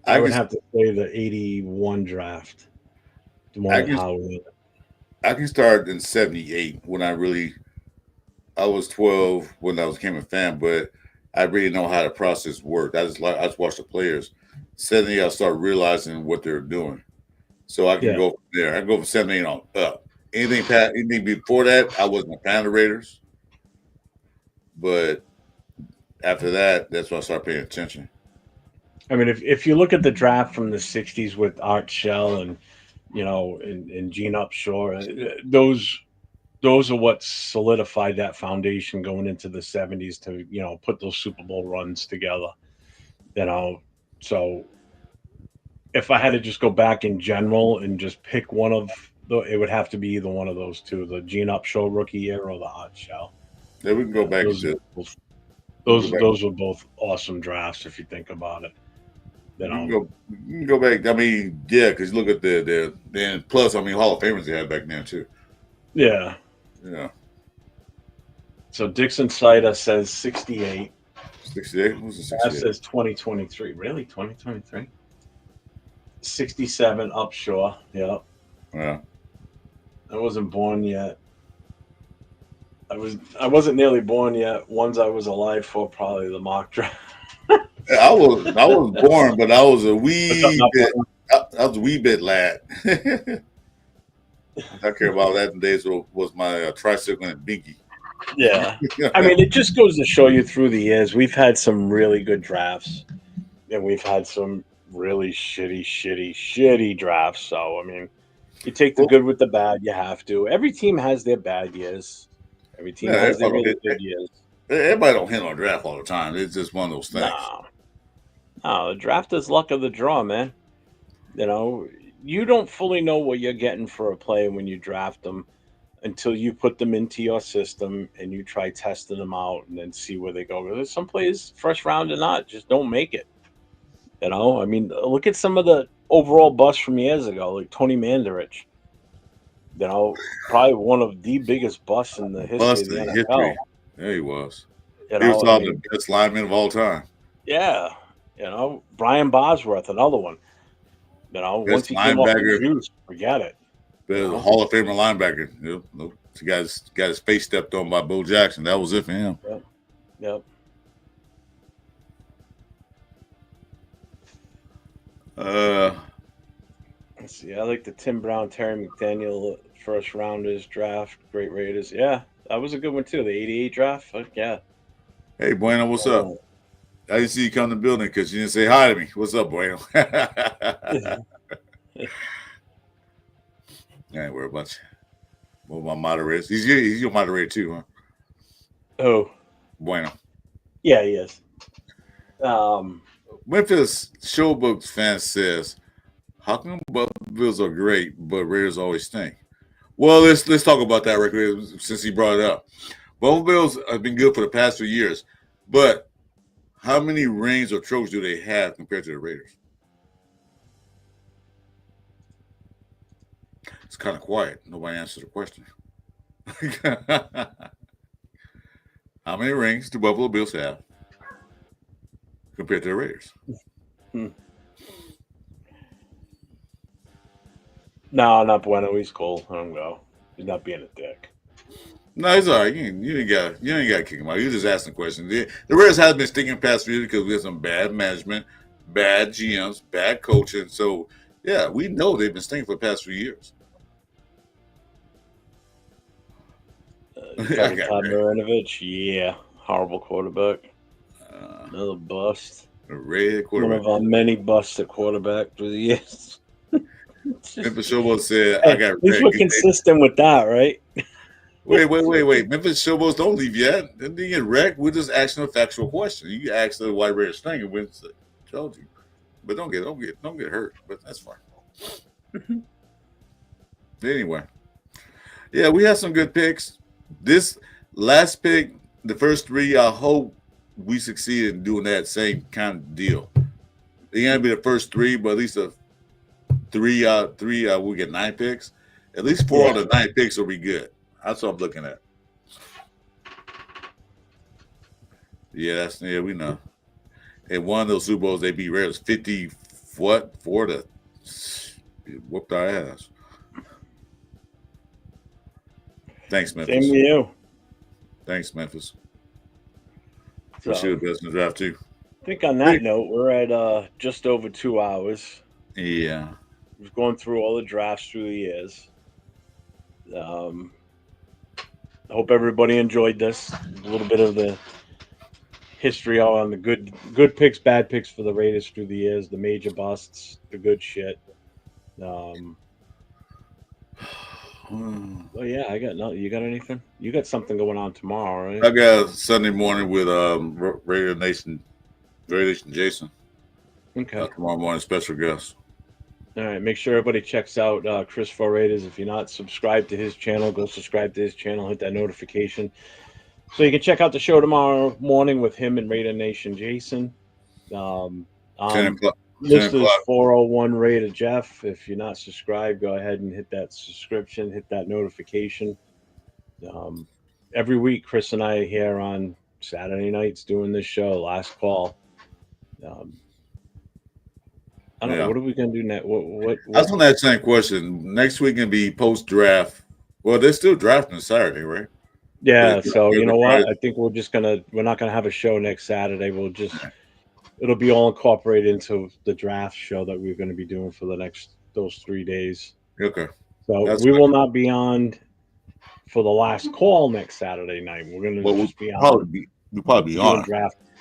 I would have to say the 81 draft. The one I can start in 78 when I was 12 when I became a fan, but I really know how the process worked. I just watch the players. 70, I start realizing what they're doing. So I can go from there. I can go from 78 on up. Anything before that, I wasn't a fan of the Raiders. But after that, that's when I started paying attention. I mean, if you look at the draft from the 60s with Art Shell and, and Gene Upshaw, those are what solidified that foundation going into the 70s to, put those Super Bowl runs together. So if I had to just go back in general and just pick one of it would have to be either one of those two, the Gene Upshaw rookie year or the Art Shell. Yeah, we can go back those were both awesome drafts if you think about it. You can go back. I mean, yeah, because look at then plus, Hall of Famers they had back then too. Yeah. Yeah. So Dixon Sider says 68. 68? Who's the 68? That says 2023. Really? 2023? 67 Upshaw. Yeah. Yeah. I wasn't born yet. I wasn't nearly born yet. Ones I was alive for probably the mock draft. I was born, but I was a What's up, wee Matt bit. Barnes? I was a wee bit lad. I care about that in days was my tricycle and binky. Yeah. I mean, it just goes to show you through the years, we've had some really good drafts, and we've had some really shitty drafts. So, I mean, you take the Well, good with the bad. You have to. Every team has their bad years. Every team yeah, has their really good years. everybody don't hit on draft all the time. It's just one of those things. No, no, the draft is luck of the draw, man. You know, you don't fully know what you're getting for a player when you draft them until you put them into your system and you try testing them out and then see where they go. There's some players, first round or not, just don't make it. You know, I mean, look at some of the overall busts from years ago, like Tony Mandarich. You know, probably one of the biggest busts in the history of Bust the in NFL. history. There he was. You He was know, I probably mean, the best lineman of all time. yeah. You know, Brian Bosworth, another one. You know, once Best he came off the linebacker, juice, forget it. You the know? Hall of Famer linebacker. He got his face stepped on by Bo Jackson. That was it for him. Yep. Yep. Let's see. I like the Tim Brown, Terry McDaniel first rounders draft. Great Raiders. Yeah, that was a good one too. The '88 draft. Fuck yeah. Hey, Bueno, what's up? I didn't see you come to the building because you didn't say hi to me. What's up, Bueno? I ain't worried about you. One of my moderators. He's your moderator too, huh? Oh, Bueno. yeah, he is. Memphis Showbook fan says, "How come Buffalo Bills are great, but Raiders always stink?" Well, let's talk about that record since he brought it up. Buffalo Bills have been good for the past 2 years, but how many rings or trophies do they have compared to the Raiders? It's kind of quiet. Nobody answered the question. How many rings do Buffalo Bills have compared to the Raiders? No, not Bueno. He's cool. Let him go. He's not being a dick. No, it's all right. You ain't got to kick him out. You just asking questions. The Raiders have been stinking past few because we have some bad management, bad GMs, bad coaching. So yeah, we know they've been stinking for the past few years. Todd Marinovich, yeah, horrible quarterback. Another bust. A red One quarterback. of our many busts at quarterback through the years. Memphis Showboat said, Hey, "I got." at least we're consistent with that, right? Wait. Memphis Showboats don't leave yet. Then they get wrecked. We're just asking a factual question. You can ask the White Raiders thing and we told you, but don't get hurt. But that's fine. Anyway, yeah, we had some good picks. This last pick, the first three, I hope we succeed in doing that same kind of deal. It ain't gonna be the first three, but at least three we get 9 picks. At least 4 out of 9 picks will be good. That's what I'm looking at. Yeah, we know. And one of those Super Bowls they beat Raiders 50 what 4 to whooped our ass. Thanks, Memphis. Same to you. Thanks, Memphis. So, We should have best in the draft too. I think on that note, we're at just over 2 hours. Yeah. We've gone through all the drafts through the years. I hope everybody enjoyed this. A little bit of the history on the good picks, bad picks for the Raiders through the years, the major busts, the good shit. Oh yeah, I got no. You got anything? You got something going on tomorrow, right? I got Sunday morning with Radio Nation Jason. Okay. Tomorrow morning, special guest. All right. Make sure everybody checks out Chris for Raiders. If you're not subscribed to his channel, go subscribe to his channel. Hit that notification so you can check out the show tomorrow morning with him and Raider Nation Jason. 10 o'clock. This is 401 Raider Jeff. If you're not subscribed, go ahead and hit that subscription, hit that notification. Every week, Chris and I are here on Saturday nights doing this show, Last Call. I don't know. What are we going to do next? What? I was going to ask the same question. Next week can be post-draft Well, they're still drafting Saturday, right? Yeah, But, so you know Friday. what? I think we're not gonna have a show next Saturday. It'll be all incorporated into the draft show that we're gonna be doing for those 3 days. Okay, So that's we fine. will not be on for the last call next Saturday night. We're gonna Well, just be on we'll probably be doing on.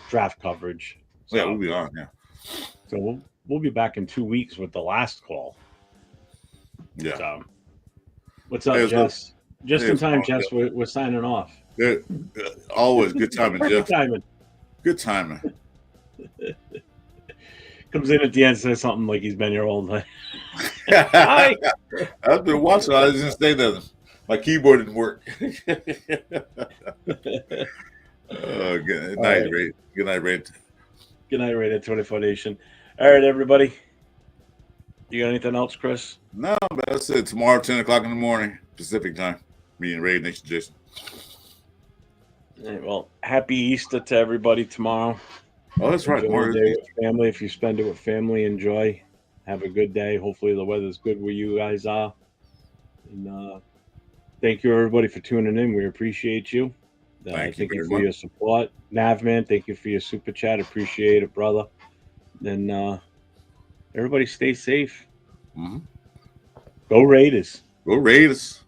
draft coverage. Yeah, we'll So be on. Yeah, we'll be back in 2 weeks with the last call. yeah. So what's up, Hey, so, Jess? Just hey, in it's time, fine. Jess. We're signing off. Yeah, always good timing, Perfect Jeff. timing. Good timing. Comes in at the end, says something like he's been here all the time. Hi. I've been watching. I didn't say nothing. My keyboard didn't work. Good All night, right. Ray. Good night, Ray. Good night, Rated 24 Nation. All right, everybody. You got anything else, Chris? No, but that's it. Tomorrow, 10 o'clock in the morning, Pacific time. Me and Ray next to Jason. All right, well, happy Easter to everybody tomorrow. Oh, that's right. Enjoy Tomorrow your day is with family. If you spend it with family, enjoy. Have a good day. Hopefully the weather's good where you guys are. And thank you, everybody, for tuning in. We appreciate you. Thank you Thank you very for much. your support. Navman, thank you for your super chat. Appreciate it, brother. And everybody stay safe. Mm-hmm. Go Raiders. Go Raiders.